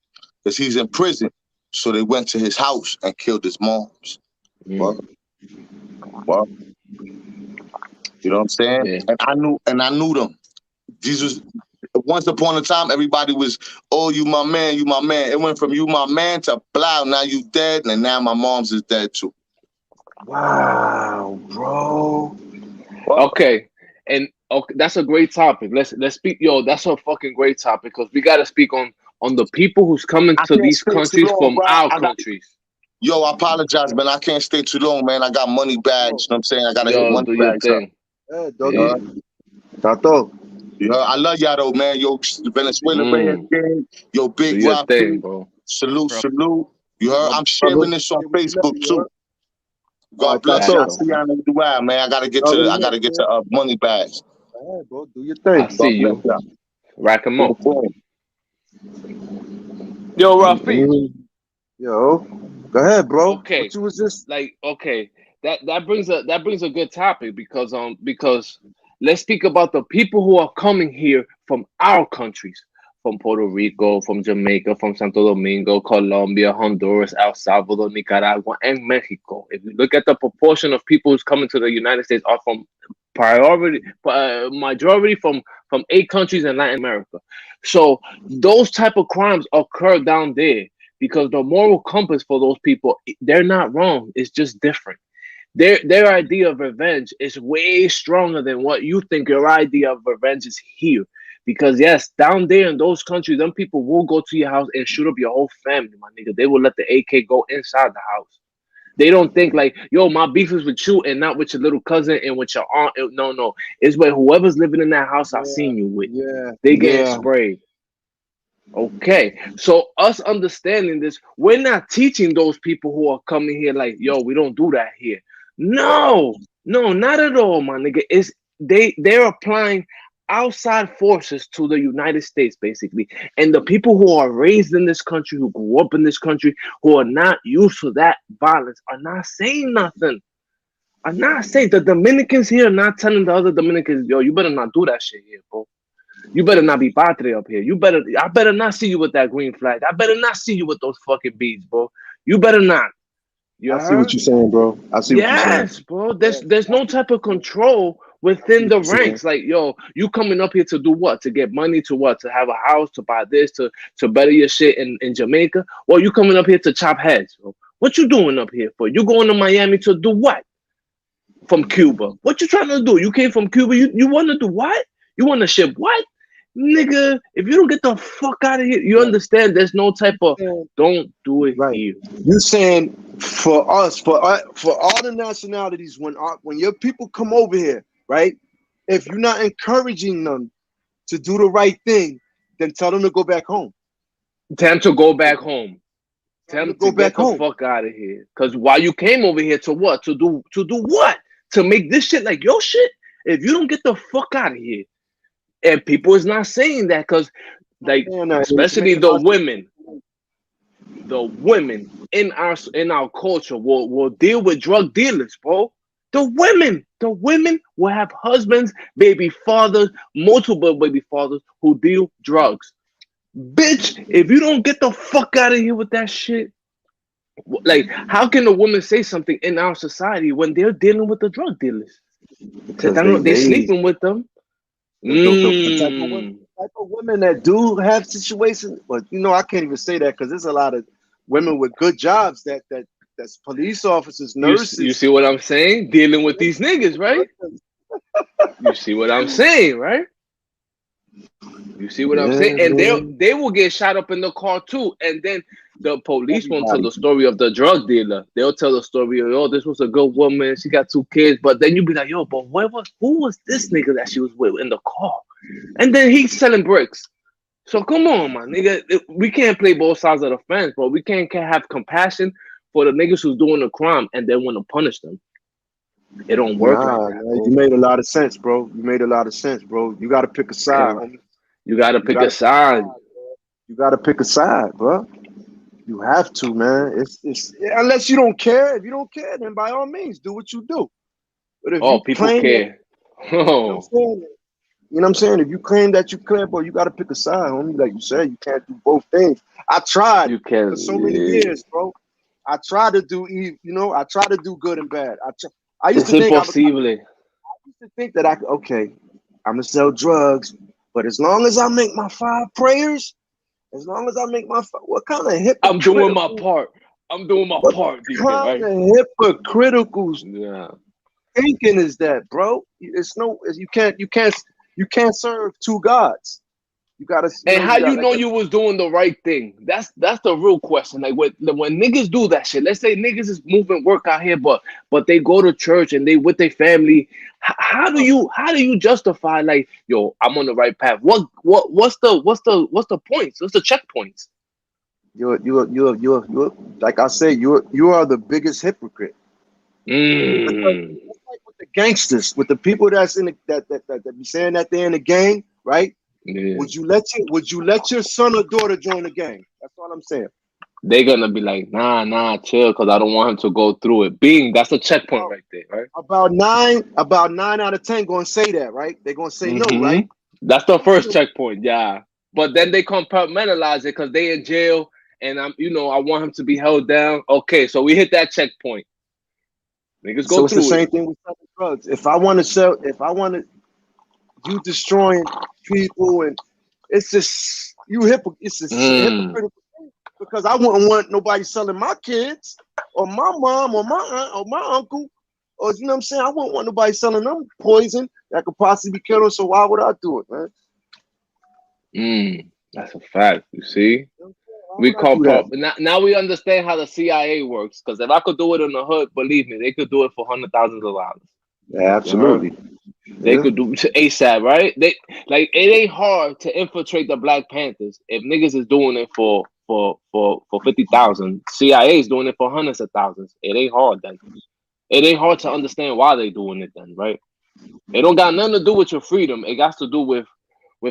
Speaker 2: because he's in prison. So they went to his house and killed his moms. Well, you know what I'm saying? Yeah. And I knew them. Jesus. Once upon a time, everybody was, oh, you my man, you my man. It went from you my man to blah, now you dead, and now my mom's is dead too.
Speaker 1: Wow, bro.
Speaker 7: Okay, and okay, that's a great topic. Let's speak. Yo, that's a fucking great topic because we gotta speak on the people who's coming
Speaker 2: I
Speaker 7: to
Speaker 2: can't
Speaker 7: these
Speaker 2: stay too
Speaker 7: countries
Speaker 2: long,
Speaker 7: from
Speaker 2: bro.
Speaker 7: our
Speaker 2: I got.
Speaker 7: countries.
Speaker 2: Yo, I apologize, man. I can't stay too long, man. I got money bags.
Speaker 1: Yo,
Speaker 2: You know what I'm saying? I gotta hit
Speaker 7: Yo,
Speaker 2: money
Speaker 7: do your
Speaker 2: bags up.
Speaker 7: thing.
Speaker 1: hey,
Speaker 2: You
Speaker 1: doggy.
Speaker 2: know?
Speaker 1: Tato.
Speaker 2: You know, I love y'all though, man. Yo, Venezuela, man. Yo,
Speaker 7: Do
Speaker 2: big
Speaker 7: your thing,
Speaker 2: Rafiq.
Speaker 7: bro.
Speaker 2: Salute,
Speaker 3: Bro,
Speaker 2: salute. You heard?
Speaker 1: My
Speaker 2: I'm
Speaker 1: brother.
Speaker 2: sharing this on
Speaker 1: Yeah, we love
Speaker 2: Facebook
Speaker 1: you,
Speaker 2: too.
Speaker 1: huh? All
Speaker 2: God
Speaker 1: right,
Speaker 2: bless
Speaker 7: That's
Speaker 2: you. I
Speaker 1: Tato.
Speaker 2: see
Speaker 7: all.
Speaker 2: y'all in the wild, man. I gotta get
Speaker 1: You
Speaker 2: to
Speaker 1: already
Speaker 2: I
Speaker 1: know,
Speaker 2: gotta get
Speaker 1: man.
Speaker 2: to money bags.
Speaker 1: All right, bro. Do your
Speaker 7: I
Speaker 1: thing.
Speaker 7: see
Speaker 2: God bless
Speaker 7: you.
Speaker 2: y'all.
Speaker 7: Rack 'em
Speaker 2: No
Speaker 7: up.
Speaker 2: problem.
Speaker 7: Yo, Rafi.
Speaker 1: Yo, go ahead, bro.
Speaker 7: Okay,
Speaker 1: What you was just?
Speaker 7: like okay, that brings a good topic because let's speak about the people who are coming here from our countries, from Puerto Rico, from Jamaica, from Santo Domingo, Colombia, Honduras, El Salvador, Nicaragua, and Mexico. If you look at the proportion of people who's coming to the United States are from majority from 8 countries in Latin America. So those type of crimes occur down there because the moral compass for those people, they're not wrong. It's just different. Their idea of revenge is way stronger than what you think your idea of revenge is here. Because yes, down there in those countries, them people will go to your house and shoot up your whole family, my nigga. They will let the AK go inside the house. They don't think like, yo, my beef is with you and not with your little cousin and with your aunt. No, no. It's with whoever's living in that house I
Speaker 1: Yeah,
Speaker 7: seen you with.
Speaker 1: yeah,
Speaker 7: They getting
Speaker 1: yeah.
Speaker 7: sprayed. Okay, so us understanding this, we're not teaching those people who are coming here like, yo, we don't do that here. No, no, not at all, my nigga. It's they're applying outside forces to the United States, basically. And the people who are raised in this country, who grew up in this country, who are not used to that violence, are not saying nothing. Are not saying the Dominicans here are not telling the other Dominicans, yo, you better not do that shit here, bro. You better not be patria up here. I better not see you with that green flag. I better not see you with those fucking beads, bro. You better not. You
Speaker 1: I see what
Speaker 7: heard?
Speaker 1: you're saying, bro. I see what you're saying.
Speaker 7: Yes, bro.
Speaker 1: Yeah,
Speaker 7: There's
Speaker 1: I
Speaker 7: no
Speaker 1: see
Speaker 7: type of control within
Speaker 1: what
Speaker 7: the
Speaker 1: you're saying.
Speaker 7: ranks. Like, yo, you coming up here to do what? To get money, to what? To have a house, to buy this, to better your shit in Jamaica? Or you coming up here to chop heads, bro? What you doing up here for? You going to Miami to do what? From Cuba. What you trying to do? You came from Cuba. You want to do what? You want to ship what? Nigga, if you don't get the fuck out of here, you
Speaker 1: Right.
Speaker 7: understand there's no type of don't do it
Speaker 1: Right.
Speaker 7: here.
Speaker 1: You saying for us, for all the nationalities, when your people come over here, right? If you're not encouraging them to do the right thing, then tell them to go back home.
Speaker 7: Time to go back home.
Speaker 1: Tell them to
Speaker 7: Time to
Speaker 1: go back
Speaker 7: get the
Speaker 1: home.
Speaker 7: fuck out of here. Cause why you came over here to what? To do what? To make this shit like your shit? If you don't get the fuck out of here. And people is not saying that because like
Speaker 1: Man, it's
Speaker 7: especially
Speaker 1: making our
Speaker 7: the women in our culture will deal with drug dealers, bro. The women will have husbands, baby fathers, multiple baby fathers who deal drugs. Bitch, if you don't get the fuck out of here with that shit, like how can a woman say something in our society when they're dealing with the drug dealers?
Speaker 1: because they
Speaker 7: They
Speaker 1: lazy.
Speaker 7: sleeping with them.
Speaker 1: The
Speaker 7: Mm.
Speaker 1: type of women that do have situations, but I can't even say that because there's a lot of women with good jobs that's police officers,
Speaker 7: You
Speaker 1: nurses.
Speaker 7: see what I'm saying? Dealing with these niggas, right? You see what I'm saying, right? You see what I'm saying?
Speaker 1: Yeah,
Speaker 7: And
Speaker 1: man.
Speaker 7: they will get shot up in the car too. And then the police won't tell
Speaker 1: Everybody.
Speaker 7: the story of the drug dealer. They'll tell the story of, oh, this was a good woman. She got 2 kids. But then you be like, yo, but who was this nigga that she was with in the car? And then he's selling bricks. So come on, man, nigga. We can't play both sides of the fence, bro. We can't have compassion for the niggas who's doing the crime and then want to punish them. It don't work like
Speaker 1: Nah,
Speaker 7: that,
Speaker 1: man, you
Speaker 7: bro.
Speaker 1: made a lot of sense, bro. You made a lot of sense, bro. You got to pick a side,
Speaker 7: Can
Speaker 1: homie.
Speaker 7: you gotta
Speaker 1: You
Speaker 7: pick
Speaker 1: got
Speaker 7: a
Speaker 1: to pick a
Speaker 7: side.
Speaker 1: side. You got to pick a side, bro. You have to, man. It's unless you don't care. If you don't care, then by all means, do what you do. But if
Speaker 7: Oh,
Speaker 1: you
Speaker 7: people
Speaker 1: claim that,
Speaker 7: care. Oh,
Speaker 1: you know what I'm saying? If you claim that you care, boy, you got to pick a side, homie. Like you said, you can't do both things. I tried
Speaker 7: you
Speaker 1: for
Speaker 7: can.
Speaker 1: so many years, bro. I tried to do, I tried to do good and bad. I used
Speaker 7: It's
Speaker 1: to think
Speaker 7: impossible.
Speaker 1: that I could, okay, I'm gonna sell drugs, but as long as I make my 5 prayers, as long as I make my what kind of
Speaker 7: I'm doing
Speaker 1: hypocritical
Speaker 7: my part. I'm doing my
Speaker 1: What
Speaker 7: part, Deacon,
Speaker 1: kind
Speaker 7: right?
Speaker 1: of hypocritical
Speaker 7: Yeah.
Speaker 1: thinking is that, bro? You can't serve two gods. You gotta,
Speaker 7: And how
Speaker 1: you got
Speaker 7: you
Speaker 1: like
Speaker 7: know you was doing the right thing? That's the real question. Like when niggas do that shit, let's say niggas is moving work out here, but they go to church and they with their family. How do you justify like, yo, I'm on the right path? What's the points? What's the checkpoints?
Speaker 1: you're like I say, you are the biggest hypocrite. Because
Speaker 7: Mm.
Speaker 1: it's like with the gangsters, with the people that's in the, that be saying that they're in the gang, right?
Speaker 7: Yeah.
Speaker 1: Would you let your son or daughter join the gang? That's all I'm saying.
Speaker 7: They're gonna be like, nah, chill, because I don't want him to go through it. That's a checkpoint right there, right?
Speaker 1: About nine out of 10 gonna say that, right? They're gonna say no,
Speaker 7: Mm-hmm.
Speaker 1: right?
Speaker 7: That's the first checkpoint, yeah. But then they compartmentalize it because they in jail, and I want him to be held down. Okay, so we hit that checkpoint. Niggas go
Speaker 1: So it's the
Speaker 7: through it.
Speaker 1: same thing with selling drugs. If I want to, you destroying people, and it's just it's a hypocritical thing, because I wouldn't want nobody selling my kids or my mom or my aunt or my uncle, or you know what I'm saying. I wouldn't want nobody selling them poison that could possibly kill them. So why would I do it, man?
Speaker 7: That's a fact. You see,
Speaker 1: Why
Speaker 7: we
Speaker 1: would I do that?
Speaker 7: now we understand how the CIA works. Because if I could do it in the hood, believe me, they could do it for $100,000.
Speaker 1: Yeah, absolutely.
Speaker 7: They
Speaker 1: Yeah.
Speaker 7: could do ASAP, right? It ain't hard to infiltrate the Black Panthers if niggas is doing it for 50,000. CIA is doing it for hundreds of thousands. It ain't hard then. It ain't hard to understand why they doing it then, right? It don't got nothing to do with your freedom. It got to do with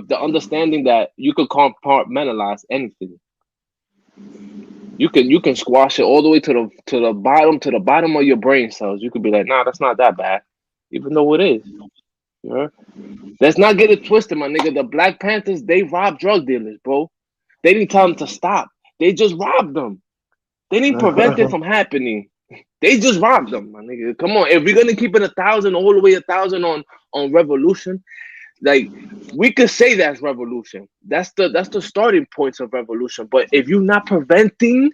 Speaker 7: the understanding that you could compartmentalize anything. You can squash it all the way to the bottom of your brain cells. You could be like, nah, that's not that bad, even though it is. Yeah. Let's not get it twisted, my nigga. The Black Panthers, they robbed drug dealers, bro. They didn't tell them to stop. They just robbed them. They didn't prevent it from happening. They just robbed them, my nigga. Come on. If we're gonna keep it 1,000, all the way 1,000 on revolution, like we could say that's revolution. That's the starting points of revolution. But if you're not preventing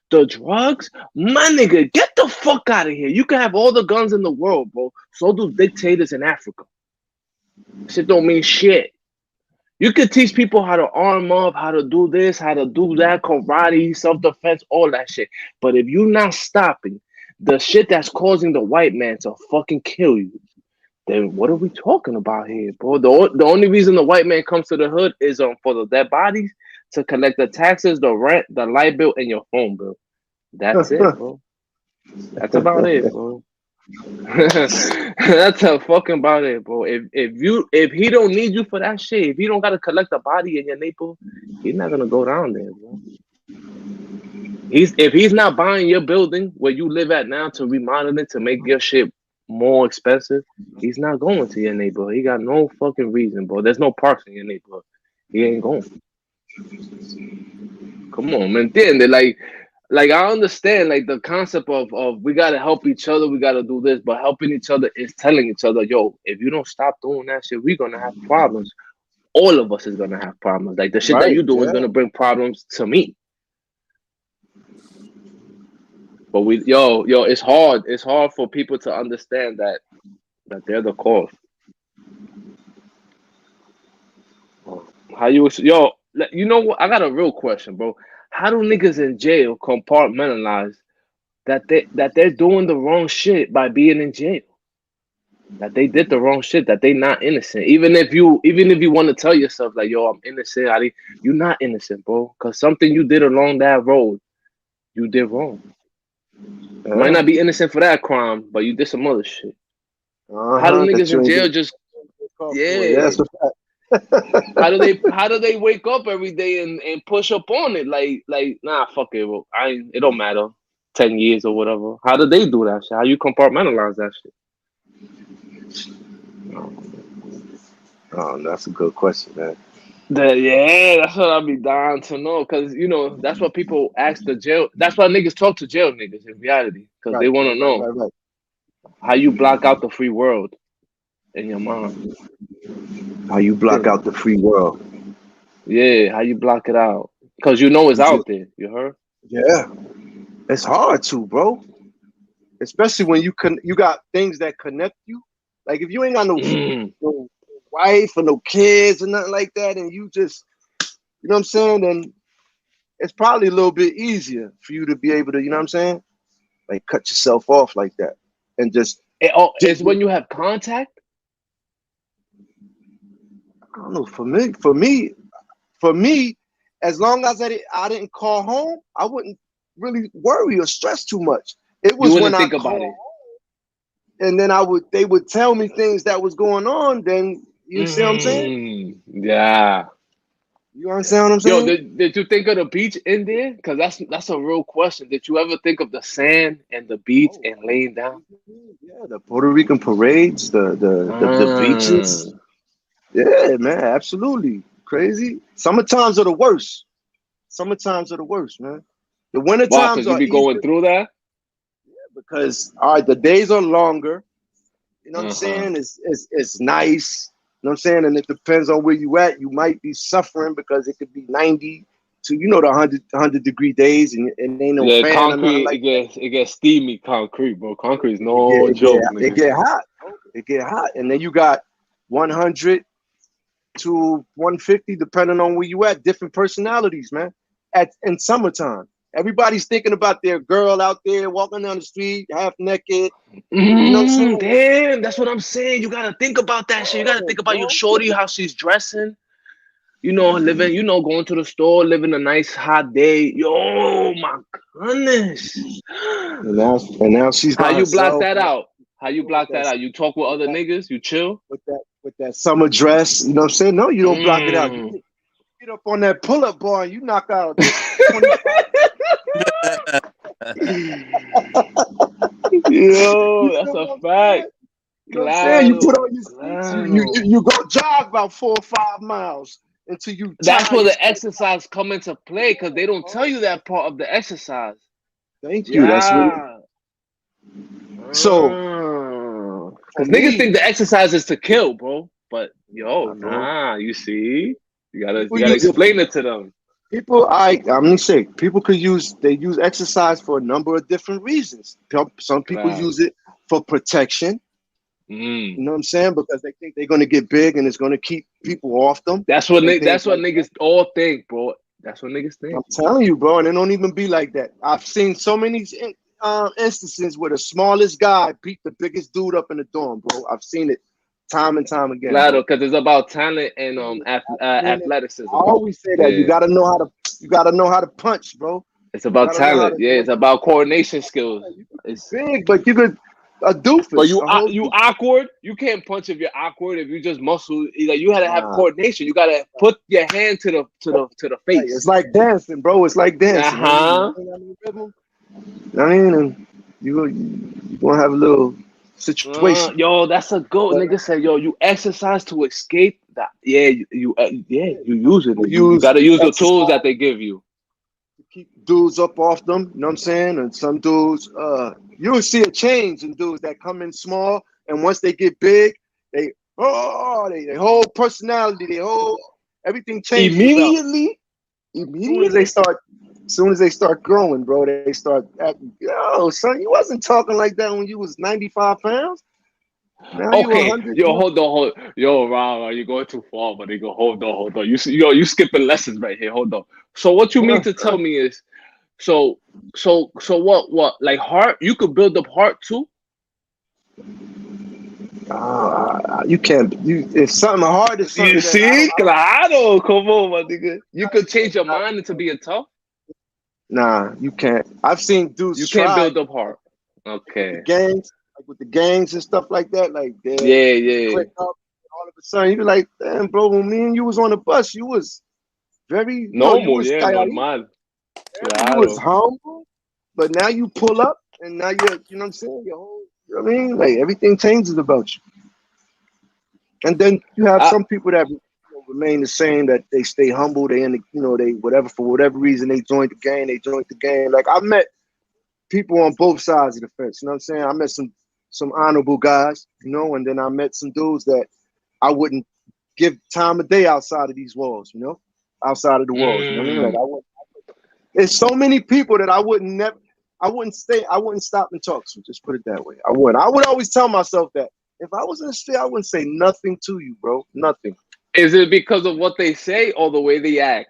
Speaker 7: the drugs, my nigga, get the fuck out of here. You can have all the guns in the world, bro. So do dictators in Africa. Shit don't mean shit. You could teach people how to arm up, how to do this, how to do that, karate, self-defense, all that shit. But if you're not stopping the shit that's causing the white man to fucking kill you, then what are we talking about here, bro? The only reason the white man comes to the hood is for the dead bodies, to collect the taxes, the rent, the light bill, and your phone bill. That's it, bro. That's about it, bro. That's a fucking about it, bro. If he don't need you for that shit, if he don't gotta collect a body in your neighborhood, he's not gonna go down there, bro. If he's not buying your building where you live at now to remodel it to make your shit more expensive, he's not going to your neighborhood. He got no fucking reason, bro. There's no parks in your neighborhood. He ain't going. Come on, man. Then they like I understand like the concept of we gotta help each other, we gotta do this, but helping each other is telling each other, yo, if you don't stop doing that shit, we're gonna have problems. All of us is gonna have problems. Like the shit that
Speaker 1: Right,
Speaker 7: you do is
Speaker 1: yeah.
Speaker 7: gonna bring problems to me. But it's hard. It's hard for people to understand that they're the cause. How you know what? I got a real question, bro. How do niggas in jail compartmentalize that they're doing the wrong shit by being in jail? That they did the wrong shit, that they not innocent. Even if you want to tell yourself like, yo, I'm innocent, you're not innocent, bro. Cause something you did along that road, you did wrong. You might not be innocent for that crime, but you did some other shit. How do
Speaker 1: That
Speaker 7: niggas
Speaker 1: you
Speaker 7: in
Speaker 1: ain't
Speaker 7: jail
Speaker 1: get
Speaker 7: just
Speaker 1: yeah, that's a fact.
Speaker 7: how do they wake up every day and push up on it? Like nah, fuck it, bro. It don't matter. 10 years or whatever. How do they do that shit? How you compartmentalize that shit?
Speaker 1: Oh, that's a good question, man.
Speaker 7: That's what I'll be dying to know. Cause that's what people ask the jail. That's why niggas talk to jail niggas in reality. Cause they want to know
Speaker 1: Right.
Speaker 7: how you block out the free world in your mind.
Speaker 1: How you block out the free world?
Speaker 7: Yeah, how you block it out? Cause it's out there. You heard?
Speaker 1: Yeah. It's hard to, bro. Especially when you got things that connect you. Like if you ain't got no wife or no kids or nothing like that, and you just, you know what I'm saying, then it's probably a little bit easier for you to be able to, you know what I'm saying, like cut yourself off like that and just
Speaker 7: It's
Speaker 1: dig.
Speaker 7: when you have contact.
Speaker 1: I don't know. For me, as long as I didn't call home, I wouldn't really worry or stress too much. It
Speaker 7: You
Speaker 1: was when
Speaker 7: wouldn't
Speaker 1: I
Speaker 7: think about
Speaker 1: called
Speaker 7: it.
Speaker 1: and then they would tell me things that was going on. Then you see what I'm saying?
Speaker 7: Yeah.
Speaker 1: You understand what I'm
Speaker 7: Yo,
Speaker 1: saying?
Speaker 7: did you think of the beach in there? Because that's a real question. Did you ever think of the sand and the beach
Speaker 1: Oh,
Speaker 7: and laying down?
Speaker 1: yeah, the Puerto Rican parades, the beaches.
Speaker 7: Mm.
Speaker 1: Yeah, man, absolutely crazy. Summer times are the worst. Summer times are the worst, man. The winter
Speaker 7: Wow,
Speaker 1: times
Speaker 7: because you
Speaker 1: are
Speaker 7: be going
Speaker 1: easier
Speaker 7: through that?
Speaker 1: because all right, the days are longer. You know what I'm
Speaker 7: Uh-huh.
Speaker 1: saying? It's nice. You know what I'm saying? And it depends on where you at. You might be suffering because it could be 90 to the 100 degree days and ain't no
Speaker 7: Yeah,
Speaker 1: fan or nothing
Speaker 7: concrete,
Speaker 1: like that.
Speaker 7: it gets steamy concrete, bro. Concrete is
Speaker 1: It get
Speaker 7: no
Speaker 1: it get
Speaker 7: joke,
Speaker 1: it
Speaker 7: nigga.
Speaker 1: get hot. It get hot. And then you got 100 to 150, depending on where you at, different personalities, man. In summertime. Everybody's thinking about their girl out there walking down the street, half naked. You know what I'm saying?
Speaker 7: Damn, that's what I'm saying. You gotta think about that shit. You gotta
Speaker 1: Yeah,
Speaker 7: think about your
Speaker 1: bro.
Speaker 7: shorty, how she's dressing. Living, going to the store, living a nice hot day. Yo, my goodness.
Speaker 1: And now she's
Speaker 7: How
Speaker 1: by
Speaker 7: you block
Speaker 1: herself
Speaker 7: that out? How you
Speaker 1: with
Speaker 7: block that out? You talk with
Speaker 1: with
Speaker 7: other
Speaker 1: that
Speaker 7: niggas, you chill?
Speaker 1: with that summer dress. You know what I'm saying? No, you don't block it out. You
Speaker 7: Mm.
Speaker 1: get up on that pull-up bar and you knock out 25. You
Speaker 7: Yo, that's
Speaker 1: feel
Speaker 7: a
Speaker 1: what I'm
Speaker 7: fact.
Speaker 1: saying? You know what I'm saying? You put
Speaker 7: Claro,
Speaker 1: on your sneaks,
Speaker 7: claro.
Speaker 1: you go jog about 4 or 5 miles until you
Speaker 7: That's
Speaker 1: tire
Speaker 7: where the
Speaker 1: yourself.
Speaker 7: exercise come into play because they don't tell you that part of the exercise.
Speaker 1: Thank you. That's what.
Speaker 7: Yeah.
Speaker 1: So for
Speaker 7: Because niggas
Speaker 1: me,
Speaker 7: think the exercise is to kill, bro. But yo,
Speaker 1: nah, bro,
Speaker 7: nah, you see? You gotta
Speaker 1: people
Speaker 7: you gotta
Speaker 1: use it.
Speaker 7: explain it to them.
Speaker 1: People, I'm gonna say people they use exercise for a number of different reasons. Some people use
Speaker 7: Claro.
Speaker 1: it for protection. You know what I'm saying? Because they think they're gonna get big and it's gonna keep people off them and things
Speaker 7: That's what
Speaker 1: like that.
Speaker 7: niggas all think, bro. That's what niggas
Speaker 1: I'm
Speaker 7: think.
Speaker 1: telling you, bro, and it don't even be like that. I've seen so many instances where the smallest guy beat the biggest dude up in the dorm, bro. I've seen it time and time again,
Speaker 7: Claro,
Speaker 1: bro.
Speaker 7: because it's about talent and
Speaker 1: I've seen it. I
Speaker 7: athleticism.
Speaker 1: always say that
Speaker 7: Yeah.
Speaker 1: you gotta know how to punch, bro.
Speaker 7: It's
Speaker 1: You
Speaker 7: about
Speaker 1: gotta know how
Speaker 7: talent.
Speaker 1: to.
Speaker 7: Yeah,
Speaker 1: You
Speaker 7: it's about coordination skills.
Speaker 1: you could be
Speaker 7: It's
Speaker 1: big, but you could a
Speaker 7: but
Speaker 1: doofus, a whole
Speaker 7: you
Speaker 1: doofus.
Speaker 7: awkward. You can't punch if you're awkward. If you just muscle, you gotta have
Speaker 1: Nah,
Speaker 7: coordination. You gotta put your hand to the
Speaker 1: right.
Speaker 7: face.
Speaker 1: It's like dancing, bro. It's like dancing. I mean,
Speaker 7: Uh-huh.
Speaker 1: you ain't got no rhythm. I mean, and you gonna have a little situation.
Speaker 7: Yo, that's a goat.
Speaker 1: But
Speaker 7: Nigga said, yo, you exercise to escape that. Yeah,
Speaker 1: yeah,
Speaker 7: you
Speaker 1: some
Speaker 7: use it.
Speaker 1: people
Speaker 7: You
Speaker 1: use
Speaker 7: gotta use the
Speaker 1: exercise
Speaker 7: tools that they give you.
Speaker 1: to keep dudes up off them. You know what I'm saying? And some dudes, you'll see a change in dudes that come in small, and once they get big, they whole personality, they whole everything changes about.
Speaker 7: Immediately,
Speaker 1: Soon as they
Speaker 7: immediately.
Speaker 1: start, soon as they start growing, bro, they start acting. Yo, son, you wasn't talking like that when you was 95 pounds. Now you
Speaker 7: Okay,
Speaker 1: 100.
Speaker 7: yo, hold on, yo, Ron, you're going too far, but they go, hold on. You skipping lessons right here. Hold on. So what you mean to tell me is, so, what, like heart? You could build up heart too.
Speaker 1: You can't. If something hard is
Speaker 7: You
Speaker 1: something that
Speaker 7: see,
Speaker 1: I don't.
Speaker 7: claro, come on, my nigga. You could change your mind into being tough.
Speaker 1: Nah, you can't. I've seen dudes
Speaker 7: You can't
Speaker 1: try
Speaker 7: build up
Speaker 1: like
Speaker 7: heart.
Speaker 1: with the
Speaker 7: Okay.
Speaker 1: gangs, and stuff like that. Like they
Speaker 7: Yeah, yeah.
Speaker 1: click up, and all of a sudden you be like, damn, bro, when me and you was on the bus, you was very, you
Speaker 7: Normal,
Speaker 1: was
Speaker 7: yeah,
Speaker 1: calladito,
Speaker 7: normal.
Speaker 1: you was
Speaker 7: Claro.
Speaker 1: humble, but now you pull up, and now you know what I'm saying, your whole, you know what I mean, like everything changes about you. And then you have
Speaker 7: I,
Speaker 1: some people that remain the same, that they stay humble, they in the, they whatever for whatever reason they joined the gang, Like I met people on both sides of the fence. You know what I'm saying? I met some honorable guys, and then I met some dudes that I wouldn't give time of day outside of these walls, outside of the walls. You know what I mean? Like
Speaker 7: mm,
Speaker 1: I would. There's so many people that I wouldn't never. I wouldn't stop and talk to you. Just put it that way. I would. I would always tell myself that if I was in the street, I wouldn't say nothing to you, bro. Nothing.
Speaker 7: Is it because of what they say or the way they act?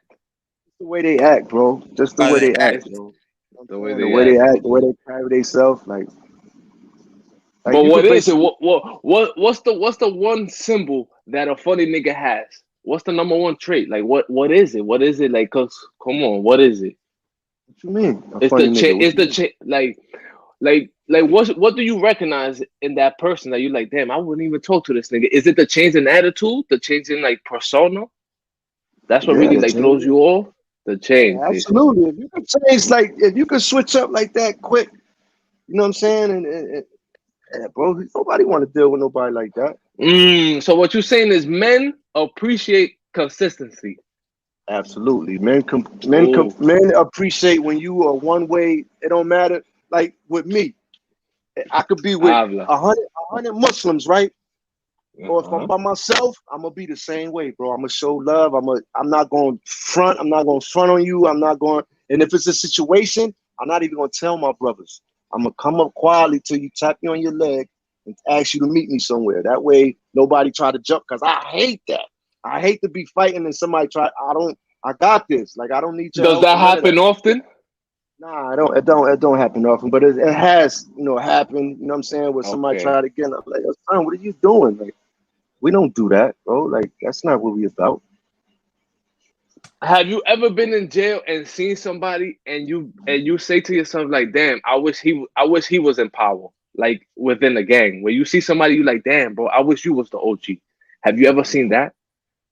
Speaker 1: The way they act, bro. Just the
Speaker 3: How
Speaker 1: way
Speaker 3: they
Speaker 1: they act,
Speaker 3: act.
Speaker 1: bro.
Speaker 7: The way
Speaker 1: The
Speaker 7: they
Speaker 1: way they
Speaker 7: act.
Speaker 1: act, the way they carry themselves, like
Speaker 7: But
Speaker 1: you
Speaker 7: what
Speaker 1: could
Speaker 7: is it?
Speaker 1: basically.
Speaker 7: What's the one symbol that a funny nigga has? What's the number one trait? Like what is it? What is it like? Cause come on, what is it?
Speaker 1: What you mean? A
Speaker 7: It's
Speaker 1: funny
Speaker 7: the
Speaker 1: nigga. What
Speaker 7: it's
Speaker 1: you
Speaker 7: the
Speaker 1: mean?
Speaker 7: like what do you recognize in that person that you like? Damn, I wouldn't even talk to this nigga. Is it the change in attitude? The change in like persona? That's what
Speaker 1: Yeah,
Speaker 7: really
Speaker 1: the
Speaker 7: like
Speaker 1: change.
Speaker 7: throws you off. The change,
Speaker 1: Yeah,
Speaker 7: basically.
Speaker 1: absolutely. If you could change, like, if you could switch up like that quick, you know what I'm saying? And bro, nobody want to deal with nobody like that.
Speaker 7: So what you're saying is men appreciate consistency.
Speaker 1: Absolutely,
Speaker 7: Oh,
Speaker 1: men appreciate when you are one way. It don't matter. Like with me, I could be with
Speaker 7: habla.
Speaker 1: a hundred Muslims, right? Or if I'm
Speaker 7: Uh-huh.
Speaker 1: by myself, I'm gonna be the same way, bro. I'm gonna show love. I'm not going front. I'm not going to front on you. I'm not going. And if it's a situation, I'm not even gonna tell my brothers. I'm gonna come up quietly till you tap me on your leg and ask you to meet me somewhere. That way, nobody try to jump. Cause I hate that. I hate to be fighting and somebody try. I got this. Like I don't need your
Speaker 7: Does
Speaker 1: help
Speaker 7: that
Speaker 1: or none of that.
Speaker 7: happen often?
Speaker 1: Nah, it don't happen often, but it has, happened. You know what I'm saying? Where somebody
Speaker 7: Okay.
Speaker 1: try to get, I'm like, son, what are you doing? Like, we don't do that, bro. Like that's not what we about.
Speaker 7: Have you ever been in jail and seen somebody and you say to yourself like, "Damn, I wish he was in power." Like within the gang, where you see somebody, you like, "Damn, bro, I wish you was the OG." Have you ever seen that?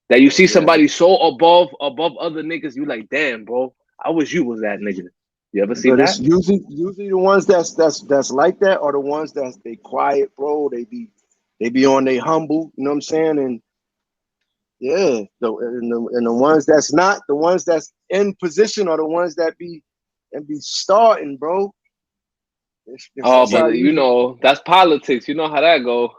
Speaker 7: That you
Speaker 1: Oh
Speaker 7: see
Speaker 1: yeah.
Speaker 7: somebody so above other niggas, you like, "Damn, bro, I wish you was that nigga." You ever see
Speaker 1: But it's
Speaker 7: that?
Speaker 1: usually the ones that's like that are the ones that they quiet, bro. They be on they humble, you know what I'm saying? And yeah, and the ones that's not, the ones that's in position are the ones that be starting, bro.
Speaker 7: Oh,
Speaker 1: That's
Speaker 7: but
Speaker 1: how it
Speaker 7: you
Speaker 1: usually.
Speaker 7: know that's politics. You know how that go.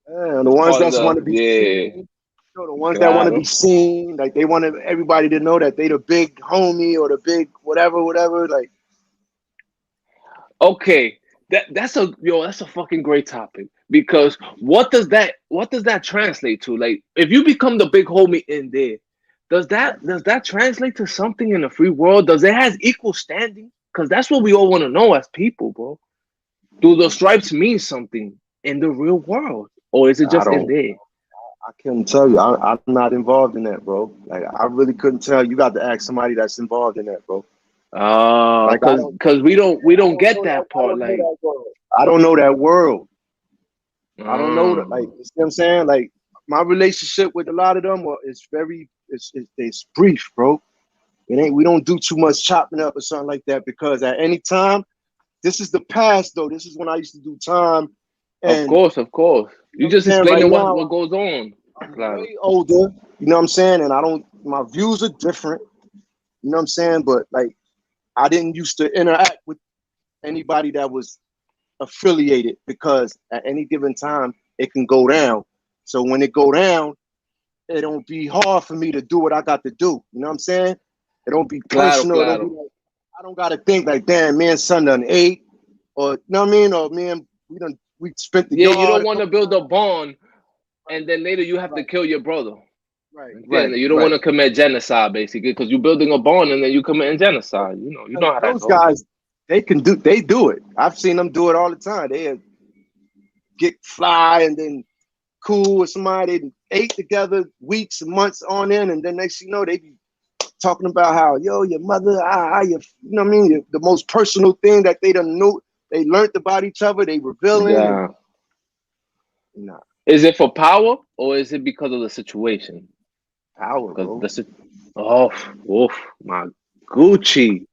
Speaker 1: Yeah, the
Speaker 7: It's
Speaker 1: ones
Speaker 7: part of
Speaker 1: that want
Speaker 7: the
Speaker 1: to be
Speaker 7: yeah,
Speaker 1: seen, the ones that want to be
Speaker 7: claro.
Speaker 1: seen, like they want everybody to know that they the big homie or the big whatever. Like,
Speaker 7: Okay, that's a fucking great topic because what does that translate to? Like, if you become the big homie in there, does that translate to something in the free world? Does it has equal standing? Because that's what we all want to know as people, bro. Do the stripes mean something in the real world, or is it
Speaker 1: I
Speaker 7: just in
Speaker 1: don't.
Speaker 7: there?
Speaker 1: I couldn't tell you. I'm not involved in that, bro. Like I really couldn't tell. You got to ask somebody that's involved in that, bro. Like I
Speaker 7: Cause
Speaker 1: don't.
Speaker 7: cause we
Speaker 1: I
Speaker 7: don't
Speaker 1: don't
Speaker 7: get
Speaker 1: know that.
Speaker 7: that
Speaker 1: I
Speaker 7: part.
Speaker 1: don't know
Speaker 7: Like,
Speaker 1: that world. I don't know that world. I don't know that. Like
Speaker 7: uh,
Speaker 1: you see what I'm saying? Like my relationship with a lot of them is it's brief, bro. It ain't. We don't do too much chopping up or something like that because at any time, this is the past though. This is when I used to do time,
Speaker 7: of
Speaker 1: and
Speaker 7: course, of course.
Speaker 1: you know
Speaker 7: You
Speaker 1: what I'm
Speaker 7: just
Speaker 1: saying. Right
Speaker 7: explaining what
Speaker 1: now,
Speaker 7: what goes on.
Speaker 1: I'm
Speaker 7: Claro.
Speaker 1: way older. You know what I'm saying, and I don't. My views are different. You know what I'm saying, but like I didn't used to interact with anybody that was affiliated because at any given time it can go down. So when it go down, it don't be hard for me to do what I got to do. You know what I'm saying? It don't be
Speaker 7: Claro,
Speaker 1: personal. It don't be
Speaker 7: claro.
Speaker 1: like I don't gotta think like, damn, man, son done ate, or you know what I mean, or man, we spent the
Speaker 7: Yeah, you
Speaker 1: yard
Speaker 7: don't
Speaker 1: a
Speaker 7: want to
Speaker 1: couple
Speaker 7: build a
Speaker 1: times.
Speaker 7: bond
Speaker 1: Right,
Speaker 7: and then later you have to
Speaker 1: right,
Speaker 7: kill your brother.
Speaker 1: right, right,
Speaker 7: You don't
Speaker 1: right.
Speaker 7: want to commit genocide, basically, because you're building a bond and then you committing genocide. You know how that
Speaker 1: Those
Speaker 7: goes.
Speaker 1: guys, they do it. I've seen them do it all the time. They get fly and then cool with somebody, they ate together weeks and months on end, and then next thing you know, they be talking about how, yo, your mother, you know what I mean? The most personal thing that they done knew, they learned about each other, they revealing, and
Speaker 7: Yeah.
Speaker 1: nah,
Speaker 7: Is it for power or is it because of the situation?
Speaker 1: power,
Speaker 7: Because
Speaker 1: bro.
Speaker 7: oh, oof, my Gucci.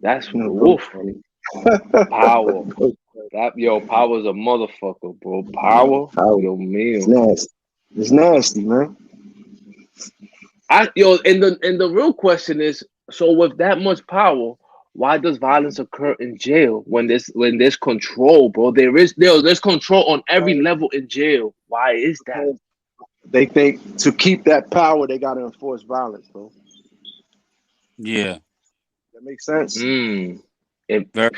Speaker 7: That's
Speaker 1: You know, go
Speaker 7: woof.
Speaker 1: funny.
Speaker 7: Power. Power's a motherfucker, bro. Power,
Speaker 1: Power.
Speaker 7: yo,
Speaker 1: It's
Speaker 7: meal.
Speaker 1: nasty. It's nasty, man.
Speaker 7: And the real question is, so with that much power, why does violence occur in jail when there's control, bro? There's control on every
Speaker 1: Right.
Speaker 7: level in jail. Why is that?
Speaker 1: Because they think to keep that power, they gotta enforce violence, bro.
Speaker 3: Yeah.
Speaker 1: That makes sense.
Speaker 7: Mm. It
Speaker 3: Very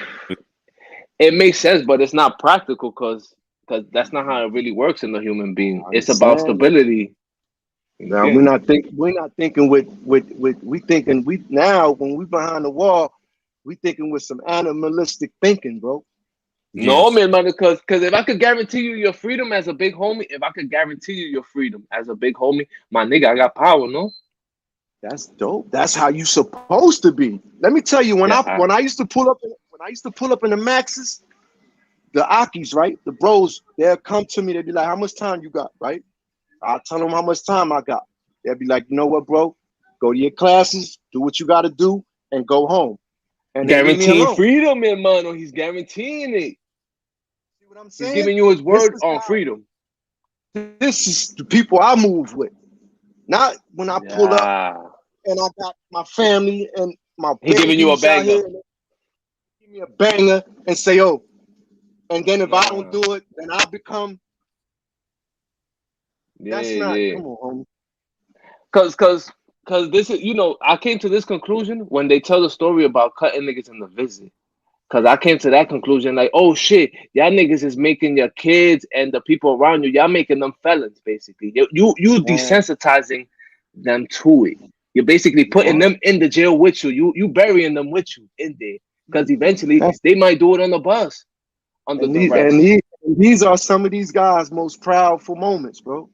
Speaker 7: it makes sense, but it's not practical because that's not how it really works in the human being.
Speaker 1: I
Speaker 7: It's about
Speaker 1: understand it.
Speaker 7: stability.
Speaker 1: Now
Speaker 7: Yeah.
Speaker 1: we're not thinking with we thinking we now when we behind the wall, we thinking with some animalistic thinking, bro.
Speaker 7: No,
Speaker 3: yes.
Speaker 7: man, because if I could guarantee you your freedom as a big homie, if I could guarantee you your freedom as a big homie, my nigga, I got power, no?
Speaker 1: That's dope. That's how you supposed to be. Let me tell you,
Speaker 7: Yeah.
Speaker 1: when I used to pull up in the Maxes, the Akis, right? The bros, they'll come to me, they'll be like, how much time you got, right? I'll tell them how much time I got. They'll be like, you know what, bro? Go to your classes, do what you gotta do, and go home. And they leave me
Speaker 7: Guaranteeing
Speaker 1: alone.
Speaker 7: freedom, hermano. He's guaranteeing it.
Speaker 1: See what I'm
Speaker 7: He's
Speaker 1: saying?
Speaker 7: giving you his
Speaker 1: This
Speaker 7: word
Speaker 1: is
Speaker 7: on freedom.
Speaker 1: this is the people I move with. Not when I pull up
Speaker 7: Yeah.
Speaker 1: and I got my family and my
Speaker 7: He giving you a
Speaker 1: babies out
Speaker 7: banger.
Speaker 1: here and they give me a banger and say, oh, and then if I don't
Speaker 7: Nah.
Speaker 1: do it, then I become
Speaker 7: Yeah,
Speaker 1: that's not
Speaker 7: yeah.
Speaker 1: come on, homie.
Speaker 7: Cause this is, I came to this conclusion when they tell the story about cutting niggas in the visit. Cause I came to that conclusion like, oh shit, y'all niggas is making your kids and the people around you, y'all making them felons basically. You desensitizing them to it. You're basically putting them in the jail with you. You burying them with you in there. Cause eventually
Speaker 1: That's,
Speaker 7: they might do it on the bus under duress.
Speaker 1: these are some of these guys' most proudful moments, bro.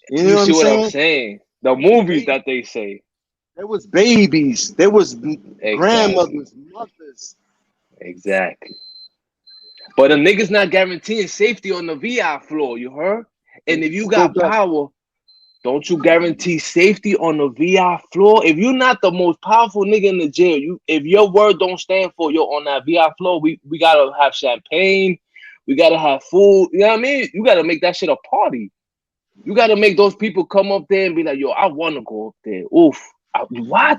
Speaker 1: You know
Speaker 7: You
Speaker 1: what
Speaker 7: see
Speaker 1: I'm
Speaker 7: what I'm
Speaker 1: saying?
Speaker 7: saying? The movies that they say.
Speaker 1: There was babies, there was
Speaker 7: Exactly.
Speaker 1: grandmothers, mothers.
Speaker 7: Exactly. But a nigga's not guaranteeing safety on the VI floor, you heard? And if you
Speaker 1: Go
Speaker 7: got
Speaker 1: back.
Speaker 7: power, don't you guarantee safety on the VI floor? If you're not the most powerful nigga in the jail, if your word don't stand for you on that VI floor, we gotta have champagne, we gotta have food. You know what I mean? You gotta make that shit a party. You gotta make those people come up there and be like, yo, I wanna go up there. Oof. What?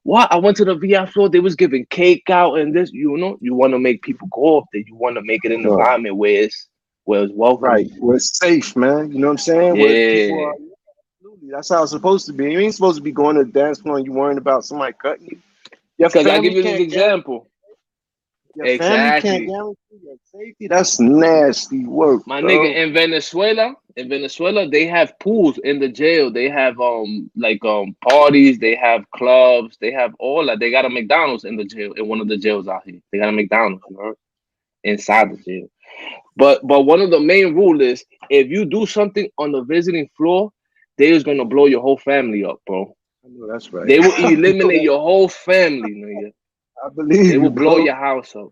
Speaker 7: What? I went to the VI floor. They was giving cake out and this. You want to make people go up there. You want to make it an environment where it's welcome.
Speaker 1: Right. Where it's safe, man. You know what I'm saying?
Speaker 7: Yeah.
Speaker 1: Where people are absolutely. That's how it's supposed to be. You ain't supposed to be going to the dance floor and you worrying about somebody cutting you. Your
Speaker 7: Because I give
Speaker 1: family
Speaker 7: you this
Speaker 1: can't guarantee.
Speaker 7: example.
Speaker 1: Your family can't
Speaker 7: Exactly.
Speaker 1: guarantee your safety. That's nasty work,
Speaker 7: My nigga,
Speaker 1: bro.
Speaker 7: in Venezuela, they have pools in the jail. They have parties. They have clubs. They have all that. They got a McDonald's in the jail in one of the jails out here. They got a McDonald's, you know, inside the jail. But one of the main rules is if you do something on the visiting floor, they is gonna blow your whole family up, bro.
Speaker 1: I know that's right.
Speaker 7: They will eliminate your whole family, nigga.
Speaker 1: I believe
Speaker 7: They
Speaker 1: you,
Speaker 7: will blow
Speaker 1: bro.
Speaker 7: your house up.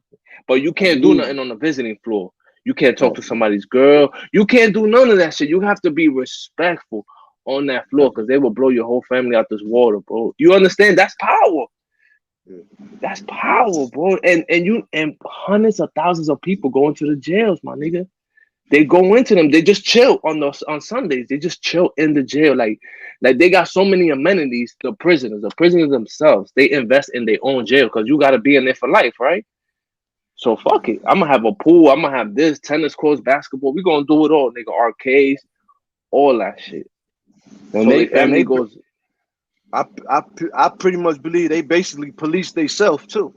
Speaker 7: But you
Speaker 1: I
Speaker 7: can't do
Speaker 1: believe
Speaker 7: nothing
Speaker 1: you.
Speaker 7: on the visiting floor. You can't talk to somebody's girl. You can't do none of that shit. You have to be respectful on that floor because they will blow your whole family out this water, bro. You understand? That's power. That's power, bro. And hundreds of thousands of people go into the jails, my nigga. They go into them. They just chill on Sundays. They just chill in the jail. Like they got so many amenities. The prisoners themselves, they invest in their own jail because you got to be in there for life, right? So fuck it. I'm gonna have a pool. I'm gonna have this tennis courts, basketball. We gonna do it all, nigga. Arcades, all that shit.
Speaker 1: And
Speaker 7: So their family goes.
Speaker 1: I pretty much believe they basically police themselves too.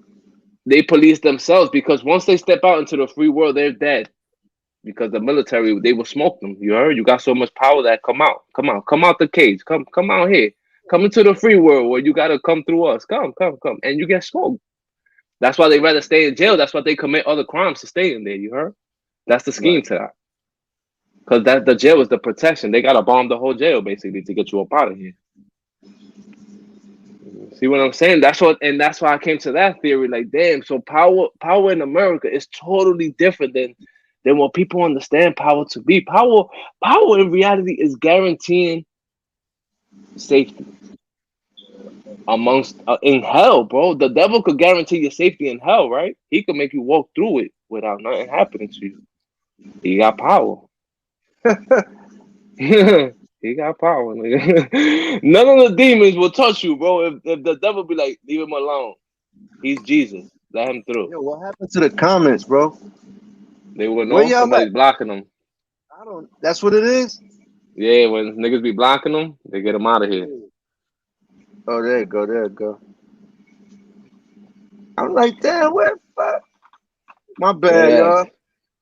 Speaker 7: They police themselves because once they step out into the free world, they're dead. Because the military, they will smoke them. You heard? You got so much power that come out the cage. Come out here. Come into the free world where you gotta come through us. Come, and you get smoked. That's why they rather stay in jail. That's why they commit other crimes to stay in there. You heard? That's the scheme to that. Because the jail is the protection. They gotta bomb the whole jail basically to get you up out of here. See what I'm saying? That's why I came to that theory. Like, damn, so power in America is totally different than what people understand power to be. Power in reality is guaranteeing safety amongst in hell, bro. The devil could guarantee your safety in hell, right? He could make you walk through it without nothing happening to you. He got power. He got power, nigga. None of the demons will touch you, bro. If the devil be like, leave him alone. He's Jesus. Let him through.
Speaker 1: Yo, what happened to the comments, bro?
Speaker 7: They will
Speaker 1: Where
Speaker 7: know
Speaker 1: y'all
Speaker 7: somebody's
Speaker 1: at?
Speaker 7: blocking them.
Speaker 1: I don't. That's what it is.
Speaker 7: Yeah, when niggas be blocking them, they get them out of here.
Speaker 1: Oh, there you go. There you go. I'm like, damn, where fuck? My bad,
Speaker 7: Deadass.
Speaker 1: y'all.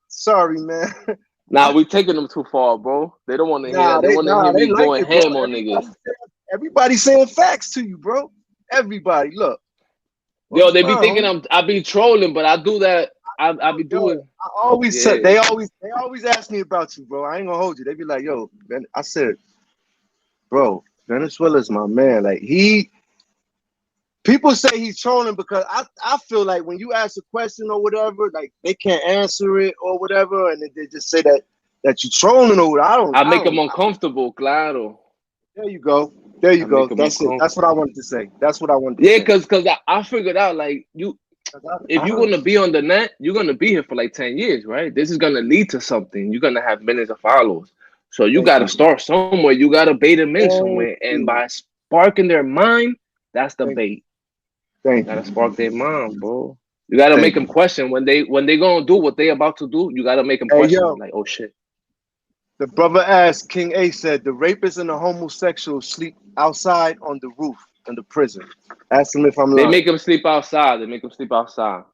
Speaker 1: Sorry, man.
Speaker 7: Nah, we taking them too far, bro. They don't want to hear
Speaker 1: Nah,
Speaker 7: that. They want to hear
Speaker 1: they
Speaker 7: me
Speaker 1: like
Speaker 7: going
Speaker 1: it, bro.
Speaker 7: ham on niggas.
Speaker 1: Everybody saying facts to you, bro. Everybody, look.
Speaker 7: Yo,
Speaker 1: What's
Speaker 7: they be
Speaker 1: fine,
Speaker 7: thinking
Speaker 1: homie?
Speaker 7: I be trolling, but I do that. I be
Speaker 1: Yo,
Speaker 7: doing.
Speaker 1: I always
Speaker 7: Yeah.
Speaker 1: they always ask me about you, bro. I ain't gonna hold you. They be like, yo, man. I said, bro, Venezuela's my man. Like people say he's trolling because I feel like when you ask a question or whatever, like they can't answer it or whatever, and they just say that you trolling or whatever.
Speaker 7: I make them uncomfortable, claro.
Speaker 1: There you go. There you
Speaker 7: I make
Speaker 1: go.
Speaker 7: them
Speaker 1: That's it. That's what
Speaker 7: uncomfortable.
Speaker 1: I wanted to say. That's what I wanted to
Speaker 7: Yeah,
Speaker 1: say.
Speaker 7: cause I figured out like if you're gonna be on the net, you're gonna be here for like 10 years, right? This is gonna lead to something. You're gonna have millions of followers. So you
Speaker 1: Thank
Speaker 7: gotta
Speaker 1: you.
Speaker 7: start somewhere. You gotta bait them in
Speaker 1: Thank
Speaker 7: somewhere. And
Speaker 1: you.
Speaker 7: by sparking their mind, that's the
Speaker 1: Thank you.
Speaker 7: bait.
Speaker 1: Thank
Speaker 7: Gotta
Speaker 1: you.
Speaker 7: spark their mind, bro. You gotta make
Speaker 1: Thank
Speaker 7: them
Speaker 1: you.
Speaker 7: question when they gonna do what they about to do. You gotta make them
Speaker 1: Hey,
Speaker 7: question
Speaker 1: yo,
Speaker 7: it. Like, oh shit.
Speaker 1: the brother asked, King A said, the rapist and the homosexual sleep outside on the roof in the prison. Ask him if I'm
Speaker 7: They make
Speaker 1: lying.
Speaker 7: them sleep outside. They make them sleep outside.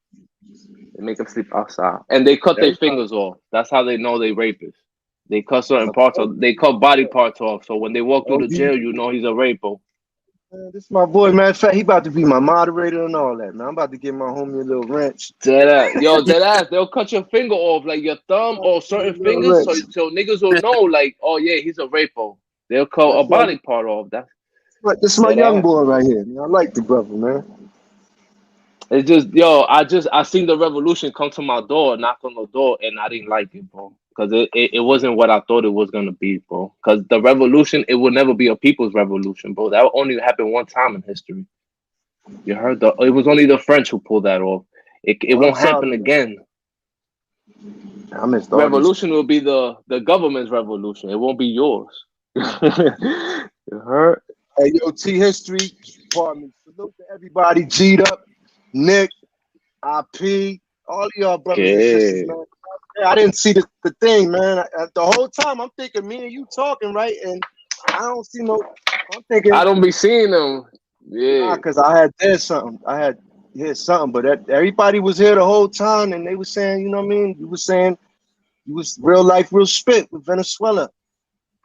Speaker 7: They make them sleep outside, and they cut their
Speaker 1: Everybody.
Speaker 7: fingers off. That's how they know they rapists. They cut certain parts of. They cut body parts off. So when they walk through
Speaker 1: Oh,
Speaker 7: the jail, you know he's a rapo.
Speaker 1: man, this is my boy. Matter of fact, he about to be my moderator and all that, man. I'm about to give my homie a little wrench.
Speaker 7: Dead ass. Yo, dead ass. They'll cut your finger off, like your
Speaker 1: I'm
Speaker 7: thumb
Speaker 1: about to
Speaker 7: or
Speaker 1: give him
Speaker 7: certain
Speaker 1: a little
Speaker 7: fingers,
Speaker 1: wrench.
Speaker 7: so niggas will know, like, oh yeah, he's a rapo. They'll cut a
Speaker 1: That's my,
Speaker 7: body part off. That's
Speaker 1: this is my
Speaker 7: dead
Speaker 1: young
Speaker 7: ass.
Speaker 1: boy right here, man. I like the brother, man.
Speaker 7: It's just, yo, I seen the revolution come to my door, knock on the door, and I didn't like it, bro. Because it wasn't what I thought it was gonna be, bro. Because the revolution, it will never be a people's revolution, bro. That only happened one time in history. You heard it was only the French who pulled that off. It
Speaker 1: Oh, I'm
Speaker 7: won't
Speaker 1: sorry,
Speaker 7: happen
Speaker 1: man.
Speaker 7: again.
Speaker 1: I missed all these.
Speaker 7: Revolution will be the government's revolution. It won't be yours. You heard?
Speaker 1: Hey, yo, T History, pardon me. Salute to everybody. G'd up, Nick, IP, all of y'all brothers and sisters,
Speaker 7: Okay.
Speaker 1: man. Yeah, I didn't see the thing, man. The whole time I'm thinking me and you talking, right? And I don't see no. I'm thinking,
Speaker 7: I don't be seeing them.
Speaker 1: nah,
Speaker 7: Yeah.
Speaker 1: because I had did something. I had hit something, but everybody was here the whole time, and they were saying, you know what I mean? You were saying you was real life, real spit with Venezuela.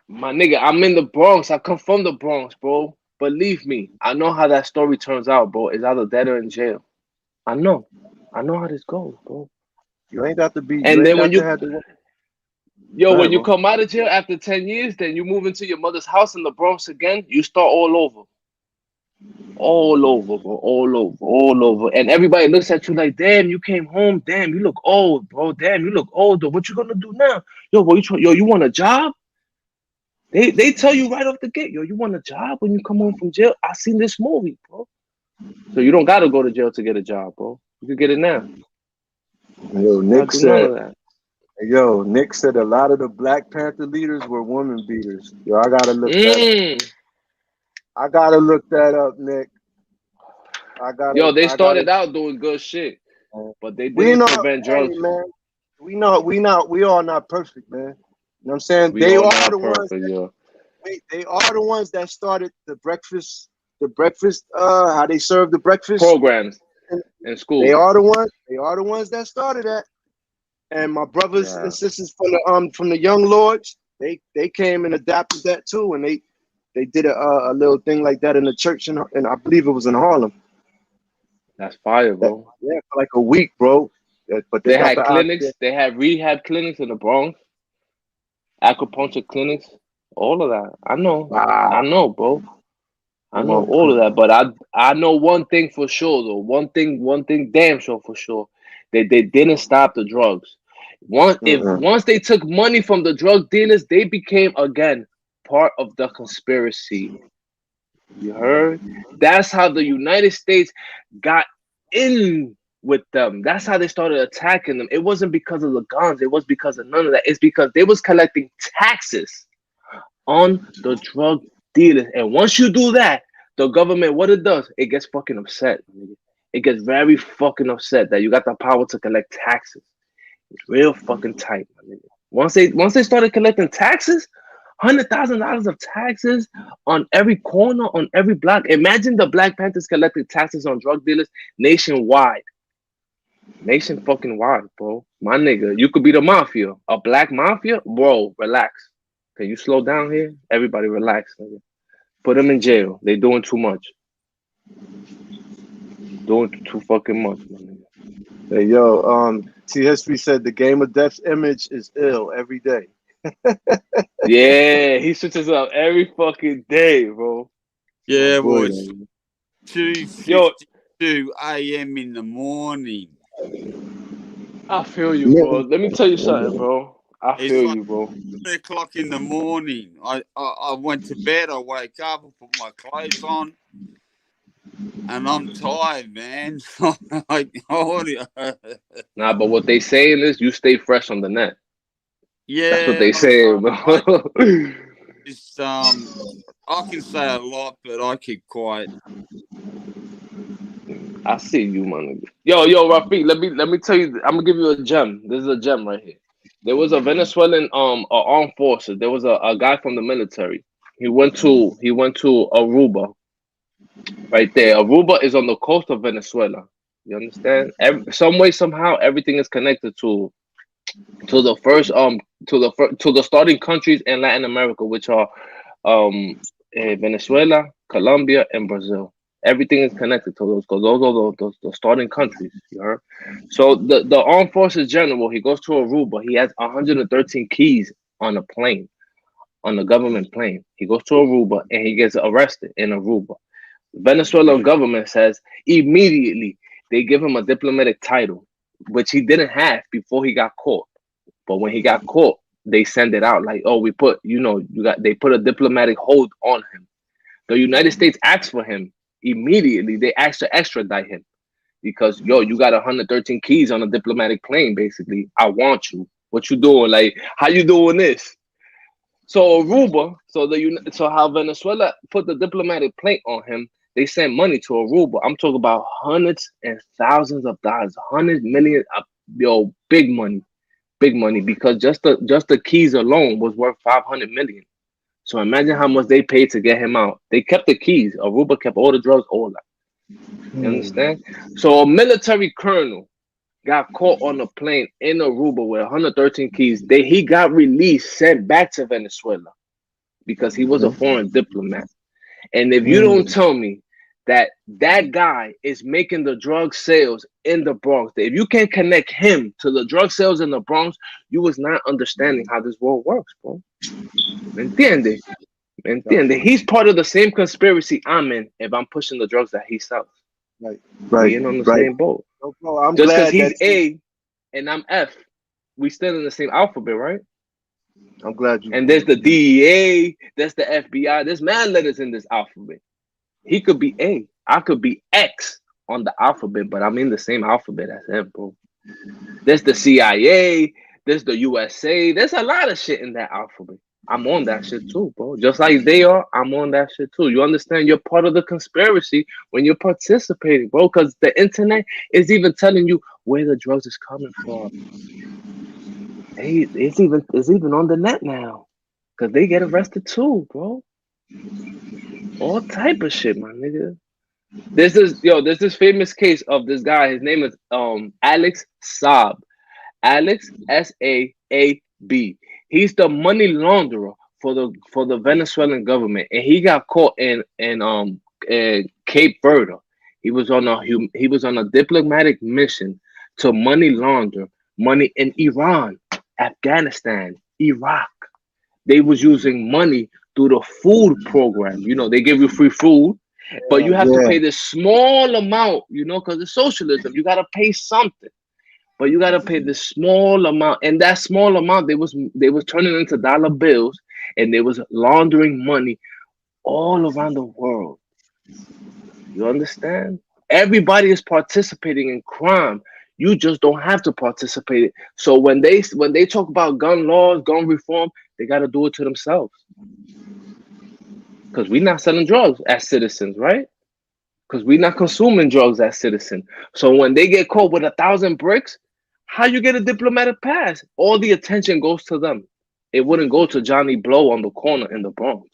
Speaker 7: My nigga, I'm in the Bronx. I come from the Bronx, bro. Believe me, I know how that story turns out, bro. It's either dead or in jail. I know. I know how this goes, bro.
Speaker 1: You ain't got to be. You
Speaker 7: And
Speaker 1: ain't
Speaker 7: then
Speaker 1: got to have the.
Speaker 7: yo,
Speaker 1: Go
Speaker 7: when
Speaker 1: ahead,
Speaker 7: you
Speaker 1: bro.
Speaker 7: come out of jail after 10 years, then you move into your mother's house in the Bronx again, you start all over. All over, bro. All over. All over. And everybody looks at you like, damn, you came home. Damn, you look old, bro. Damn, you look older. What you gonna do now? Yo, bro, you want a job? They tell you right off the gate, yo, you want a job when you come home from jail? I seen this movie, bro. So you don't gotta go to jail to get a job, bro. You can get it now.
Speaker 1: Yo,
Speaker 7: You gotta
Speaker 1: Nick
Speaker 7: do none
Speaker 1: said.
Speaker 7: of that.
Speaker 1: Yo, Nick said a lot of the Black Panther leaders were woman beaters. Yo, I gotta look that up.
Speaker 7: Mm.
Speaker 1: I gotta look that up, Nick.
Speaker 7: Yo, they
Speaker 1: I gotta.
Speaker 7: started out doing good shit, but they
Speaker 1: We
Speaker 7: didn't
Speaker 1: know,
Speaker 7: prevent
Speaker 1: hey
Speaker 7: drugs.
Speaker 1: man. We all not perfect, man. You know what I'm saying?
Speaker 7: We
Speaker 1: They
Speaker 7: all
Speaker 1: are the
Speaker 7: not
Speaker 1: ones
Speaker 7: perfect, yo.
Speaker 1: they are the ones that started the breakfast, how they serve the breakfast.
Speaker 7: Programs
Speaker 1: And
Speaker 7: in school.
Speaker 1: they are the ones that started that. And my brothers and
Speaker 7: Yeah.
Speaker 1: sisters from the young lords, they came and adapted that too, and they did a little thing like that in the church, and I believe it was in Harlem.
Speaker 7: That's fire,
Speaker 1: That,
Speaker 7: bro.
Speaker 1: yeah, for like a week, bro. But they
Speaker 7: They
Speaker 1: got
Speaker 7: had
Speaker 1: the idea.
Speaker 7: clinics, they had rehab clinics in the Bronx, acupuncture clinics, all of that. I
Speaker 1: Wow.
Speaker 7: know, bro. I
Speaker 1: Come
Speaker 7: know
Speaker 1: on,
Speaker 7: all
Speaker 1: come
Speaker 7: of that, but I know one thing for sure though. One thing damn sure for sure. They didn't stop the drugs.
Speaker 1: on.
Speaker 7: Once they took money from the drug dealers, they became again part of the conspiracy. You heard? That's how the United States got in with them. That's how they started attacking them. It wasn't because of the guns. It was because of none of that. It's because they was collecting taxes on the drug dealers. And once you do that, the government, what it does, it gets fucking upset. It gets very fucking upset that you got the power to collect taxes. It's real fucking tight, my nigga. Once they started collecting taxes, $100,000 of taxes on every corner, on every block. Imagine the Black Panthers collected taxes on drug dealers nationwide. Nation fucking wide, bro. My nigga, you could be the mafia. A black mafia? Bro, relax. Can you slow down here? Everybody relax, nigga. Put them in jail. They doing too much. Doing too fucking much, my nigga.
Speaker 1: Hey, yo, T History said the Game of Death's image is ill every day.
Speaker 7: Yeah, he switches up every fucking day, bro.
Speaker 3: Yeah,
Speaker 7: Oh,
Speaker 3: well,
Speaker 7: boy,
Speaker 3: it's
Speaker 7: man. Yo,
Speaker 3: 2:52 a.m. in the morning.
Speaker 7: I feel you,
Speaker 2: Yeah.
Speaker 7: bro. Let me tell you something, bro. I
Speaker 3: It's
Speaker 7: feel
Speaker 3: like
Speaker 7: you, bro.
Speaker 3: 3 o'clock in the morning. I went to bed. I wake up. I put my clothes on, and I'm tired, man.
Speaker 7: Nah, but what they saying is you stay fresh on the net. That's what
Speaker 3: Yeah,
Speaker 7: they saying,
Speaker 3: I
Speaker 7: bro.
Speaker 3: just I can say a lot, but I keep quiet.
Speaker 7: I see you, man. Yo, Rafiq, let me tell you. I'm gonna give you a gem. This is a gem right here. There was a Venezuelan armed forces. There was a guy from the military. He went to Aruba, right there. Aruba is on the coast of Venezuela. You understand? Some way, somehow, everything is connected to the first to the starting countries in Latin America, which are um Venezuela, Colombia, and Brazil. Everything is connected to those because those are the starting countries. You heard? So the armed forces general, he goes to Aruba. He has 113 keys on a plane, on a government plane. He goes to Aruba and he gets arrested in Aruba. Venezuelan government says immediately they give him a diplomatic title, which he didn't have before he got caught. But when he got caught, they send it out like, oh, we put, they put a diplomatic hold on him. The United States asked for him immediately. They asked to extradite him because, yo, you got 113 keys on a diplomatic plane, basically. I want you. What you doing? Like, how you doing this? So Aruba, so how Venezuela put the diplomatic plate on him, they sent money to Aruba. I'm talking about hundreds and thousands of dollars, 100 million, big money, because just the keys alone was worth 500 million. So imagine how much they paid to get him out. They kept the keys. Aruba kept all the drugs, all that. You understand? So a military colonel got caught on a plane in Aruba with 113 keys. He got released, sent back to Venezuela because he was a foreign diplomat. And if you don't tell me that that guy is making the drug sales in the Bronx, if you can't connect him to the drug sales in the Bronx, you was not understanding how this world works, bro. ¿Me entiende? ¿Me entiende? He's part of the same conspiracy I'm in if I'm pushing the drugs that he sells.
Speaker 1: Right,
Speaker 7: We in on the same boat.
Speaker 1: No, bro, I'm
Speaker 7: Just because
Speaker 1: glad
Speaker 7: he's
Speaker 1: that
Speaker 7: A and I'm F, we still in the same alphabet, right?
Speaker 1: I'm glad you.
Speaker 7: And there's the DEA, there's the FBI, there's mad letters in this alphabet. He could be A, I could be X on the alphabet, but I'm in the same alphabet as him, bro. There's the CIA, there's the USA, there's a lot of shit in that alphabet. I'm on that shit too, bro. Just like they are, I'm on that shit too. You understand? You're part of the conspiracy when you're participating, bro, because the internet is even telling you where the drugs is coming from. Hey, it's even on the net now, because they get arrested too, bro. All type of shit, my nigga. There's this famous case of this guy. His name is Alex Saab. Alex Saab. He's the money launderer for the Venezuelan government, and he got caught in Cape Verde. He was on a diplomatic mission to money launder money in Iran, Afghanistan, Iraq. They was using money through the food program. You know, they give you free food, but you have to pay this small amount. You know, because it's socialism. You gotta pay something. But you gotta pay this small amount, and that small amount they was turning into dollar bills, and they was laundering money all around the world. You understand? Everybody is participating in crime. You just don't have to participate. So when they talk about gun laws, gun reform, they gotta do it to themselves. Because we're not selling drugs as citizens, right? Because we're not consuming drugs as citizens. So when they get caught with 1,000 bricks, how you get a diplomatic pass? All the attention goes to them. it wouldn't go to Johnny Blow on the corner in the Bronx.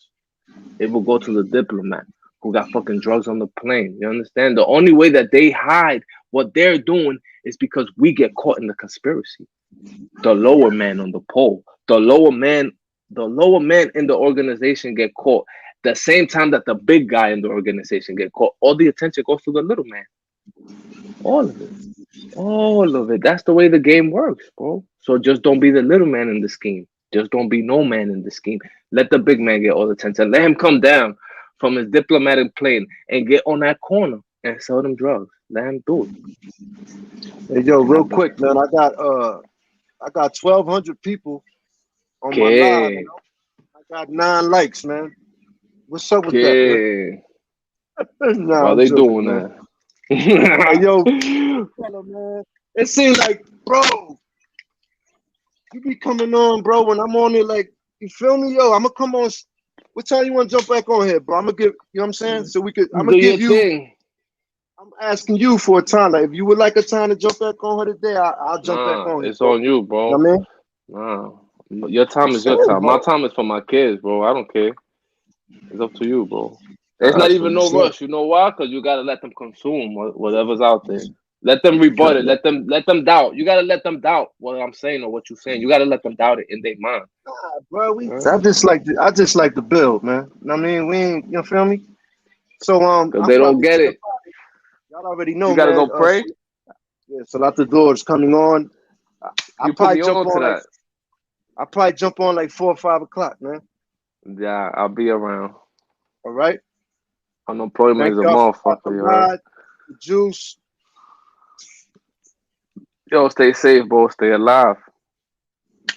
Speaker 7: It would go to the diplomat who got fucking drugs on the plane. You understand? The only way that they hide what they're doing is because we get caught in the conspiracy. The lower man on the pole, the lower man in the organization get caught. The same time that the big guy in the organization get caught, all the attention goes to the little man. All of it. All of it. That's the way the game works, bro. So just don't be the little man in the scheme. Just don't be no man in the scheme. Let the big man get all the attention. Let him come down from his diplomatic plane and get on that corner and sell them drugs. Let him do it.
Speaker 1: Hey, yo, real quick, man. I got 1,200 people on my live. You know? I got 9 likes, man. What's up with that, man? Nah,
Speaker 7: Why
Speaker 1: I'm
Speaker 7: they
Speaker 1: joking,
Speaker 7: doing
Speaker 1: man.
Speaker 7: that?
Speaker 1: Hey, yo, man. It seems like, bro, you be coming on, bro. When I'm on it, like, you feel me, yo? I'm gonna come on. What time you want to jump back on here, bro? I'm gonna give. You know what I'm saying? So we could. I'm gonna give you.
Speaker 7: Thing.
Speaker 1: I'm asking you for a time. Like, if you would like a time to jump back on her today, I'll jump back on.
Speaker 7: It's on you, bro.
Speaker 1: You know
Speaker 7: what I mean? Your time is your time. My time is for my kids, bro. I don't care. It's up to you, bro. It's not even no rush. You know why? Because you gotta let them consume whatever's out there. Let them rebut it. Let them doubt. You gotta let them doubt what I'm saying or what you're saying. You gotta let them doubt it in their mind.
Speaker 1: Bro, I just like the build, man. You know what I mean? We ain't, you feel me? So
Speaker 7: because they don't get it.
Speaker 1: Y'all already know,
Speaker 7: you gotta
Speaker 1: man.
Speaker 7: Go pray.
Speaker 1: Yeah, so out the doors coming on.
Speaker 7: You probably jump on that.
Speaker 1: I probably jump on like 4 or 5 o'clock, man.
Speaker 7: Yeah, I'll be around.
Speaker 1: All right.
Speaker 7: Unemployment is a motherfucker, yo.
Speaker 1: Juice.
Speaker 7: Yo, stay safe, bro. Stay alive.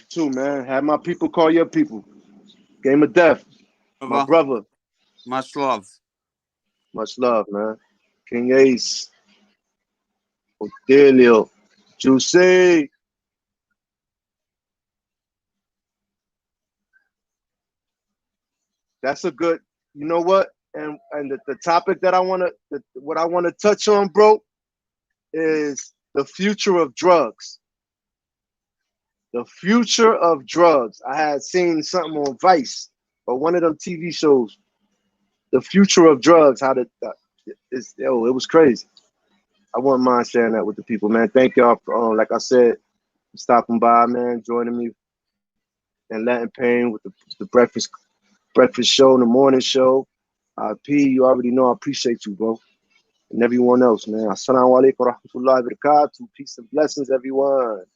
Speaker 1: Too, man. Have my people call your people. Game of death. My brother.
Speaker 3: Much love.
Speaker 1: Much love, man. King Ace. Odelio. Juicy. That's a good, you know what? And the topic that I want to touch on, bro, is the future of drugs. The future of drugs. I had seen something on Vice or one of them TV shows. The future of drugs. It was crazy. I wouldn't mind sharing that with the people, man. Thank y'all for, like I said, stopping by, man, joining me and LatinPain with the breakfast show and the morning show. P, you already know I appreciate you, bro. And everyone else, man. Assalamu alaikum wa rahmatullahi wa barakatuh. Peace and blessings, everyone.